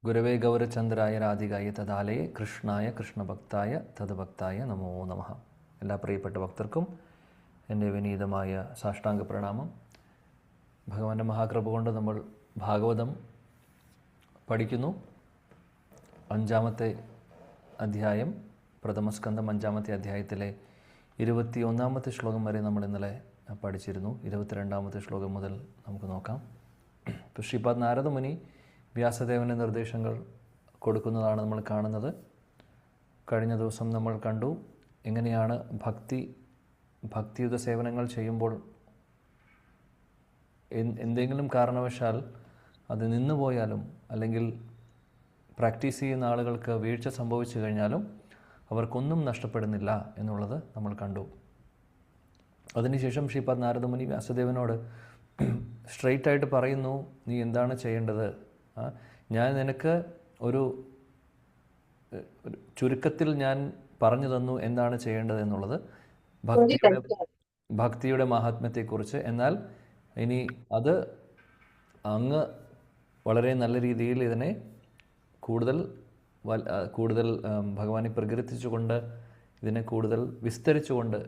ഗുരവേ ഗൗരചന്ദ്രായ രാധികായ തദാലയ കൃഷ്ണായ കൃഷ്ണഭക്തായ തദ്ഭക്തായ നമോ നമഃ. എല്ലാ പ്രിയപ്പെട്ട ഭക്തർക്കും എൻ്റെ വിനീതമായ സാഷ്ടാംഗ പ്രണാമം. ഭഗവാന്റെ മഹാകൃപ കൊണ്ട് നമ്മൾ ഭാഗവതം പഠിക്കുന്നു. 5-ാമത്തെ അധ്യായം, പ്രഥമസ്കന്ധം 5-ാമത്തെ അധ്യായത്തിലെ 21-ാമത്തെ ശ്ലോകം വരെ നമ്മൾ ഇന്നലെ പഠിച്ചിരുന്നു. 22-ാമത്തെ ശ്ലോകം മുതൽ നമുക്ക് നോക്കാം. ഇപ്പോൾ ശ്രീപാദ് നാരദമുനി വ്യാസദേവന് നിർദ്ദേശങ്ങൾ കൊടുക്കുന്നതാണ് നമ്മൾ കാണുന്നത്. കഴിഞ്ഞ ദിവസം നമ്മൾ കണ്ടു എങ്ങനെയാണ് ഭക്തിയുത സേവനങ്ങൾ ചെയ്യുമ്പോൾ എന്തെങ്കിലും കാരണവശാൽ അത് നിന്നുപോയാലും അല്ലെങ്കിൽ പ്രാക്ടീസ് ചെയ്യുന്ന ആളുകൾക്ക് വീഴ്ച സംഭവിച്ചു കഴിഞ്ഞാലും അവർക്കൊന്നും നഷ്ടപ്പെടുന്നില്ല എന്നുള്ളത് നമ്മൾ കണ്ടു. അതിനുശേഷം ശ്രീപാദ് നാരദമുനി വ്യാസദേവനോട് സ്ട്രെയിറ്റ് ആയിട്ട് പറയുന്നു, നീ എന്താണ് ചെയ്യേണ്ടത്? ഞാൻ നിനക്ക് ഒരു ചുരുക്കത്തിൽ ഞാൻ പറഞ്ഞു തന്നു എന്താണ് ചെയ്യേണ്ടത് എന്നുള്ളത്, ഭക്തിയുടെ മഹാത്മ്യത്തെക്കുറിച്ച്. എന്നാൽ ഇനി അത് അങ്ങ് വളരെ നല്ല രീതിയിൽ ഇതിനെ കൂടുതൽ ഭഗവാനെ പ്രകീർത്തിച്ചുകൊണ്ട് ഇതിനെ കൂടുതൽ വിസ്തരിച്ചുകൊണ്ട്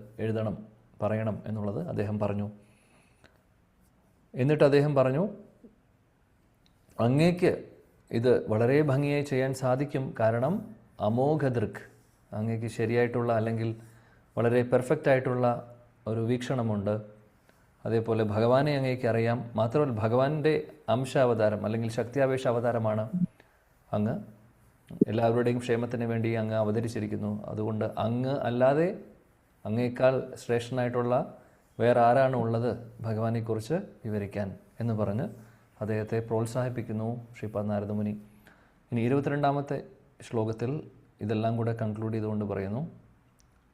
പറയണം എന്നുള്ളത് അദ്ദേഹം പറഞ്ഞു. എന്നിട്ട് അദ്ദേഹം പറഞ്ഞു, അങ്ങേക്ക് ഇത് വളരെ ഭംഗിയായി ചെയ്യാൻ സാധിക്കും. കാരണം അമോഘദൃക്, അങ്ങേക്ക് ശരിയായിട്ടുള്ള അല്ലെങ്കിൽ വളരെ പെർഫെക്റ്റ് ആയിട്ടുള്ള ഒരു വീക്ഷണമുണ്ട്. അതേപോലെ ഭഗവാനെ അങ്ങേക്ക് അറിയാം. മാത്രമല്ല ഭഗവാന്റെ അംശാവതാരം അല്ലെങ്കിൽ ശക്തിയാവേശ അവതാരമാണ് അങ്ങ്. എല്ലാവരുടെയും ക്ഷേമത്തിന് വേണ്ടി അങ്ങ് അവതരിച്ചിരിക്കുന്നു. അതുകൊണ്ട് അങ്ങ് അല്ലാതെ അങ്ങേക്കാൾ ശ്രേഷ്ഠനായിട്ടുള്ള വേറെ ആരാണ് ഉള്ളത് ഭഗവാനെക്കുറിച്ച് വിവരിക്കാൻ എന്ന് പറഞ്ഞ് അദ്ദേഹത്തെ പ്രോത്സാഹിപ്പിക്കുന്നു ശ്രീപാദ് നാരദമുനി. ഇനി 22-ാമത്തെ ശ്ലോകത്തിൽ ഇതെല്ലാം കൂടെ കൺക്ലൂഡ് ചെയ്തുകൊണ്ട് പറയുന്നു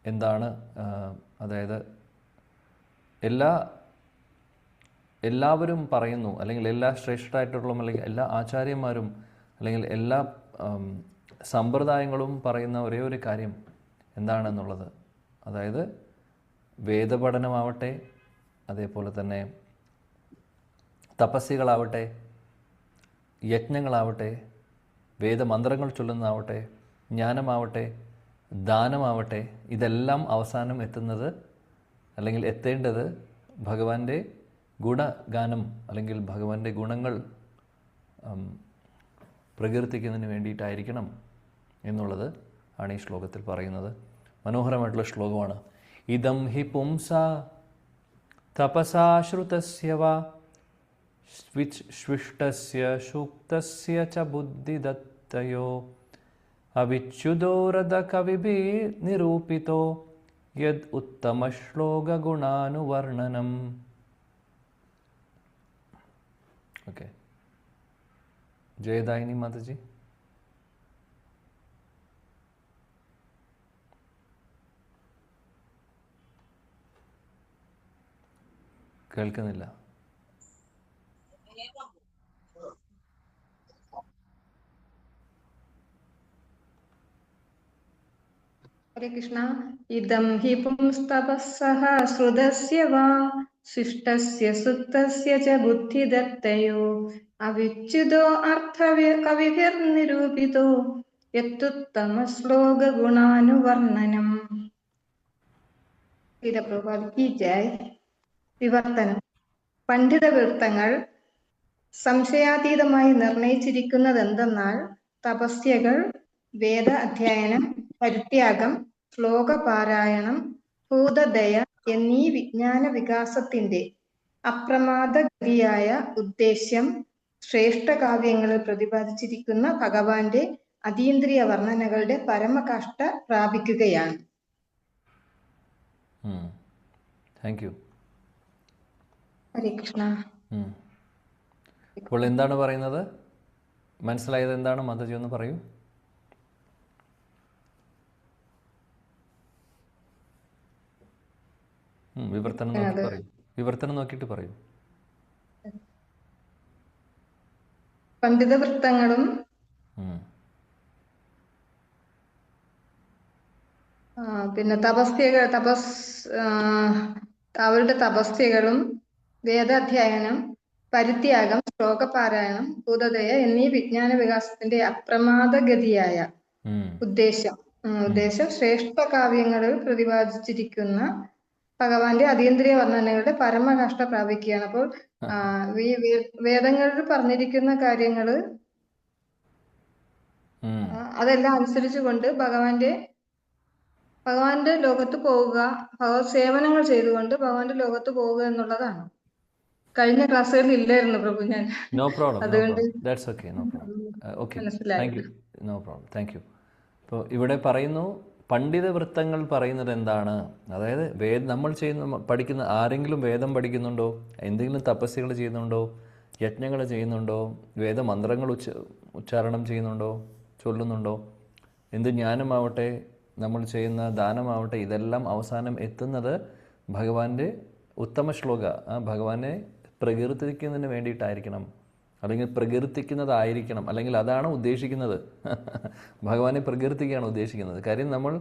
എന്താണ്, അതായത് എല്ലാവരും പറയുന്നു, അല്ലെങ്കിൽ എല്ലാ ശ്രേഷ്ഠരായിട്ടുള്ള അല്ലെങ്കിൽ എല്ലാ ആചാര്യന്മാരും അല്ലെങ്കിൽ എല്ലാ സമ്പ്രദായങ്ങളും പറയുന്ന ഒരേ ഒരു കാര്യം എന്താണെന്നുള്ളത്, അതായത് വേദപഠനമാവട്ടെ, അതേപോലെ തന്നെ തപസ്സികളാവട്ടെ, യജ്ഞങ്ങളാവട്ടെ, വേദമന്ത്രങ്ങൾ ചൊല്ലുന്നതാവട്ടെ, ജ്ഞാനമാവട്ടെ, ദാനമാവട്ടെ, ഇതെല്ലാം അവസാനം എത്തുന്നത് അല്ലെങ്കിൽ എത്തേണ്ടത് ഭഗവാന്റെ ഗുണഗാനം അല്ലെങ്കിൽ ഭഗവാന്റെ ഗുണങ്ങൾ പ്രകീർത്തിക്കുന്നതിന് വേണ്ടിയിട്ടായിരിക്കണം എന്നുള്ളത് ആണ് ഈ ശ്ലോകത്തിൽ പറയുന്നത്. മനോഹരമായിട്ടുള്ള ശ്ലോകമാണ്. ഇദം ഹി പുംസ തപസാശ്രുതസ്യ വാ ശ്വിഷ്ടസ്യ സൂക്തസ്യ ച ബുദ്ധിദത്തയോ അവിച്യുതോ രഥകവിഭിർ നിരൂപിതോ യദ് ഉത്തമശ്ലോകഗുണാനുവർണ്ണനം. ഓക്കെ, ജയദായിനി മാതാജി. കേൾക്കുന്നില്ല. ഹരേ കൃഷ്ണ. ഇദം ഹി പുംസ്തപസ്സഹ ശ്രുതസ്യ വാ ശിഷ്ടസ്യ സുക്തസ്യ ച ബുദ്ധിദത്തയോ അവിച്യുതോ അർത്ഥകവിഭിർനിരൂപിതോ യത്യുത്തമ ശ്ലോക ഗുണാനുവർണ്ണനം. വിവർത്തനം. പണ്ഡിത വൃത്തങ്ങൾ സംശയാതീതമായി നിർണയിച്ചിരിക്കുന്നതെന്തെന്നാൽ തപസ്യകൾ, വേദ അധ്യയനം, പരിത്യാഗം, ശ്ലോകപാരായണം, ഭൂതദയ എന്നീ വിജ്ഞാന വികാസത്തിന്റെ അപ്രമാദഗതിയായ ഉദ്ദേശ്യം ശ്രേഷ്ഠകാവ്യങ്ങളിൽ പ്രതിപാദിച്ചിരിക്കുന്ന ഭഗവാന്റെ അതീന്ദ്രിയ വർണ്ണനകളുടെ പരമകാഷ്ഠ പ്രാപിക്കുകയാണ്. Thank you. ഹരേ കൃഷ്ണ. ഇപ്പോൾ എന്താണ് പറയുന്നത്? മനസ്സിലായത് എന്താണ്? മാതാജി ഒന്ന് പറയൂ. വിവർത്തനം നോക്കിയിട്ട് പറയൂ. പണ്ഡിത വൃത്തങ്ങളും പിന്നെ അവരുടെ തപസ്യകളും, വേദാധ്യയനം, പരിത്യാഗം, ശ്ലോകപാരായണം, ഭൂതദയ എന്നീ വിജ്ഞാന വികാസത്തിന്റെ അപ്രമാദഗതിയായ ഉദ്ദേശം ശ്രേഷ്ഠ കാവ്യങ്ങളിൽ പ്രതിപാദിച്ചിരിക്കുന്ന ഭഗവാന്റെ അതീന്ദ്രിയ വർണ്ണനകളുടെ പരമകാഷ്ഠ പ്രാപിക്കുകയാണ്. അപ്പോൾ ഈ വേദങ്ങളിൽ പറഞ്ഞിരിക്കുന്ന കാര്യങ്ങള് അതെല്ലാം അനുസരിച്ചുകൊണ്ട് ഭഗവാന്റെ ലോകത്ത് പോവുക, ഭഗവത് സേവനങ്ങൾ ചെയ്തുകൊണ്ട് ഭഗവാന്റെ ലോകത്ത് പോവുക എന്നുള്ളതാണ്. കഴിഞ്ഞ ക്ലാസ്സുകളിൽ ഇല്ലായിരുന്നു പ്രഭു ഞാൻ. നോ പ്രോബ്ലം, അതുകൊണ്ട് that's okay, no problem. Okay, മനസ്സിലായി. Thank you, no problem, thank you. ഇപ്പോൾ ഇവിടെ പറയുന്നു പണ്ഡിത വൃത്തങ്ങൾ പറയുന്നത് എന്താണ്, അതായത് നമ്മൾ പഠിക്കുന്ന ആരെങ്കിലും വേദം പഠിക്കുന്നുണ്ടോ, എന്തെങ്കിലും തപസ്യകൾ ചെയ്യുന്നുണ്ടോ, യജ്ഞങ്ങൾ ചെയ്യുന്നുണ്ടോ, വേദമന്ത്രങ്ങൾ ഉച്ചാരണം ചെയ്യുന്നുണ്ടോ, ചൊല്ലുന്നുണ്ടോ, എന്ത് ജ്ഞാനമാവട്ടെ, നമ്മൾ ചെയ്യുന്ന ദാനമാവട്ടെ, ഇതെല്ലാം അവസാനം എത്തുന്നത് ഭഗവാന്റെ ഉത്തമ ശ്ലോക, ആ ഭഗവാനെ പ്രകീർത്തിക്കുന്നതിന് വേണ്ടിയിട്ടായിരിക്കണം, അല്ലെങ്കിൽ പ്രകീർത്തിക്കുന്നതായിരിക്കണം, അല്ലെങ്കിൽ അതാണ് ഉദ്ദേശിക്കുന്നത്. ഭഗവാനെ പ്രകീർത്തിക്കുകയാണ് ഉദ്ദേശിക്കുന്നത്. കാര്യം നമ്മൾ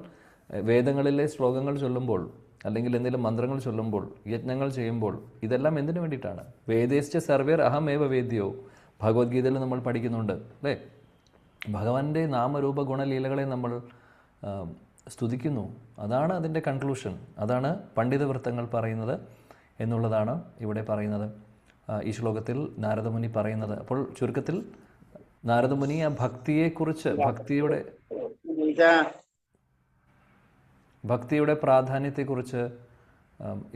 വേദങ്ങളിലെ ശ്ലോകങ്ങൾ ചൊല്ലുമ്പോൾ, അല്ലെങ്കിൽ എന്തെങ്കിലും മന്ത്രങ്ങൾ ചൊല്ലുമ്പോൾ, യജ്ഞങ്ങൾ ചെയ്യുമ്പോൾ, ഇതെല്ലാം എന്തിനു വേണ്ടിയിട്ടാണ്? വേദേശ്ച സർവേർ അഹമേവ വേദ്യോ, ഭഗവത്ഗീതയിൽ നമ്മൾ പഠിക്കുന്നുണ്ട് അല്ലേ? ഭഗവാന്റെ നാമരൂപ ഗുണലീലകളെ നമ്മൾ സ്തുതിക്കുന്നു. അതാണ് അതിൻ്റെ കൺക്ലൂഷൻ, അതാണ് പണ്ഡിത വൃത്തങ്ങൾ പറയുന്നത് എന്നുള്ളതാണ് ഇവിടെ പറയുന്നത്, ഈ ശ്ലോകത്തിൽ നാരദമുനി പറയുന്നത്. അപ്പോൾ ചുരുക്കത്തിൽ നാരദമുനി ആ ഭക്തിയെക്കുറിച്ച്, ഭക്തിയുടെ പ്രാധാന്യത്തെക്കുറിച്ച്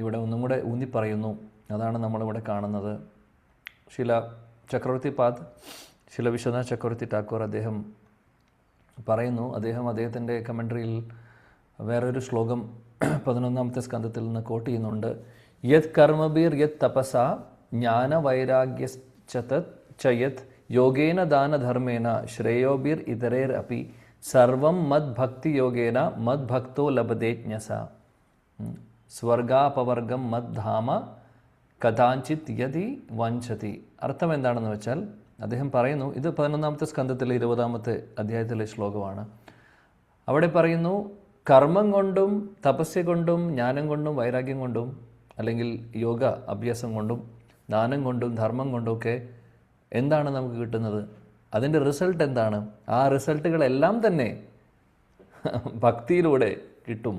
ഇവിടെ ഒന്നും കൂടെ ഊന്നി പറയുന്നു. അതാണ് നമ്മളിവിടെ കാണുന്നത്. ശില വിശ്വനാഥ് ചക്രവർത്തി ടാക്കൂർ അദ്ദേഹം പറയുന്നു, അദ്ദേഹത്തിൻ്റെ കമൻട്രിയിൽ വേറൊരു ശ്ലോകം 11ാമത്തെ സ്കന്ധത്തിൽ നിന്ന് കോട്ട് ചെയ്യുന്നുണ്ട്. യത് കർമ്മബീർ യത് തപസ ജ്ഞാന വൈരാഗ്യശ്ചത് ചയത് യോഗേന ദാനധർമ്മേന ശ്രേയോബീർ ഇതരേർ അപി സർവം മദ് ഭക്തി യോഗേന മദ് ഭക്തോ ലഭതേ ജ്ഞസ സ്വർഗാപവർഗം മദ് ധാമ കഥാഞ്ചിത് യതി വഞ്ചതി. അർത്ഥം എന്താണെന്ന് വെച്ചാൽ അദ്ദേഹം പറയുന്നു, ഇത് 11ാമത്തെ സ്കന്ധത്തിലെ 20ാമത്തെ അധ്യായത്തിലെ ശ്ലോകമാണ്. അവിടെ പറയുന്നു, കർമ്മം കൊണ്ടും തപസ്യ കൊണ്ടും ജ്ഞാനം കൊണ്ടും വൈരാഗ്യം കൊണ്ടും, അല്ലെങ്കിൽ യോഗ അഭ്യാസം കൊണ്ടും ദാനം കൊണ്ടും ധർമ്മം കൊണ്ടുമൊക്കെ എന്താണ് നമുക്ക് കിട്ടുന്നത്? അതിൻ്റെ റിസൾട്ട് എന്താണ്? ആ റിസൾട്ടുകളെല്ലാം തന്നെ ഭക്തിയിലൂടെ കിട്ടും.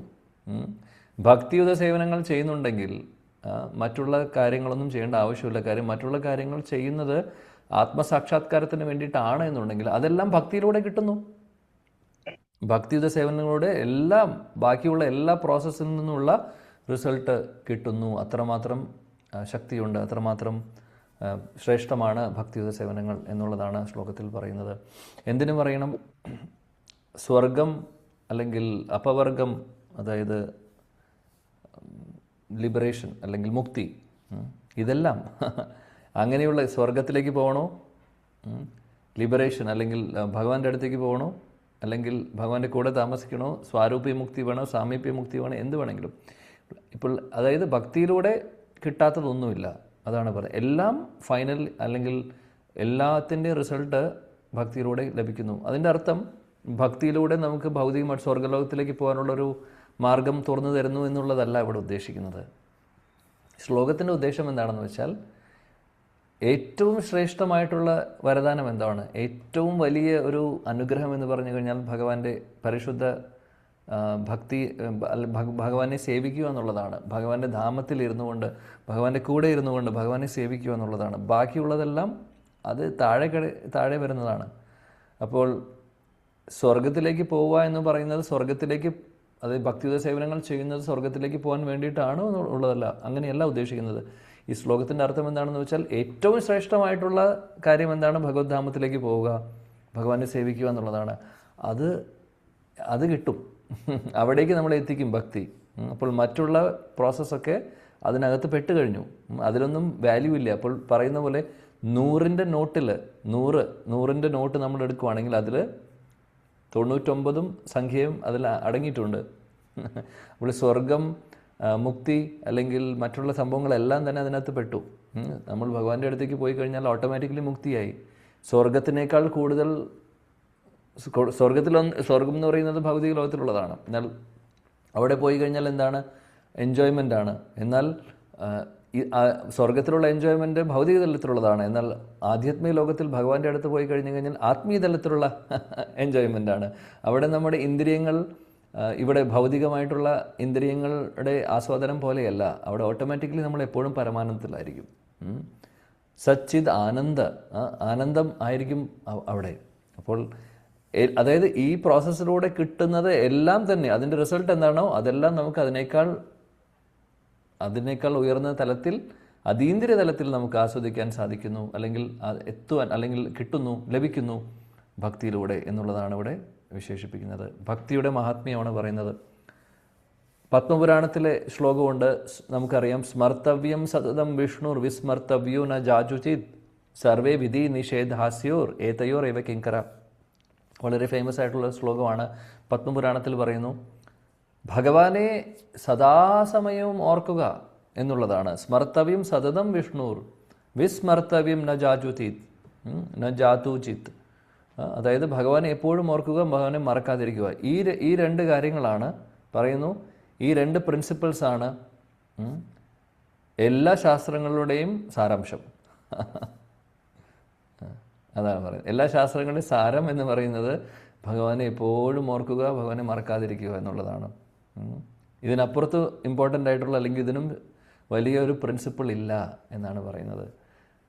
ഭക്തിയുത സേവനങ്ങൾ ചെയ്യുന്നുണ്ടെങ്കിൽ മറ്റുള്ള കാര്യങ്ങളൊന്നും ചെയ്യേണ്ട ആവശ്യമില്ല. കാര്യം മറ്റുള്ള കാര്യങ്ങൾ ചെയ്യുന്നത് ആത്മസാക്ഷാത്കാരത്തിന് വേണ്ടിയിട്ടാണ് എന്നുണ്ടെങ്കിൽ അതെല്ലാം ഭക്തിയിലൂടെ കിട്ടുന്നു. ഭക്തിയുത സേവനങ്ങളുടെ എല്ലാം, ബാക്കിയുള്ള എല്ലാ പ്രോസസ്സിൽ നിന്നുള്ള റിസൾട്ട് കിട്ടുന്നു. അത്രമാത്രം ശക്തിയുണ്ട്, അത്രമാത്രം ശ്രേഷ്ഠമാണ് ഭക്തിയുത സേവനങ്ങൾ എന്നുള്ളതാണ് ശ്ലോകത്തിൽ പറയുന്നത്. എന്തിനു പറയണം? സ്വർഗം അല്ലെങ്കിൽ അപവർഗം, അതായത് ലിബറേഷൻ അല്ലെങ്കിൽ മുക്തി, ഇതെല്ലാം അങ്ങനെയുള്ള സ്വർഗത്തിലേക്ക് പോകണോ, ലിബറേഷൻ അല്ലെങ്കിൽ ഭഗവാന്റെ അടുത്തേക്ക് പോകണോ, അല്ലെങ്കിൽ ഭഗവാന്റെ കൂടെ താമസിക്കണോ, സ്വാരൂപ്യ മുക്തി വേണോ, സാമീപ്യ മുക്തി വേണോ, എന്ത് വേണമെങ്കിലും. ഇപ്പോൾ അതായത് ഭക്തിയിലൂടെ കിട്ടാത്തതൊന്നുമില്ല, അതാണ് പറയുന്നത്. എല്ലാം ഫൈനൽ, അല്ലെങ്കിൽ എല്ലാത്തിൻ്റെ റിസൾട്ട് ഭക്തിയിലൂടെ ലഭിക്കുന്നു. അതിൻ്റെ അർത്ഥം ഭക്തിയിലൂടെ നമുക്ക് ഭൗതികമായിട്ട് സ്വർഗ്ഗലോകത്തിലേക്ക് പോകാനുള്ളൊരു മാർഗം തുറന്നു തരുന്നു എന്നുള്ളതല്ല ഇവിടെ ഉദ്ദേശിക്കുന്നത്. ശ്ലോകത്തിൻ്റെ ഉദ്ദേശം എന്താണെന്ന് വെച്ചാൽ, ഏറ്റവും ശ്രേഷ്ഠമായിട്ടുള്ള വരദാനം എന്താണ്? ഏറ്റവും വലിയ ഒരു അനുഗ്രഹം എന്ന് പറഞ്ഞു കഴിഞ്ഞാൽ ഭഗവാന്റെ പരിശുദ്ധ ഭക്തി, ഭഗവാനെ സേവിക്കുക എന്നുള്ളതാണ്. ഭഗവാന്റെ ധാമത്തിൽ ഇരുന്നു കൊണ്ട്, ഭഗവാന്റെ കൂടെ ഇരുന്നു കൊണ്ട് ഭഗവാനെ സേവിക്കുക എന്നുള്ളതാണ്. ബാക്കിയുള്ളതെല്ലാം അത് താഴെ വരുന്നതാണ്. അപ്പോൾ സ്വർഗത്തിലേക്ക് പോവുക എന്ന് പറയുന്നത്, സ്വർഗത്തിലേക്ക്, അത് ഭക്തിയുത സേവനങ്ങൾ ചെയ്യുന്നത് സ്വർഗത്തിലേക്ക് പോകാൻ വേണ്ടിയിട്ടാണ് ഉള്ളതല്ല, അങ്ങനെയല്ല ഉദ്ദേശിക്കുന്നത്. ഈ ശ്ലോകത്തിൻ്റെ അർത്ഥം എന്താണെന്ന് വെച്ചാൽ, ഏറ്റവും ശ്രേഷ്ഠമായിട്ടുള്ള കാര്യം എന്താണ്? ഭഗവത് ധാമത്തിലേക്ക് പോവുക, ഭഗവാനെ സേവിക്കുക എന്നുള്ളതാണ്. അത് കിട്ടും, അവിടേക്ക് നമ്മളെ എത്തിക്കും ഭക്തി. അപ്പോൾ മറ്റുള്ള പ്രോസസ്സൊക്കെ അതിനകത്ത് പെട്ട് കഴിഞ്ഞു, അതിലൊന്നും വാല്യൂ ഇല്ല. അപ്പോൾ പറയുന്ന പോലെ 100ൻ്റെ നോട്ടിൽ 100ൻ്റെ നോട്ട് നമ്മൾ എടുക്കുവാണെങ്കിൽ അതിൽ 99 സംഖ്യയും അതിൽ അടങ്ങിയിട്ടുണ്ട്. അപ്പോൾ സ്വർഗം, മുക്തി അല്ലെങ്കിൽ മറ്റുള്ള സംഭവങ്ങളെല്ലാം തന്നെ അതിനകത്ത് പെട്ടു. നമ്മൾ ഭഗവാന്റെ അടുത്തേക്ക് പോയി കഴിഞ്ഞാൽ ഓട്ടോമാറ്റിക്കലി മുക്തിയായി. സ്വർഗത്തിനേക്കാൾ കൂടുതൽ, സ്വർഗം എന്ന് പറയുന്നത് ഭൗതിക ലോകത്തിലുള്ളതാണ്. എന്നാൽ അവിടെ പോയി കഴിഞ്ഞാൽ എന്താണ്? എൻജോയ്മെൻ്റ് ആണ്. എന്നാൽ സ്വർഗത്തിലുള്ള എൻജോയ്മെൻറ്റ് ഭൗതിക തലത്തിലുള്ളതാണ്. എന്നാൽ ആധ്യാത്മിക ലോകത്തിൽ ഭഗവാന്റെ അടുത്ത് പോയി കഴിഞ്ഞു കഴിഞ്ഞാൽ ആത്മീയ തലത്തിലുള്ള എൻജോയ്മെൻ്റാണ്. അവിടെ നമ്മുടെ ഇന്ദ്രിയങ്ങൾ ഇവിടെ ഭൗതികമായിട്ടുള്ള ഇന്ദ്രിയങ്ങളുടെ ആസ്വാദനം പോലെയല്ല. അവിടെ ഓട്ടോമാറ്റിക്കലി നമ്മൾ എപ്പോഴും പരമാനന്ദത്തിലായിരിക്കും. സച്ചിത് ആനന്ദം ആയിരിക്കും അവിടെ. അപ്പോൾ അതായത് ഈ പ്രോസസ്സിലൂടെ കിട്ടുന്നത് എല്ലാം തന്നെ അതിൻ്റെ റിസൾട്ട് എന്താണോ അതെല്ലാം നമുക്ക് അതിനേക്കാൾ ഉയർന്ന തലത്തിൽ, അതീന്ദ്രിയ തലത്തിൽ നമുക്ക് ആസ്വദിക്കാൻ സാധിക്കുന്നു, അല്ലെങ്കിൽ എത്തുവാൻ, അല്ലെങ്കിൽ ലഭിക്കുന്നു ഭക്തിയിലൂടെ എന്നുള്ളതാണ് ഇവിടെ വിശേഷിപ്പിക്കുന്നത്. ഭക്തിയുടെ മഹാത്മ്യമാണ് പറയുന്നത്. പത്മപുരാണത്തിലെ ശ്ലോകമുണ്ട്, നമുക്കറിയാം, സ്മർത്തവ്യം സതതം വിഷ്ണുർ വിസ്മർത്തവ്യോ ന ജാജുചിത് സർവേ വിധി നിഷേധാസ്യോർ ഏതയോർ ഏവ കിങ്കര. വളരെ ഫേമസ് ആയിട്ടുള്ള ശ്ലോകമാണ്. പത്മപുരാണത്തിൽ പറയുന്നു, ഭഗവാനെ സദാസമയവും ഓർക്കുക എന്നുള്ളതാണ്. സ്മർത്തവ്യം സതതം വിഷ്ണുർ വിസ്മർത്തവ്യം ന ജാതുചിത്. അതായത് ഭഗവാനെ എപ്പോഴും ഓർക്കുക, ഭഗവാനെ മറക്കാതിരിക്കുക. ഈ രണ്ട് കാര്യങ്ങളാണ് പറയുന്നു. ഈ രണ്ട് പ്രിൻസിപ്പിൾസാണ് എല്ലാ ശാസ്ത്രങ്ങളുടെയും സാരാംശം. അതാണ് പറയുന്നത്. എല്ലാ ശാസ്ത്രങ്ങളുടെയും സാരം എന്ന് പറയുന്നത് ഭഗവാനെ എപ്പോഴും ഓർക്കുക, ഭഗവാനെ മറക്കാതിരിക്കുക എന്നുള്ളതാണ്. ഇതിനപ്പുറത്ത് ഇമ്പോർട്ടൻ്റ് ആയിട്ടുള്ള, അല്ലെങ്കിൽ ഇതിനും വലിയൊരു പ്രിൻസിപ്പിൾ ഇല്ല എന്നാണ് പറയുന്നത്.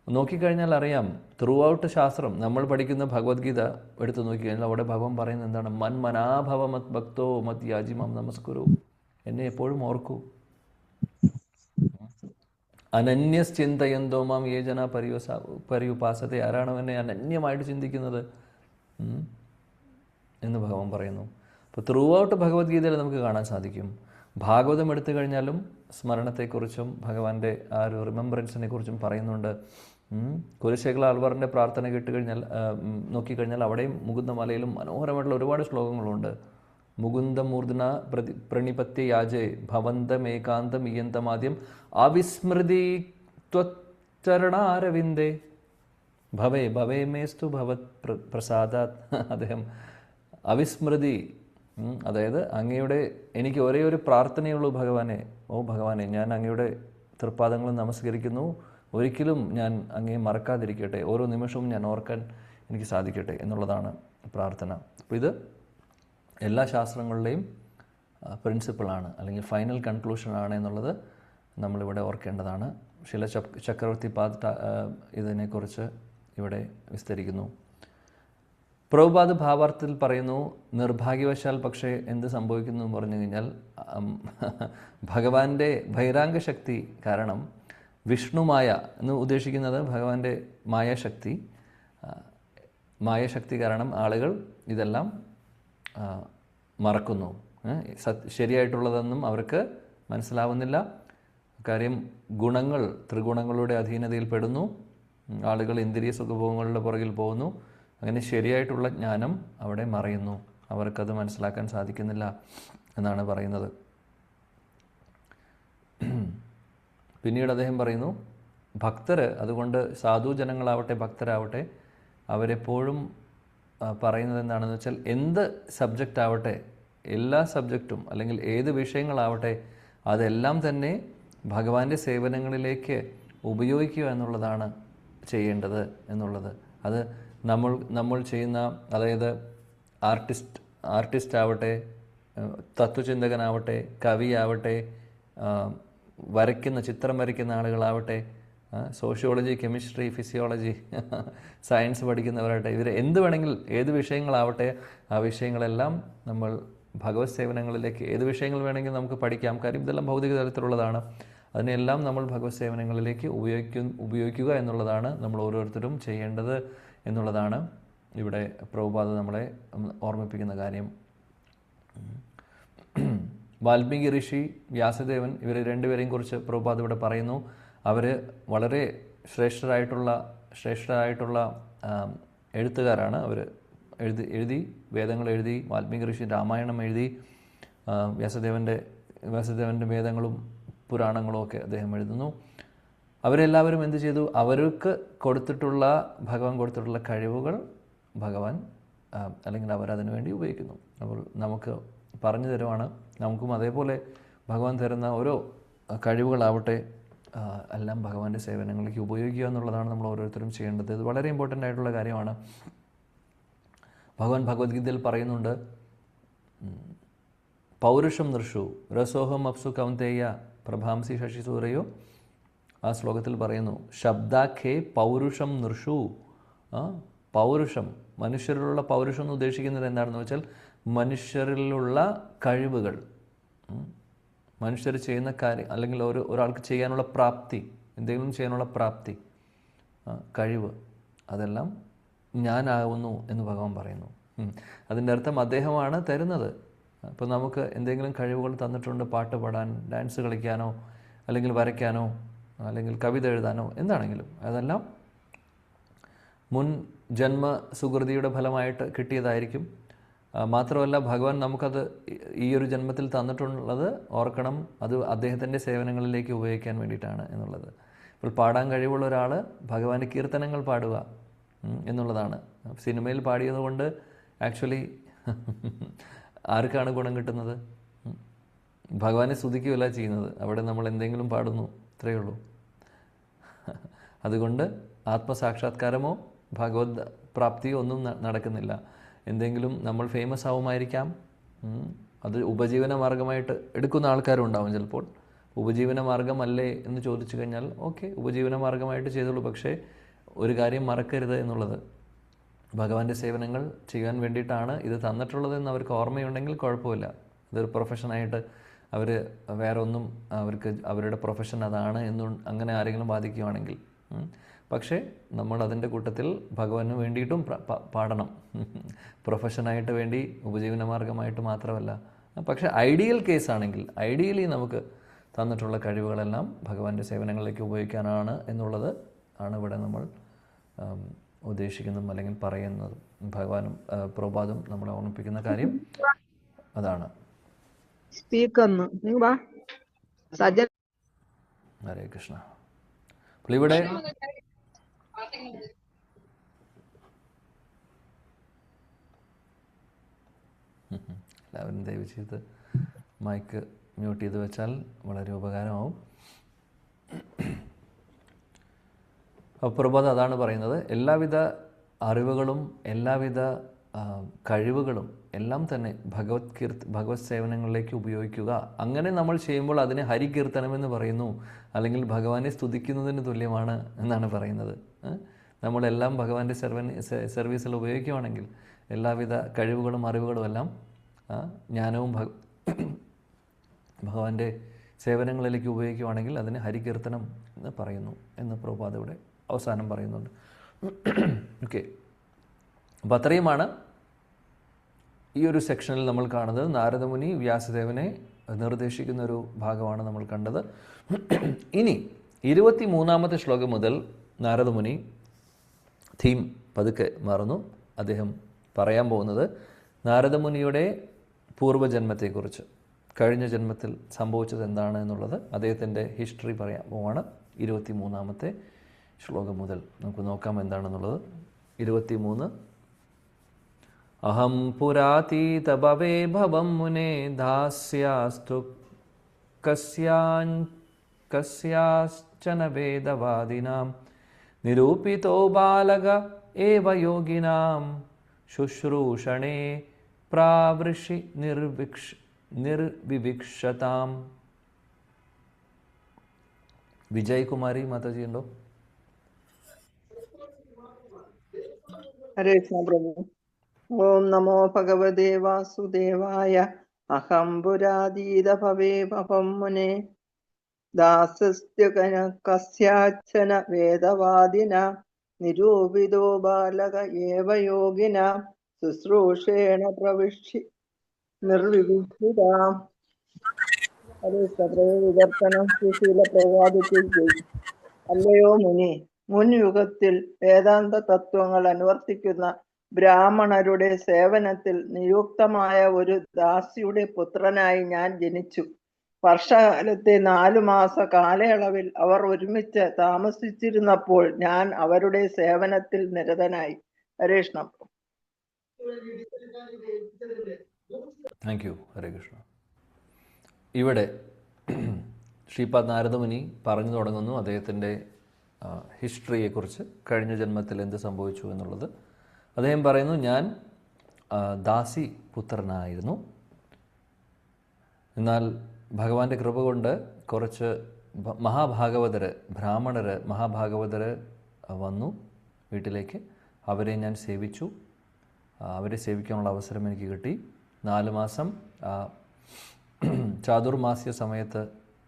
നോക്കിക്കഴിഞ്ഞാൽ അറിയാം, ത്രൂ ഔട്ട് ശാസ്ത്രം നമ്മൾ പഠിക്കുന്ന ഭഗവത്ഗീത എടുത്ത് നോക്കിക്കഴിഞ്ഞാൽ അവിടെ ഭഗവാൻ പറയുന്നത് എന്താണ്? മന്മനാഭവ മത് ഭക്തോ മത് യാജിമാം നമസ്കുരു. എന്നെ എപ്പോഴും ഓർക്കൂ. അനന്യശ്ചിന്തയന്തോ മാം യേ ജന പര്യുപാസത്തെ. ആരാണോ എന്നെ അനന്യമായിട്ട് ചിന്തിക്കുന്നത് എന്ന് ഭഗവാൻ പറയുന്നു. അപ്പോൾ ത്രൂ ഔട്ട് ഭഗവത്ഗീതയിൽ നമുക്ക് കാണാൻ സാധിക്കും. ഭാഗവതം എടുത്തു കഴിഞ്ഞാലും സ്മരണത്തെക്കുറിച്ചും ഭഗവാന്റെ ആ ഒരു റിമെമ്പറൻസിനെ കുറിച്ചും പറയുന്നുണ്ട്. കുലശേഖര ആൾവാറിൻ്റെ പ്രാർത്ഥന കേട്ടുകഴിഞ്ഞാൽ നോക്കിക്കഴിഞ്ഞാൽ അവിടെയും മുകുന്ദമാലയിലും മനോഹരമായിട്ടുള്ള ഒരുപാട് ശ്ലോകങ്ങളുണ്ട്. മുകുന്ദമൂർധന പ്രണിപത്യ യാജേ ഭവന്തമേകാന്തം ഇയന്തമാദ്യം അവിസ്മൃതി ത്വച്ചരണാരവിന്ദേ ഭവേ മേസ്തു ഭവത് പ്രസാദാത്. അദ്ദേഹം അവിസ്മൃതി, അതായത് അങ്ങയുടെ, എനിക്ക് ഒരേ ഒരു പ്രാർത്ഥനയുള്ളൂ ഭഗവാനെ. ഓ ഭഗവാനെ, ഞാൻ അങ്ങയുടെ തൃപ്പാദങ്ങൾ നമസ്കരിക്കുന്നു, ഒരിക്കലും ഞാൻ അങ്ങയെ മറക്കാതിരിക്കട്ടെ, ഓരോ നിമിഷവും ഞാൻ ഓർക്കാൻ എനിക്ക് സാധിക്കട്ടെ എന്നുള്ളതാണ് പ്രാർത്ഥന. അപ്പോൾ ഇത് എല്ലാ ശാസ്ത്രങ്ങളുടെയും പ്രിൻസിപ്പിളാണ്, അല്ലെങ്കിൽ ഫൈനൽ കൺക്ലൂഷനാണ് എന്നുള്ളത് നമ്മളിവിടെ ഓർക്കേണ്ടതാണ്. ശില ചക്രവർത്തി പാദ് ഇതിനെക്കുറിച്ച് ഇവിടെ വിസ്തരിക്കുന്നു. പ്രഭുപാദ് ഭാവാർത്ഥത്തിൽ പറയുന്നു, നിർഭാഗ്യവശാൽ പക്ഷേ എന്ത് സംഭവിക്കുന്നു എന്ന് പറഞ്ഞു കഴിഞ്ഞാൽ, ഭഗവാന്റെ ബഹിരാംഗ ശക്തി കാരണം, വിഷ്ണുമായ എന്ന് ഉദ്ദേശിക്കുന്നത് ഭഗവാന്റെ മായാശക്തി കാരണം ആളുകൾ ഇതെല്ലാം മറക്കുന്നു. ശരിയായിട്ടുള്ളതെന്നും അവർക്ക് മനസ്സിലാവുന്നില്ല. കാര്യം ഗുണങ്ങൾ, ത്രിഗുണങ്ങളുടെ അധീനതയിൽ പെടുന്നു. ആളുകൾ ഇന്ദ്രിയ സുഖഭോഗങ്ങളുടെ പുറകിൽ പോകുന്നു. അങ്ങനെ ശരിയായിട്ടുള്ള ജ്ഞാനം അവിടെ മറയുന്നു, അവർക്കത് മനസ്സിലാക്കാൻ സാധിക്കുന്നില്ല എന്നാണ് പറയുന്നത്. പിന്നീട് അദ്ദേഹം പറയുന്നു, അതുകൊണ്ട് സാധുജനങ്ങളാവട്ടെ ഭക്തരാവട്ടെ അവരെപ്പോഴും പറയുന്നത് എന്താണെന്ന് വെച്ചാൽ, എന്ത് സബ്ജക്റ്റ് ആവട്ടെ, എല്ലാ സബ്ജക്റ്റും അല്ലെങ്കിൽ ഏത് വിഷയങ്ങളാവട്ടെ, അതെല്ലാം തന്നെ ഭഗവാന്റെ സേവനങ്ങളിലേക്ക് ഉപയോഗിക്കുക എന്നുള്ളതാണ് ചെയ്യേണ്ടത് എന്നുള്ളത്. അത് നമ്മൾ ചെയ്യുന്ന, അതായത് ആർട്ടിസ്റ്റ് ആവട്ടെ, തത്വചിന്തകനാവട്ടെ, കവിയാവട്ടെ, ചിത്രം വരയ്ക്കുന്ന ആളുകളാവട്ടെ, സോഷ്യോളജി, കെമിസ്ട്രി, ഫിസിയോളജി, സയൻസ് പഠിക്കുന്നവരാവട്ടെ, ഇവർ എന്ത് വേണമെങ്കിൽ, ഏത് വിഷയങ്ങളാവട്ടെ, ആ വിഷയങ്ങളെല്ലാം നമ്മൾ ഭഗവത് സേവനങ്ങളിലേക്ക്, ഏത് വിഷയങ്ങൾ വേണമെങ്കിൽ നമുക്ക് പഠിക്കാം. കാര്യം ഇതെല്ലാം ഭൗതിക തലത്തിലുള്ളതാണ്. അതിനെല്ലാം നമ്മൾ ഭഗവത് സേവനങ്ങളിലേക്ക് ഉപയോഗിക്കുക എന്നുള്ളതാണ് നമ്മൾ ഓരോരുത്തരും ചെയ്യേണ്ടത് എന്നുള്ളതാണ് ഇവിടെ പ്രഭുപാദ നമ്മളെ ഓർമ്മിപ്പിക്കുന്ന കാര്യം. വാൽമീകി ഋഷി, വ്യാസദേവൻ, ഇവർ രണ്ടുപേരെയും കുറിച്ച് പ്രഭുപാദ ഇവിടെ പറയുന്നു. അവർ വളരെ ശ്രേഷ്ഠരായിട്ടുള്ള എഴുത്തുകാരാണ്. അവർ എഴുതി വേദങ്ങൾ എഴുതി. വാൽമീകി ഋഷി രാമായണം എഴുതി. വ്യാസദേവൻ്റെ വേദങ്ങളും പുരാണങ്ങളും ഒക്കെ അദ്ദേഹം എഴുതുന്നു. അവരെല്ലാവരും എന്ത് ചെയ്തു? അവർക്ക് ഭഗവാൻ കൊടുത്തിട്ടുള്ള കഴിവുകൾ അല്ലെങ്കിൽ അവരതിനു വേണ്ടി ഉപയോഗിക്കുന്നു. അപ്പോൾ നമുക്ക് പറഞ്ഞു തരുവാണ്, നമുക്കും അതേപോലെ ഭഗവാൻ തരുന്ന ഓരോ കഴിവുകളാവട്ടെ എല്ലാം ഭഗവാന്റെ സേവനങ്ങളിലേക്ക് ഉപയോഗിക്കുക എന്നുള്ളതാണ് നമ്മൾ ഓരോരുത്തരും ചെയ്യേണ്ടത്. ഇത് വളരെ ഇമ്പോർട്ടൻ്റ് ആയിട്ടുള്ള കാര്യമാണ്. ഭഗവാൻ ഭഗവത്ഗീതയിൽ പറയുന്നുണ്ട്, പൗരുഷം നൃഷു രസോഹം അപ്സു കൗന്തേയ പ്രഭാംസി ശശി സൂരയോ. ആ ശ്ലോകത്തിൽ പറയുന്നു, ശബ്ദാഖേ പൗരുഷം നൃഷു. പൗരുഷം, മനുഷ്യരിലുള്ള പൗരുഷം എന്ന് ഉദ്ദേശിക്കുന്നത് എന്താണെന്ന് വെച്ചാൽ മനുഷ്യരിലുള്ള കഴിവുകൾ, മനുഷ്യർ ചെയ്യുന്ന കാര്യം, അല്ലെങ്കിൽ ഒരാൾക്ക് ചെയ്യാനുള്ള പ്രാപ്തി, എന്തെങ്കിലും ചെയ്യാനുള്ള പ്രാപ്തി, കഴിവ്, അതെല്ലാം ഞാനാവുന്നു എന്ന് ഭഗവാൻ പറയുന്നു. അതിൻ്റെ അർത്ഥം അദ്ദേഹമാണ് തരുന്നത്. ഇപ്പോൾ നമുക്ക് എന്തെങ്കിലും കഴിവുകൾ തന്നിട്ടുണ്ട്, പാട്ട് പാടാൻ, ഡാൻസ് കളിക്കാനോ, അല്ലെങ്കിൽ വരയ്ക്കാനോ, അല്ലെങ്കിൽ കവിത എഴുതാനോ, എന്താണെങ്കിലും അതെല്ലാം മുൻ ജന്മ സുകൃതിയുടെ ഫലമായിട്ട് കിട്ടിയതായിരിക്കും. മാത്രമല്ല ഭഗവാൻ നമുക്കത് ഈ ഒരു ജന്മത്തിൽ തന്നിട്ടുള്ളത് ഓർക്കണം, അത് അദ്ദേഹത്തിൻ്റെ സേവനങ്ങളിലേക്ക് ഉപയോഗിക്കാൻ വേണ്ടിയിട്ടാണ് എന്നുള്ളത്. ഇപ്പോൾ പാടാൻ കഴിവുള്ള ഒരാൾ ഭഗവാന്റെ കീർത്തനങ്ങൾ പാടുക എന്നുള്ളതാണ്. സിനിമയിൽ പാടിയത് കൊണ്ട് ആക്ച്വലി ആർക്കാണ് ഗുണം കിട്ടുന്നത്? ഭഗവാനെ സ്തുതിക്കുകയല്ല ചെയ്യുന്നത്, അവിടെ നമ്മൾ എന്തെങ്കിലും പാടുന്നു, ഇത്രയേ ഉള്ളൂ. അതുകൊണ്ട് ആത്മസാക്ഷാത്കാരമോ ഭഗവത് പ്രാപ്തിയോ ഒന്നും നടക്കുന്നില്ല. എന്തെങ്കിലും നമ്മൾ ഫേമസ് ആവുമായിരിക്കാം, അത് ഉപജീവന മാർഗമായിട്ട് എടുക്കുന്ന ആൾക്കാരും ഉണ്ടാവും. ചിലപ്പോൾ ഉപജീവന മാർഗമല്ലേ എന്ന് ചോദിച്ചു കഴിഞ്ഞാൽ ഓക്കെ, ഉപജീവന മാർഗമായിട്ട് ചെയ്തോളൂ. പക്ഷേ ഒരു കാര്യം മറക്കരുത് എന്നുള്ളത്, ഭഗവാന്റെ സേവനങ്ങൾ ചെയ്യാൻ വേണ്ടിയിട്ടാണ് ഇത് തന്നിട്ടുള്ളതെന്ന് അവർക്ക് ഓർമ്മയുണ്ടെങ്കിൽ കുഴപ്പമില്ല. ഇതൊരു പ്രൊഫഷനായിട്ട് അവർ വേറെ ഒന്നും, അവർക്ക് അവരുടെ പ്രൊഫഷൻ അതാണ് എന്നും അങ്ങനെ ആരെങ്കിലും ബാധിക്കുകയാണെങ്കിൽ, പക്ഷേ നമ്മൾ അതിൻ്റെ കൂട്ടത്തിൽ ഭഗവാന് വേണ്ടിയിട്ടും പാടണം. പ്രൊഫഷനായിട്ട് വേണ്ടി, ഉപജീവന മാർഗമായിട്ട് മാത്രമല്ല. പക്ഷേ ഐഡിയൽ കേസാണെങ്കിൽ, ഐഡിയലി നമുക്ക് തന്നിട്ടുള്ള കഴിവുകളെല്ലാം ഭഗവാന്റെ സേവനങ്ങളിലേക്ക് ഉപയോഗിക്കാനാണ് എന്നുള്ളത് ആണ് ഇവിടെ നമ്മൾ ഉദ്ദേശിക്കുന്നതും അല്ലെങ്കിൽ പറയുന്നതും. ഭഗവാനും പ്രഭാതും നമ്മളെ ഓർമ്മിപ്പിക്കുന്ന കാര്യം അതാണ്. ഹരേ കൃഷ്ണ. അപ്പോൾ ഇവിടെ എല്ലാവരും ദയവ് ചെയ്ത് മൈക്ക് മ്യൂട്ട് ചെയ്ത് വെച്ചാൽ വളരെ ഉപകാരമാവും. അപ്പോൾ പ്രഭാത് അതാണ് പറയുന്നത്, എല്ലാവിധ അറിവുകളും എല്ലാവിധ കഴിവുകളും എല്ലാം തന്നെ ഭഗവത് സേവനങ്ങളിലേക്ക് ഉപയോഗിക്കുക. അങ്ങനെ നമ്മൾ ചെയ്യുമ്പോൾ അതിനെ ഹരികീർത്തനമെന്ന് പറയുന്നു, അല്ലെങ്കിൽ ഭഗവാനെ സ്തുതിക്കുന്നതിന് തുല്യമാണ് എന്നാണ് പറയുന്നത്. നമ്മളെല്ലാം ഭഗവാന്റെ സർവീസിൽ ഉപയോഗിക്കുകയാണെങ്കിൽ, എല്ലാവിധ കഴിവുകളും അറിവുകളും എല്ലാം ജ്ഞാനവും ഭഗവാന്റെ സേവനങ്ങളിലേക്ക് ഉപയോഗിക്കുകയാണെങ്കിൽ അതിന് ഹരികീർത്തനം എന്ന് പറയുന്നു എന്ന് പ്രഭുപാദ് ഇവിടെ അവസാനം പറയുന്നുണ്ട്. ഓക്കെ, അപ്പോൾ അത്രയുമാണ് ഈ ഒരു സെക്ഷനിൽ നമ്മൾ കാണുന്നത്. നാരദമുനി വ്യാസദേവനെ നിർദ്ദേശിക്കുന്ന ഒരു ഭാഗമാണ് നമ്മൾ കണ്ടത്. ഇനി 23-ാമത്തെ ശ്ലോകം മുതൽ നാരദമുനി തീം പതുക്കെ മാറുന്നു. അദ്ദേഹം പറയാൻ പോകുന്നത് നാരദമുനിയുടെ പൂർവ്വജന്മത്തെക്കുറിച്ച്, കഴിഞ്ഞ ജന്മത്തിൽ സംഭവിച്ചത് എന്താണ് എന്നുള്ളത് അദ്ദേഹത്തിൻ്റെ ഹിസ്റ്ററി പറയാൻ പോവാണ്. 23-ാമത്തെ ശ്ലോകം മുതൽ നമുക്ക് നോക്കാം എന്താണെന്നുള്ളത്. 23. അഹം പുരാതീത ഭവേ ഭവം മുനെ ദാസ്യാസ്തു കസ്യാശ്ചന വേദവാദിനാം നിരൂപിതോ ബാലക ഏവ യോഗിനാം ശുശ്രൂഷണേ പ്രാവൃഷി നിർവിവിക്ഷതാം. വിജയ് കുമാരി മാതാജി ഉണ്ടോ? ഹരേ കൃഷ്ണ പ്രഭു. ഓം നമോ ഭഗവതേ വാസുദേവായ. അഹം പുരാതീത ഭവേ ഭവം മുനെ ദാസസ്ത്യ കസ്യാച്ഛന വേദവാദിന നിരൂപിതോ ബാലക ഏവ യോഗിന ശുശ്രൂഷേണ പ്രവിശ്യ നിർവിവിക്ഷിതാം. ഹരേ കൃഷ്ണ. വിവർത്തനം സുശീല പ്രവാദിക്ക്. അല്ലയോ മുനി, മുൻ യുഗത്തിൽ വേദാന്ത തത്വങ്ങൾ അനുവർത്തിക്കുന്ന ബ്രാഹ്മണരുടെ സേവനത്തിൽ നിയുക്തമായ ഒരു ദാസിയുടെ പുത്രനായി ഞാൻ ജനിച്ചു. വർഷകാലത്തെ 4 മാസ കാലയളവിൽ അവർ ഒരുമിച്ച് താമസിച്ചിരുന്നപ്പോൾ ഞാൻ അവരുടെ സേവനത്തിൽ നിരതനായി. ഹരേ കൃഷ്ണ. Thank you. ഹരേ കൃഷ്ണ. ഇവിടെ ശ്രീപാദ് നാരദമുനി പറഞ്ഞു തുടങ്ങുന്നു അദ്ദേഹത്തിൻ്റെ ഹിസ്റ്ററിയെക്കുറിച്ച്, കഴിഞ്ഞ ജന്മത്തിൽ എന്ത് സംഭവിച്ചു എന്നുള്ളത്. അദ്ദേഹം പറയുന്നു, ഞാൻ ദാസി പുത്രനായിരുന്നു. എന്നാൽ ഭഗവാന്റെ കൃപ കൊണ്ട് കുറച്ച് മഹാഭാഗവതർ, മഹാഭാഗവതർ വന്നു വീട്ടിലേക്ക്. അവരെ ഞാൻ സേവിച്ചു. അവരെ സേവിക്കാനുള്ള അവസരം എനിക്ക് കിട്ടി. 4 മാസം ചാതുർമാസ്യ സമയത്ത്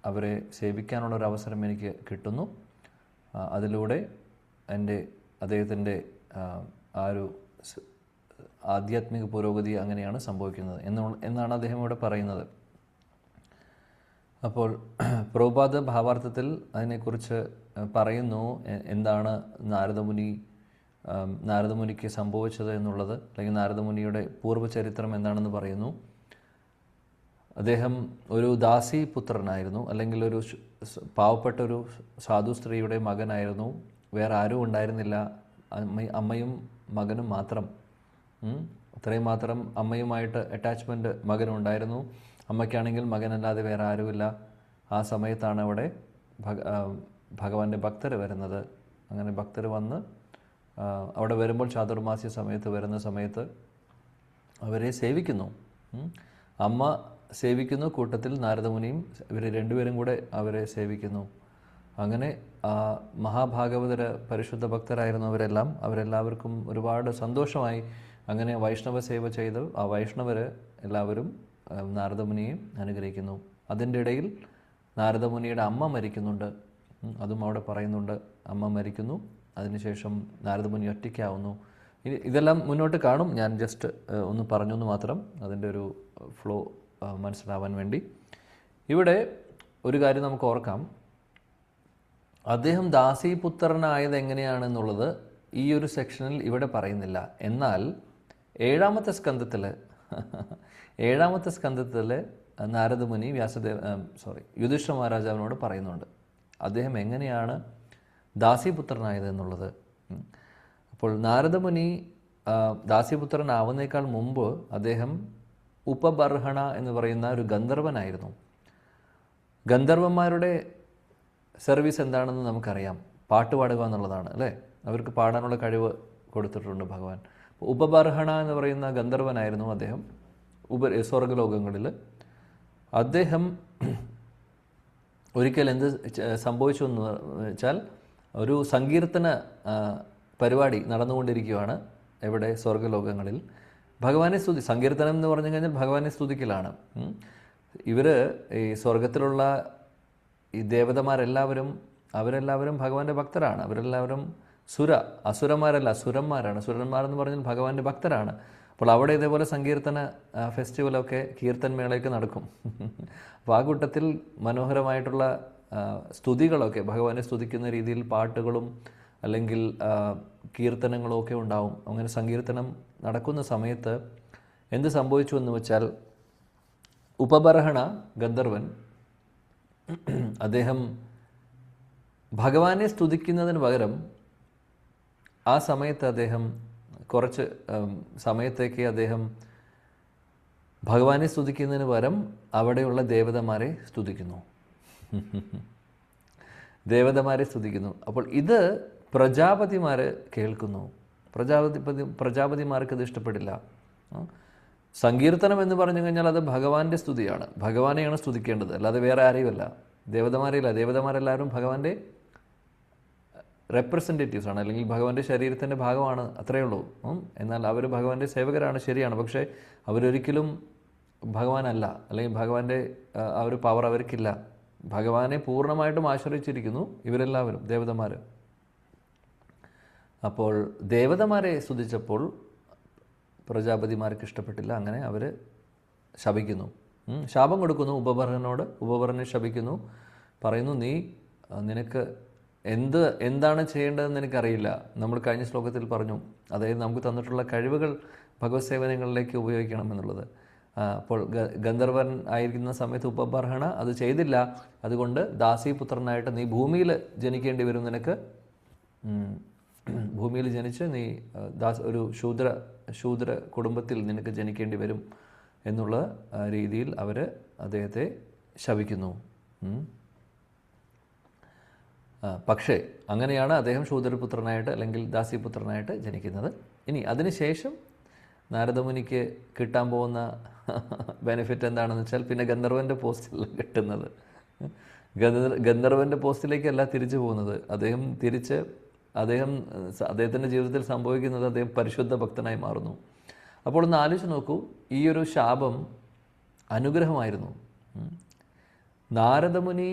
അവരെ സേവിക്കാനുള്ളൊരവസരം എനിക്ക് കിട്ടുന്നു. അതിലൂടെ അദ്ദേഹത്തിൻ്റെ ആ ഒരു ആധ്യാത്മിക പുരോഗതി അങ്ങനെയാണ് സംഭവിക്കുന്നത് എന്നാണ് അദ്ദേഹം ഇവിടെ പറയുന്നത്. അപ്പോൾ പ്രഭുപാദ് ഭാവാർത്ഥത്തിൽ അതിനെക്കുറിച്ച് പറയുന്നു, എന്താണ് നാരദമുനിക്ക് സംഭവിച്ചത് എന്നുള്ളത്, അല്ലെങ്കിൽ നാരദമുനിയുടെ പൂർവ്വചരിത്രം എന്താണെന്ന് പറയുന്നു. അദ്ദേഹം ഒരു ദാസി പുത്രനായിരുന്നു, അല്ലെങ്കിൽ ഒരു പാവപ്പെട്ട ഒരു സാധു സ്ത്രീയുടെ മകനായിരുന്നു. വേറെ ആരും ഉണ്ടായിരുന്നില്ല, അമ്മയും മകനും മാത്രം. അത്രയും മാത്രം അമ്മയുമായിട്ട് അറ്റാച്ച്മെൻറ്റ് മകനുണ്ടായിരുന്നു. അമ്മയ്ക്കാണെങ്കിൽ മകനല്ലാതെ വേറെ ആരുമില്ല. ആ സമയത്താണ് അവിടെ ഭഗവാന്റെ ഭക്തർ വരുന്നത്. അങ്ങനെ ഭക്തർ വന്ന് അവിടെ വരുമ്പോൾ ചാതുർമാസ്യ സമയത്ത് വരുന്ന സമയത്ത് അവരെ സേവിക്കുന്നു. അമ്മ സേവിക്കുന്നു, കൂട്ടത്തിൽ നാരദമുനിയും ഇവർ രണ്ടുപേരും കൂടെ അവരെ സേവിക്കുന്നു. അങ്ങനെ മഹാഭാഗവതർ പരിശുദ്ധ ഭക്തരായിരുന്നു അവരെല്ലാവർക്കും ഒരുപാട് സന്തോഷമായി. അങ്ങനെ വൈഷ്ണവ സേവ ചെയ്ത് ആ വൈഷ്ണവർ എല്ലാവരും നാരദമുനിയെയും അനുഗ്രഹിക്കുന്നു. അതിൻ്റെ ഇടയിൽ നാരദമുനിയുടെ അമ്മ മരിക്കുന്നുണ്ട്, അതും അവിടെ പറയുന്നുണ്ട്. അമ്മ മരിക്കുന്നു, അതിനുശേഷം നാരദമുനി ഒറ്റയ്ക്കാവുന്നു. ഇതെല്ലാം മുന്നോട്ട് കാണും, ഞാൻ ജസ്റ്റ് ഒന്ന് പറഞ്ഞു എന്ന് മാത്രം, അതിൻ്റെ ഒരു ഫ്ലോ മനസ്സിലാവാൻ വേണ്ടി. ഇവിടെ ഒരു കാര്യം നമുക്ക് ഓർക്കാം, അദ്ദേഹം ദാസീപുത്രനായത് എങ്ങനെയാണെന്നുള്ളത് ഈ ഒരു സെക്ഷനിൽ ഇവിടെ പറയുന്നില്ല. എന്നാൽ 7ാമത്തെ സ്കന്ധത്തിൽ നാരദമുനി യുധിഷ്ഠിര മഹാരാജാവിനോട് പറയുന്നുണ്ട് അദ്ദേഹം എങ്ങനെയാണ് ദാസീപുത്രനായത് എന്നുള്ളത്. അപ്പോൾ നാരദമുനി ദാസീപുത്രനാവുന്നേക്കാൾ മുമ്പ് അദ്ദേഹം ഉപബർഹണ എന്ന് പറയുന്ന ഒരു ഗന്ധർവനായിരുന്നു. ഗന്ധർവന്മാരുടെ സർവീസ് എന്താണെന്ന് നമുക്കറിയാം, പാട്ട് പാടുക എന്നുള്ളതാണ് അല്ലേ. അവർക്ക് പാടാനുള്ള കഴിവ് കൊടുത്തിട്ടുണ്ട് ഭഗവാൻ. ഉപബർഹണ എന്ന് പറയുന്ന ഗന്ധർവനായിരുന്നു അദ്ദേഹം സ്വർഗലോകങ്ങളിൽ. അദ്ദേഹം ഒരിക്കൽ എന്ത് സംഭവിച്ചു എന്ന് വെച്ചാൽ, ഒരു സങ്കീർത്തന പരിപാടി നടന്നുകൊണ്ടിരിക്കുകയാണ് എവിടെ, സ്വർഗലോകങ്ങളിൽ. ഭഗവാനെ സങ്കീർത്തനം എന്ന് പറഞ്ഞു കഴിഞ്ഞാൽ ഭഗവാനെ സ്തുതിക്കലാണ്. ഈ സ്വർഗത്തിലുള്ള ഈ അവരെല്ലാവരും ഭഗവാന്റെ ഭക്തരാണ്. അവരെല്ലാവരും അസുരന്മാരല്ല, സുരന്മാരാണ്. സുരന്മാരെന്ന് പറഞ്ഞാൽ ഭഗവാന്റെ ഭക്തരാണ്. അപ്പോൾ അവിടെ ഇതേപോലെ സങ്കീർത്തന ഫെസ്റ്റിവലൊക്കെ, കീർത്തൻ മേളയൊക്കെ നടക്കും. അപ്പോൾ ആ കൂട്ടത്തിൽ മനോഹരമായിട്ടുള്ള സ്തുതികളൊക്കെ, ഭഗവാനെ സ്തുതിക്കുന്ന രീതിയിൽ പാട്ടുകളും അല്ലെങ്കിൽ കീർത്തനങ്ങളും ഒക്കെ ഉണ്ടാവും. അങ്ങനെ സങ്കീർത്തനം നടക്കുന്ന സമയത്ത് എന്ത് സംഭവിച്ചു എന്ന് വെച്ചാൽ, ഉപബർഹണ ഗന്ധർവൻ അദ്ദേഹം ഭഗവാനെ സ്തുതിക്കുന്നതിന് പകരം ആ സമയത്ത് അദ്ദേഹം കുറച്ച് സമയത്തേക്ക് അദ്ദേഹം ഭഗവാനെ സ്തുതിക്കുന്നതിന് പകരം അവിടെയുള്ള ദേവതമാരെ സ്തുതിക്കുന്നു. അപ്പോൾ ഇത് പ്രജാപതിമാർ കേൾക്കുന്നു. പ്രജാപതിമാർക്ക് ഇത് ഇഷ്ടപ്പെടില്ല. സങ്കീർത്തനം എന്ന് പറഞ്ഞു കഴിഞ്ഞാൽ അത് ഭഗവാന്റെ സ്തുതിയാണ്, ഭഗവാനെയാണ് സ്തുതിക്കേണ്ടത്, അല്ലാതെ വേറെ ആരെയുമല്ല. ദേവതമാരെല്ലാവരും ഭഗവാന്റെ റെപ്രസെൻറ്റേറ്റീവ്സ് ആണ്, അല്ലെങ്കിൽ ഭഗവാന്റെ ശരീരത്തിൻ്റെ ഭാഗമാണ്, അത്രയേ ഉള്ളൂ. എന്നാൽ അവർ ഭഗവാന്റെ സേവകരാണ്, ശരിയാണ്. പക്ഷേ അവരൊരിക്കലും ഭഗവാനല്ല, അല്ലെങ്കിൽ ഭഗവാന്റെ ആ ഒരു പവർ അവർക്കില്ല. ഭഗവാനെ പൂർണ്ണമായിട്ടും ആശ്രയിച്ചിരിക്കുന്നു ഇവരെല്ലാവരും, ദേവതമാർ. അപ്പോൾ ദേവതമാരെ സ്തുതിച്ചപ്പോൾ പ്രജാപതിമാർക്ക് ഇഷ്ടപ്പെട്ടില്ല. അങ്ങനെ അവർ ശപിക്കുന്നു, ശാപം കൊടുക്കുന്നു ഉപബർഹനോട്. ഉപബർഹനെ ശപിക്കുന്നു, പറയുന്നു, നിനക്ക് എന്താണ് ചെയ്യേണ്ടതെന്ന് എനിക്കറിയില്ല. നമ്മൾ കഴിഞ്ഞ ശ്ലോകത്തിൽ പറഞ്ഞു, അതായത് നമുക്ക് തന്നിട്ടുള്ള കഴിവുകൾ ഭഗവത് സേവനങ്ങളിലേക്ക് ഉപയോഗിക്കണം എന്നുള്ളത്. അപ്പോൾ ഗന്ധർവൻ ആയിരിക്കുന്ന സമയത്ത് ഉപബർഹണ അത് ചെയ്തില്ല. അതുകൊണ്ട് ദാസീപുത്രനായിട്ട് നീ ഭൂമിയിൽ ജനിക്കേണ്ടി വരും. നിനക്ക് ഭൂമിയിൽ ജനിച്ച് നീ ഒരു ശൂദ്ര കുടുംബത്തിൽ നിനക്ക് ജനിക്കേണ്ടി വരും എന്നുള്ള രീതിയിൽ അവർ അദ്ദേഹത്തെ ശപിക്കുന്നു. പക്ഷേ അങ്ങനെയാണ് അദ്ദേഹം ശൂദ്രപുത്രനായിട്ട് അല്ലെങ്കിൽ ദാസിപുത്രനായിട്ട് ജനിക്കുന്നത്. ഇനി അതിനുശേഷം നാരദമുനിക്ക് കിട്ടാൻ പോകുന്ന ബെനിഫിറ്റ് എന്താണെന്ന് വെച്ചാൽ പിന്നെ ഗന്ധർവൻ്റെ പോസ്റ്റിൽ കിട്ടുന്നത്. ഗന്ധർവൻ്റെ പോസ്റ്റിലേക്കല്ല തിരിച്ചു പോകുന്നത്. അദ്ദേഹത്തിൻ്റെ ജീവിതത്തിൽ സംഭവിക്കുന്നത് അദ്ദേഹം പരിശുദ്ധ ഭക്തനായി മാറുന്നു. അപ്പോൾ ഒന്ന് ആലോചിച്ച് നോക്കൂ, ഈ ഒരു ശാപം അനുഗ്രഹമായിരുന്നു. നാരദമുനി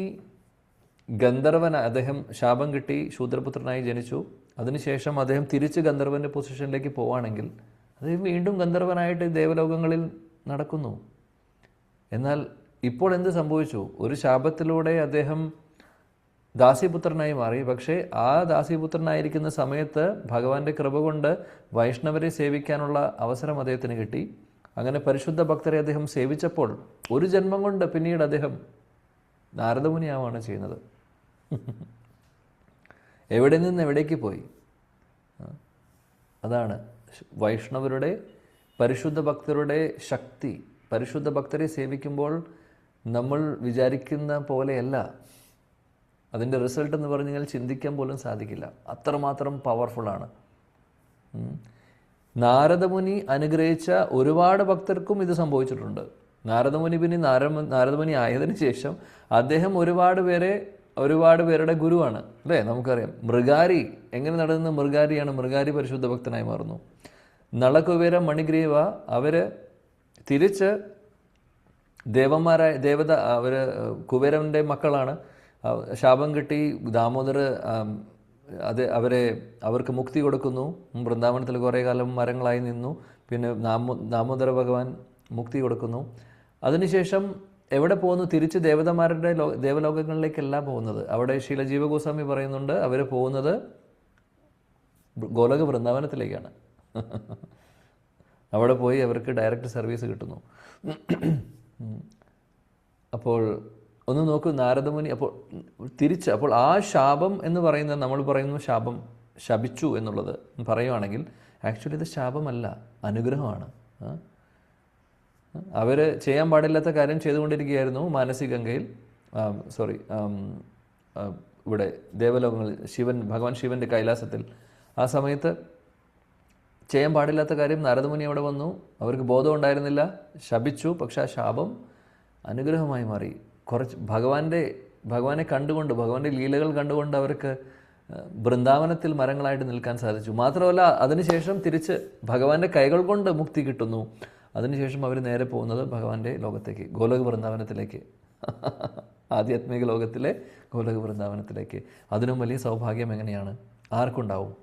അദ്ദേഹം ശാപം കിട്ടി ശൂദ്രപുത്രനായി ജനിച്ചു. അതിനുശേഷം അദ്ദേഹം തിരിച്ച് ഗന്ധർവൻ്റെ പൊസിഷനിലേക്ക് പോവുകയാണെങ്കിൽ അദ്ദേഹം വീണ്ടും ഗന്ധർവനായിട്ട് ദേവലോകങ്ങളിൽ നടക്കുന്നു. എന്നാൽ ഇപ്പോൾ എന്ത് സംഭവിച്ചു? ഒരു ശാപത്തിലൂടെ അദ്ദേഹം ദാസിപുത്രനായി മാറി. പക്ഷേ ആ ദാസിപുത്രനായിരിക്കുന്ന സമയത്ത് ഭഗവാന്റെ കൃപ കൊണ്ട് വൈഷ്ണവരെ സേവിക്കാനുള്ള അവസരം അദ്ദേഹത്തിന് കിട്ടി. അങ്ങനെ പരിശുദ്ധ ഭക്തരെ അദ്ദേഹം സേവിച്ചപ്പോൾ ഒരു ജന്മം കൊണ്ട് പിന്നീട് അദ്ദേഹം നാരദമുനിയാവാണ് ചെയ്യുന്നത്. എവിടെ നിന്ന് എവിടേക്ക് പോയി? അതാണ് വൈഷ്ണവരുടെ പരിശുദ്ധ ഭക്തരുടെ ശക്തി. പരിശുദ്ധ ഭക്തരെ സേവിക്കുമ്പോൾ നമ്മൾ വിചാരിക്കുന്ന പോലെയല്ല അതിൻ്റെ റിസൾട്ട് എന്ന് പറഞ്ഞു കഴിഞ്ഞാൽ ചിന്തിക്കാൻ പോലും സാധിക്കില്ല. അത്രമാത്രം പവർഫുള്ളാണ്. നാരദമുനി അനുഗ്രഹിച്ച ഒരുപാട് ഭക്തർക്കും ഇത് സംഭവിച്ചിട്ടുണ്ട്. നാരദമുനി ആയതിനു ശേഷം അദ്ദേഹം ഒരുപാട് പേരുടെ ഗുരുവാണ് അല്ലേ? നമുക്കറിയാം മൃഗാരി എങ്ങനെ നടന്ന മൃഗാരിയാണ്. മൃഗാരി പരിശുദ്ധ ഭക്തനായി മാറുന്നു. നളകുബേര മണിഗ്രീവ അവർ തിരിച്ച് അവർ കുബേരൻ്റെ മക്കളാണ്. ശാപം കിട്ടി ദാമോദർ അവർക്ക് മുക്തി കൊടുക്കുന്നു. വൃന്ദാവനത്തിൽ കുറേ കാലം മരങ്ങളായി നിന്നു. പിന്നെ ദാമോദര ഭഗവാൻ മുക്തി കൊടുക്കുന്നു. അതിനുശേഷം എവിടെ പോകുന്നു? തിരിച്ച് ദേവലോകങ്ങളിലേക്കല്ല പോകുന്നത്. അവിടെ ശീല ജീവഗോസ്വാമി പറയുന്നുണ്ട് അവർ പോകുന്നത് ഗോലോക വൃന്ദാവനത്തിലേക്കാണ്. അവിടെ പോയി അവർക്ക് ഡയറക്റ്റ് സർവീസ് കിട്ടുന്നു. അപ്പോൾ ഒന്ന് നോക്കൂ, നാരദമുനി അപ്പോൾ ആ ശാപം എന്ന് പറയുന്നത്, നമ്മൾ പറയുന്നു ശാപം ശപിച്ചു എന്നുള്ളത് പറയുവാണെങ്കിൽ ആക്ച്വലി ഇത് ശാപമല്ല, അനുഗ്രഹമാണ്. അവർ ചെയ്യാൻ പാടില്ലാത്ത കാര്യം ചെയ്തുകൊണ്ടിരിക്കുകയായിരുന്നു മാനസികഗംഗയിൽ, ഇവിടെ ദേവലോകങ്ങളിൽ ഭഗവാൻ ശിവൻ്റെ കൈലാസത്തിൽ. ആ സമയത്ത് ചെയ്യാൻ പാടില്ലാത്ത കാര്യം നാരദമുനി അവിടെ വന്നു. അവർക്ക് ബോധം ഉണ്ടായിരുന്നില്ല, ശപിച്ചു. പക്ഷെ ആ ശാപം അനുഗ്രഹമായി മാറി. ഭഗവാനെ കണ്ടുകൊണ്ട്, ഭഗവാന്റെ ലീലകൾ കണ്ടുകൊണ്ട് അവർക്ക് വൃന്ദാവനത്തിൽ മരങ്ങളായിട്ട് നിൽക്കാൻ സാധിച്ചു. മാത്രമല്ല അതിനുശേഷം തിരിച്ച് ഭഗവാന്റെ കൈകൾ കൊണ്ട് മുക്തി കിട്ടുന്നു. അതിനുശേഷം അവർ നേരെ പോകുന്നത് ഭഗവാന്റെ ലോകത്തേക്ക്, ഗോലോക വൃന്ദാവനത്തിലേക്ക്, ആധ്യാത്മിക ലോകത്തിലെ ഗോലോക വൃന്ദാവനത്തിലേക്ക്. അതിനും വലിയ സൗഭാഗ്യം എങ്ങനെയാണ് ആർക്കുണ്ടാവും?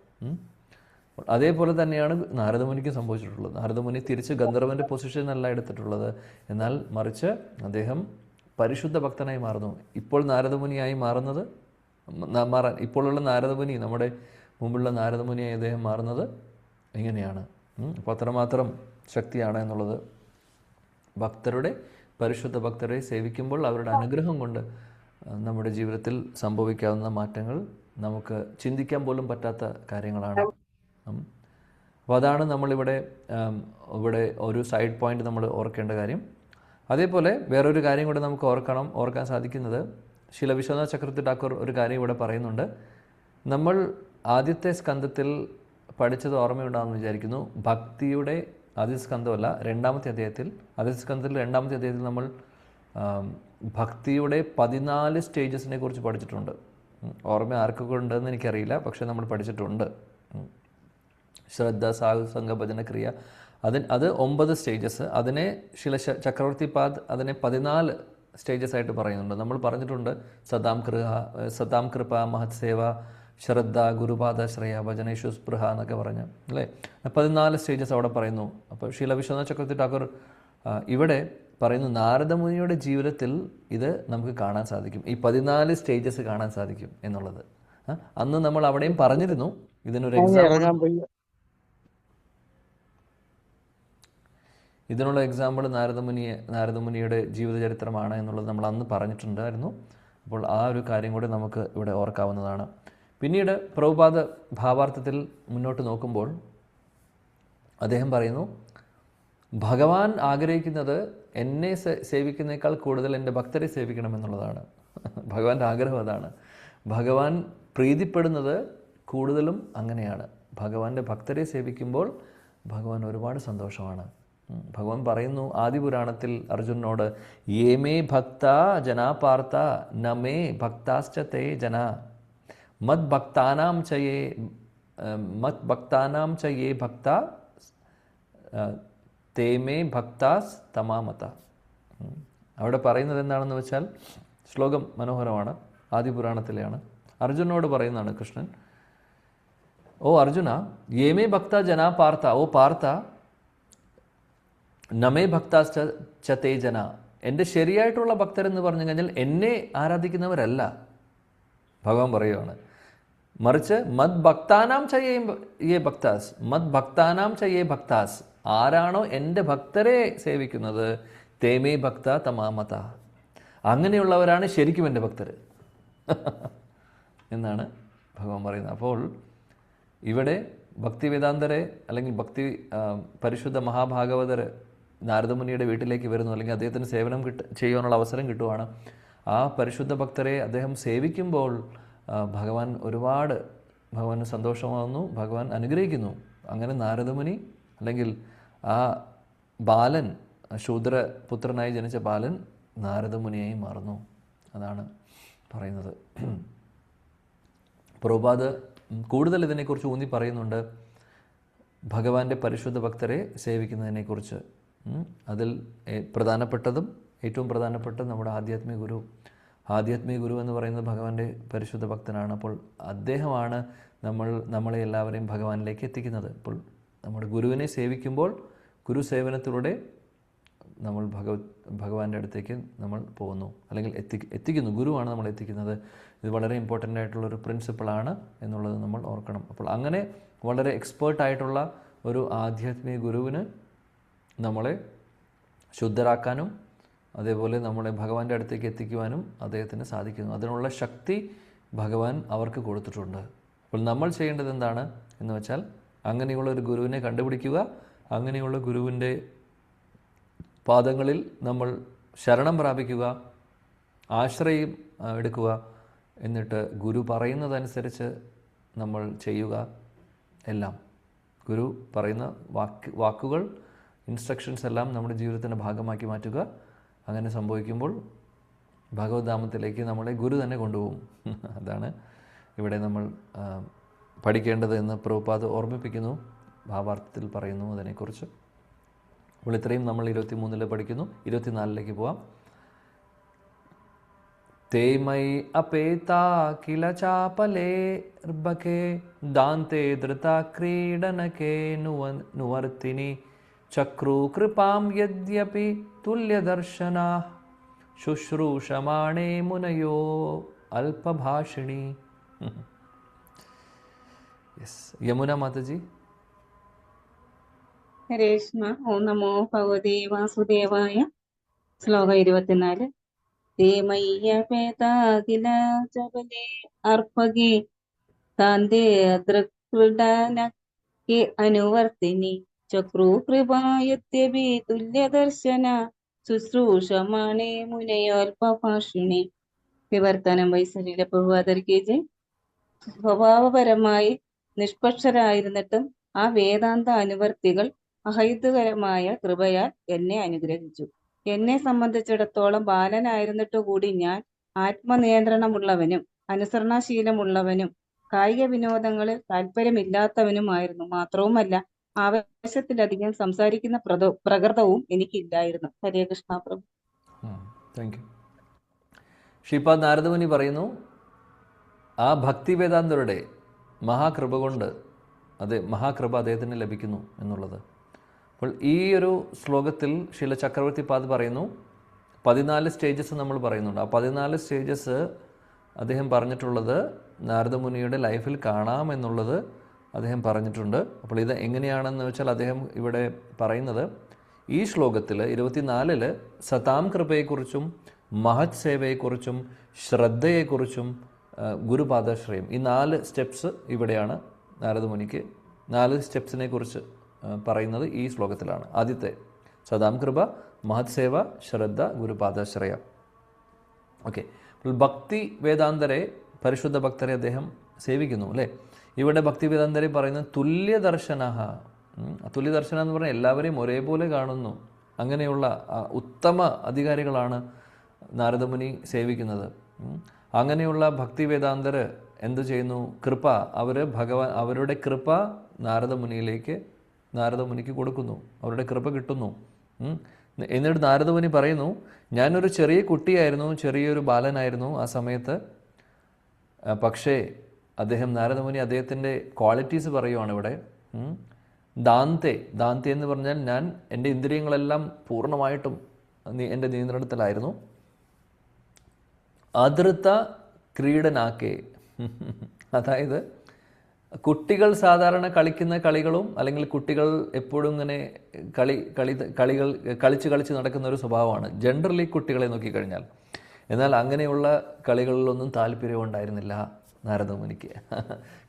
അതേപോലെ തന്നെയാണ് നാരദമുനിക്ക് സംഭവിച്ചിട്ടുള്ളത്. നാരദമുനി തിരിച്ച് ഗന്ധർവൻ്റെ പൊസിഷനല്ല എടുത്തിട്ടുള്ളത്, എന്നാൽ മറിച്ച് അദ്ദേഹം പരിശുദ്ധ ഭക്തനായി മാറുന്നു. ഇപ്പോൾ നാരദമുനിയായി ഇപ്പോഴുള്ള നാരദമുനി, നമ്മുടെ മുമ്പുള്ള നാരദമുനിയായി അദ്ദേഹം മാറുന്നത് ഇങ്ങനെയാണ്. അപ്പോൾ അത്രമാത്രം ശക്തിയാണ് എന്നുള്ളത്. പരിശുദ്ധ ഭക്തരെ സേവിക്കുമ്പോൾ അവരുടെ അനുഗ്രഹം കൊണ്ട് നമ്മുടെ ജീവിതത്തിൽ സംഭവിക്കാവുന്ന മാറ്റങ്ങൾ നമുക്ക് ചിന്തിക്കാൻ പോലും പറ്റാത്ത കാര്യങ്ങളാണ്. അപ്പോൾ അതാണ് നമ്മളിവിടെ ഒരു സൈഡ് പോയിന്റ് നമ്മൾ ഓർക്കേണ്ട കാര്യം. അതേപോലെ വേറൊരു കാര്യം കൂടെ നമുക്ക് ഓർക്കാൻ സാധിക്കുന്നത്, ശീല വിശ്വനാഥ ചക്രവർത്തി ഠാക്കൂർ ഒരു കാര്യം ഇവിടെ പറയുന്നുണ്ട്. നമ്മൾ ആദ്യത്തെ സ്കന്ധത്തിൽ പഠിച്ചത് ഓർമ്മയുണ്ടാകുമെന്ന് വിചാരിക്കുന്നു. ഭക്തിയുടെ ആദ്യ സ്കന്ധമല്ല, രണ്ടാമത്തെ അധ്യായത്തിൽ നമ്മൾ ഭക്തിയുടെ 14 സ്റ്റേജസിനെ കുറിച്ച് പഠിച്ചിട്ടുണ്ട്. ഓർമ്മ ആർക്കൊക്കെ ഉണ്ടെന്ന് എനിക്കറിയില്ല, പക്ഷെ നമ്മൾ പഠിച്ചിട്ടുണ്ട്. ശ്രദ്ധ, സാഹസംഗ, ഭജനക്രിയ, അത് 9 സ്റ്റേജസ്. അതിനെ ശില ചക്രവർത്തി പാദ് അതിനെ 14 സ്റ്റേജസ് ആയിട്ട് പറയുന്നുണ്ട്. നമ്മൾ പറഞ്ഞിട്ടുണ്ട് സതാം കൃപ, മഹത് സേവ, ശ്രദ്ധ, ഗുരുപാദാശ്രയ, ഭജനേഷു സ്പൃഹ എന്നൊക്കെ പറഞ്ഞ് അല്ലേ, 14 സ്റ്റേജസ് അവിടെ പറയുന്നു. അപ്പോൾ ശീല വിശ്വനാഥ ചക്രവർത്തി ഠാക്കൂർ ഇവിടെ പറയുന്നു നാരദമുനിയുടെ ജീവിതത്തിൽ ഇത് നമുക്ക് കാണാൻ സാധിക്കും, ഈ 14 സ്റ്റേജസ് കാണാൻ സാധിക്കും എന്നുള്ളത്. അന്ന് നമ്മൾ അവിടെയും പറഞ്ഞിരുന്നു ഇതിനുള്ള എക്സാമ്പിൾ നാരദമുനിയുടെ ജീവിതചരിത്രമാണ് എന്നുള്ളത് നമ്മൾ അന്ന് പറഞ്ഞിട്ടുണ്ടായിരുന്നു. അപ്പോൾ ആ ഒരു കാര്യം കൂടി നമുക്ക് ഇവിടെ ഓർക്കാവുന്നതാണ്. പിന്നീട് പ്രഭുപാദ ഭാവാർത്ഥത്തിൽ മുന്നോട്ട് നോക്കുമ്പോൾ അദ്ദേഹം പറയുന്നു, ഭഗവാൻ ആഗ്രഹിക്കുന്നത് എന്നെ സേവിക്കുന്നേക്കാൾ കൂടുതൽ എൻ്റെ ഭക്തരെ സേവിക്കണമെന്നുള്ളതാണ്. ഭഗവാന്റെ ആഗ്രഹം അതാണ്. ഭഗവാൻ പ്രീതിപ്പെടുന്നത് കൂടുതലും അങ്ങനെയാണ്. ഭഗവാന്റെ ഭക്തരെ സേവിക്കുമ്പോൾ ഭഗവാൻ ഒരുപാട് സന്തോഷമാണ്. ഭഗവാൻ പറയുന്നു ആദിപുരാണത്തിൽ അർജുനനോട്, യേമേ ഭക്ത ജനാ പാർത്ഥ നമേ ഭക്താശ്ച തേ ജന മത് ഭക്താനാം ച യേ ഭക്ത തേമേ ഭക്താസ് തമാമത. അവിടെ പറയുന്നത് എന്താണെന്ന് വെച്ചാൽ, ശ്ലോകം മനോഹരമാണ്, ആദിപുരാണത്തിലെയാണ്. അർജുനോട് പറയുന്നതാണ് കൃഷ്ണൻ, ഓ അർജുന, യേമേ ഭക്ത ജനാ പാർത്ഥ, ഓ പാർത്ഥ, നമേ ഭക്താശ്ച തേ ജന, എൻ്റെ ശരിയായിട്ടുള്ള ഭക്തരെന്ന് പറഞ്ഞു കഴിഞ്ഞാൽ എന്നെ ആരാധിക്കുന്നവരല്ല, ഭഗവാൻ പറയുകയാണ്. മറിച്ച് മത് ഭക്താനാം ചയ്യേ ഭക്താസ്, മത് ഭക്താനാം ചയ്യേ ഭക്താസ്, ആരാണോ എൻ്റെ ഭക്തരെ സേവിക്കുന്നത്, തേമേ ഭക്ത തമാമത, അങ്ങനെയുള്ളവരാണ് ശരിക്കും എൻ്റെ ഭക്തർ എന്നാണ് ഭഗവാൻ പറയുന്നത്. അപ്പോൾ ഇവിടെ ഭക്തി വേദാന്തരെ അല്ലെങ്കിൽ പരിശുദ്ധ മഹാഭാഗവതർ നാരദമുനിയുടെ വീട്ടിലേക്ക് വരുന്നു, അല്ലെങ്കിൽ അദ്ദേഹത്തിന് സേവനം ചെയ്യാനുള്ള അവസരം കിട്ടുവാണ്. ആ പരിശുദ്ധ ഭക്തരെ അദ്ദേഹം സേവിക്കുമ്പോൾ ഭഗവാന് സന്തോഷമാകുന്നു, ഭഗവാൻ അനുഗ്രഹിക്കുന്നു. അങ്ങനെ നാരദമുനി അല്ലെങ്കിൽ ആ ബാലൻ, ശൂദ്രപുത്രനായി ജനിച്ച ബാലൻ നാരദമുനിയായി മാറുന്നു. അതാണ് പറയുന്നത്. പ്രഭുപാദ് കൂടുതൽ ഇതിനെക്കുറിച്ച് ഊന്നി പറയുന്നുണ്ട്, ഭഗവാന്റെ പരിശുദ്ധ ഭക്തരെ സേവിക്കുന്നതിനെക്കുറിച്ച്. അതിൽ ഏറ്റവും പ്രധാനപ്പെട്ടത് നമ്മുടെ ആധ്യാത്മിക ഗുരു എന്ന് പറയുന്നത് ഭഗവാന്റെ പരിശുദ്ധ ഭക്തനാണ്. അപ്പോൾ അദ്ദേഹമാണ് നമ്മളെ എല്ലാവരെയും ഭഗവാനിലേക്ക് എത്തിക്കുന്നത്. അപ്പോൾ നമ്മുടെ ഗുരുവിനെ സേവിക്കുമ്പോൾ ഗുരുസേവനത്തിലൂടെ നമ്മൾ ഭഗവാന്റെ അടുത്തേക്ക് നമ്മൾ പോകുന്നു, അല്ലെങ്കിൽ എത്തിക്കുന്നു. ഗുരുവാണ് നമ്മൾ എത്തിക്കുന്നത്. ഇത് വളരെ ഇമ്പോർട്ടൻ്റ് ആയിട്ടുള്ളൊരു പ്രിൻസിപ്പിളാണ് എന്നുള്ളത് നമ്മൾ ഓർക്കണം. അപ്പോൾ അങ്ങനെ വളരെ എക്സ്പേർട്ടായിട്ടുള്ള ഒരു ആധ്യാത്മിക ഗുരുവിന് നമ്മളെ ശുദ്ധരാക്കാനും അതേപോലെ നമ്മളെ ഭഗവാന്റെ അടുത്തേക്ക് എത്തിക്കുവാനും അദ്ദേഹത്തിന് സാധിക്കുന്നു. അതിനുള്ള ശക്തി ഭഗവാൻ അവർക്ക് കൊടുത്തിട്ടുണ്ട്. അപ്പോൾ നമ്മൾ ചെയ്യേണ്ടത് എന്താണ് എന്ന് വെച്ചാൽ, അങ്ങനെയുള്ള ഒരു ഗുരുവിനെ കണ്ടുപിടിക്കുക, അങ്ങനെയുള്ള ഗുരുവിൻ്റെ പാദങ്ങളിൽ നമ്മൾ ശരണം പ്രാപിക്കുക, ആശ്രയം എടുക്കുക, എന്നിട്ട് ഗുരു പറയുന്നതനുസരിച്ച് നമ്മൾ ചെയ്യുക. എല്ലാം ഗുരു പറയുന്ന വാക്കുകൾ, ഇൻസ്ട്രക്ഷൻസ് എല്ലാം നമ്മുടെ ജീവിതത്തിൻ്റെ ഭാഗമാക്കി മാറ്റുക. അങ്ങനെ സംഭവിക്കുമ്പോൾ ഭഗവദ്ധാമത്തിലേക്ക് നമ്മളെ ഗുരു തന്നെ കൊണ്ടുപോകും. അതാണ് ഇവിടെ നമ്മൾ പഠിക്കേണ്ടത് എന്ന് പ്രഭുപാദ് ഓർമ്മിപ്പിക്കുന്നു, ഭാവാർത്ഥത്തിൽ പറയുന്നു അതിനെക്കുറിച്ച്. അപ്പോൾ ഇത്രയും നമ്മൾ 23 പഠിക്കുന്നു. 24 പോവാം. തേ മൈ അപേതാ കില ചാപലേ ർബകേ ദാന്തേ ധൃത ക്രീഡനകേ നുവർത്തിനി ചക്രൂ കൃപാം യദ്യപി തുല്യദർശനാ ശുശ്രൂഷമാണേ മുനയോ അല്പഭാഷിണി. യമുന മാതാജി. ഹരേഷ്ണ. ഓം നമോ ഭഗവതേ വാസുദേവായ. ശ്ലോകം 24. ദേമയ്യപേതാകില ചപലേ അർപ്പകേ കാന്തേ ദൃക്ടനകേ അനുവർത്തിനി ചക്രൂ കൃപായത്യപി തുല്യദർശന ശുശ്രൂഷമാണേ മുനയോൽപഭാഷിണി. വിവർത്തനം വൈസരിയിലെ പ്രഭുവാദരിക്കേജ്. സ്വഭാവപരമായി നിഷ്പക്ഷരായിരുന്നിട്ടും ആ വേദാന്ത അനുവർത്തികൾ അഹൈതുകരമായ കൃപയാൽ എന്നെ അനുഗ്രഹിച്ചു. എന്നെ സംബന്ധിച്ചിടത്തോളം ബാലനായിരുന്നിട്ടു കൂടി ഞാൻ ആത്മനിയന്ത്രണമുള്ളവനും അനുസരണാശീലമുള്ളവനും കായിക വിനോദങ്ങളിൽ താല്പര്യമില്ലാത്തവനുമായിരുന്നു. മാത്രവുമല്ല, ആവശ്യത്തിലധികം സംസാരിക്കുന്ന പ്രകൃതവും എനിക്കില്ലായിരുന്നു. ഹരേ കൃഷ്ണ പ്രഭു. Thank you. ശ്രീപാദ് നാരദമുനി പറയുന്നു, ആ ഭക്തി വേദാന്തരുടെ മഹാകൃപ കൊണ്ട് മഹാകൃപ അദ്ദേഹത്തിന് ലഭിക്കുന്നു എന്നുള്ളത്. അപ്പോൾ ഈ ഒരു ശ്ലോകത്തിൽ ശീല ചക്രവർത്തി പാദ് പറയുന്നു 14 സ്റ്റേജസ് നമ്മൾ പറയുന്നുണ്ട്. ആ 14 സ്റ്റേജസ് അദ്ദേഹം പറഞ്ഞിട്ടുള്ളത് നാരദമുനിയുടെ ലൈഫിൽ കാണാമെന്നുള്ളത് അദ്ദേഹം പറഞ്ഞിട്ടുണ്ട്. അപ്പോൾ ഇത് എങ്ങനെയാണെന്ന് വെച്ചാൽ അദ്ദേഹം ഇവിടെ പറയുന്നത്, ഈ ശ്ലോകത്തിൽ 24 സതാം കൃപയെക്കുറിച്ചും മഹത് സേവയെക്കുറിച്ചും ശ്രദ്ധയെക്കുറിച്ചും ഗുരുപാദാശ്രയം, ഈ 4 സ്റ്റെപ്സ് ഇവിടെയാണ് നാരദമുനിക്ക് 4 സ്റ്റെപ്സിനെ കുറിച്ച് പറയുന്നത് ഈ ശ്ലോകത്തിലാണ്. ആദ്യത്തെ സദാം കൃപ, മഹത് സേവ, ശ്രദ്ധ, ഗുരുപാദാശ്രയ. ഓക്കെ. ഭക്തി വേദാന്തരെ പരിശുദ്ധ ഭക്തരെ അദ്ദേഹം സേവിക്കുന്നു അല്ലേ. ഇവിടെ ഭക്തിവേദാന്തരെ പറയുന്നത് തുല്യദർശന. തുല്യദർശന എന്ന് പറഞ്ഞാൽ എല്ലാവരെയും ഒരേപോലെ കാണുന്നു. അങ്ങനെയുള്ള ഉത്തമ അധികാരികളാണ് നാരദമുനി സേവിക്കുന്നത്. അങ്ങനെയുള്ള ഭക്തിവേദാന്തർ എന്ത് ചെയ്യുന്നു? കൃപ, അവരുടെ കൃപ നാരദമുനിക്ക് കൊടുക്കുന്നു. അവരുടെ കൃപ കിട്ടുന്നു. എന്നിട്ട് നാരദമുനി പറയുന്നു, ഞാനൊരു ചെറിയ കുട്ടിയായിരുന്നു, ചെറിയൊരു ബാലനായിരുന്നു ആ സമയത്ത്. പക്ഷേ നാരദമുനി അദ്ദേഹത്തിൻ്റെ ക്വാളിറ്റീസ് പറയുവാണ് ഇവിടെ. ദാന്തെ എന്ന് പറഞ്ഞാൽ ഞാൻ എൻ്റെ ഇന്ദ്രിയങ്ങളെല്ലാം പൂർണ്ണമായിട്ടും എൻ്റെ നിയന്ത്രണത്തിലായിരുന്നു. അധൃത ക്രീഡനാക്കെ, അതായത് കുട്ടികൾ സാധാരണ കളിക്കുന്ന കളികളും അല്ലെങ്കിൽ കുട്ടികൾ എപ്പോഴും ഇങ്ങനെ കളിച്ച് നടക്കുന്ന ഒരു സ്വഭാവമാണ് ജനറലി കുട്ടികളെ നോക്കിക്കഴിഞ്ഞാൽ. എന്നാൽ അങ്ങനെയുള്ള കളികളിലൊന്നും താല്പര്യം ഉണ്ടായിരുന്നില്ല നാരദമുനിക്ക്.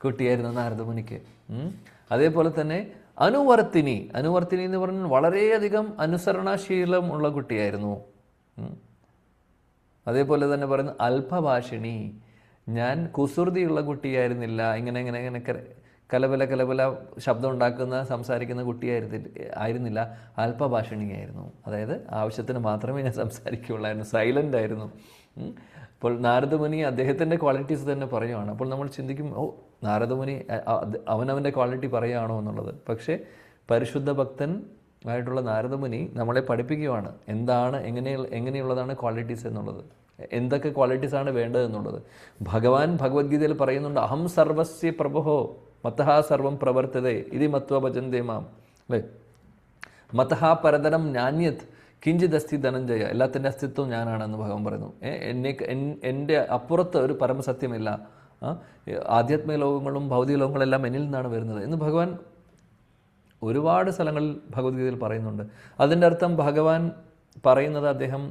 കുട്ടിയായിരുന്ന നാരദമുനിക്ക്. അതേപോലെ തന്നെ അനുവർത്തിനി എന്ന് പറഞ്ഞാൽ വളരെയധികം അനുസരണാശീലം ഉള്ള കുട്ടിയായിരുന്നു. അതേപോലെ തന്നെ പറയുന്ന അല്പഭാഷിണി, ഞാൻ കുസൃതിയുള്ള കുട്ടിയായിരുന്നില്ല. ഇങ്ങനെ കലബല ശബ്ദം ഉണ്ടാക്കുന്ന സംസാരിക്കുന്ന കുട്ടിയായിരുന്നില്ല, അല്പഭാഷിണിയായിരുന്നു. അതായത് ആവശ്യത്തിന് മാത്രമേ ഞാൻ സംസാരിക്കുകയുള്ളായിരുന്നു, സൈലൻ്റ് ആയിരുന്നു. അപ്പോൾ നാരദമുനി അദ്ദേഹത്തിൻ്റെ ക്വാളിറ്റീസ് തന്നെ പറയുകയാണ്. അപ്പോൾ നമ്മൾ ചിന്തിക്കും, നാരദമുനി അവനവൻ്റെ ക്വാളിറ്റി പറയുകയാണോ എന്നുള്ളത്. പക്ഷേ പരിശുദ്ധ ഭക്തൻ ആയിട്ടുള്ള നാരദമുനി നമ്മളെ പഠിപ്പിക്കുകയാണ് എന്താണ് എങ്ങനെയുള്ളതാണ് ക്വാളിറ്റീസ് എന്നുള്ളത്, എന്തൊക്കെ ക്വാളിറ്റീസാണ് വേണ്ടതെന്നുള്ളത്. ഭഗവാൻ ഭഗവത്ഗീതയിൽ പറയുന്നുണ്ട്, അഹം സർവസ്യ പ്രഭോ മതഃ സർവം പ്രവർത്തതേ ഇതി മത്വ ഭജന്തേ മാം, അല്ലേ. മതഃ പരതരം നാന്യത് കിഞ്ചിദസ്തി ധനഞ്ജയ, എല്ലാത്തിൻ്റെ അസ്തിത്വം ഞാനാണെന്ന് ഭഗവാൻ പറയുന്നു. എൻ്റെ അപ്പുറത്ത് ഒരു പരമസത്യമില്ല. ആധ്യാത്മിക ലോകങ്ങളും ഭൗതിക ലോകങ്ങളെല്ലാം എന്നിൽ നിന്നാണ് വരുന്നത് എന്ന് ഭഗവാൻ ഒരുപാട് സ്ഥലങ്ങളിൽ ഭഗവത്ഗീതയിൽ പറയുന്നുണ്ട്. അതിൻ്റെ അർത്ഥം ഭഗവാൻ പറയുന്നത് അദ്ദേഹം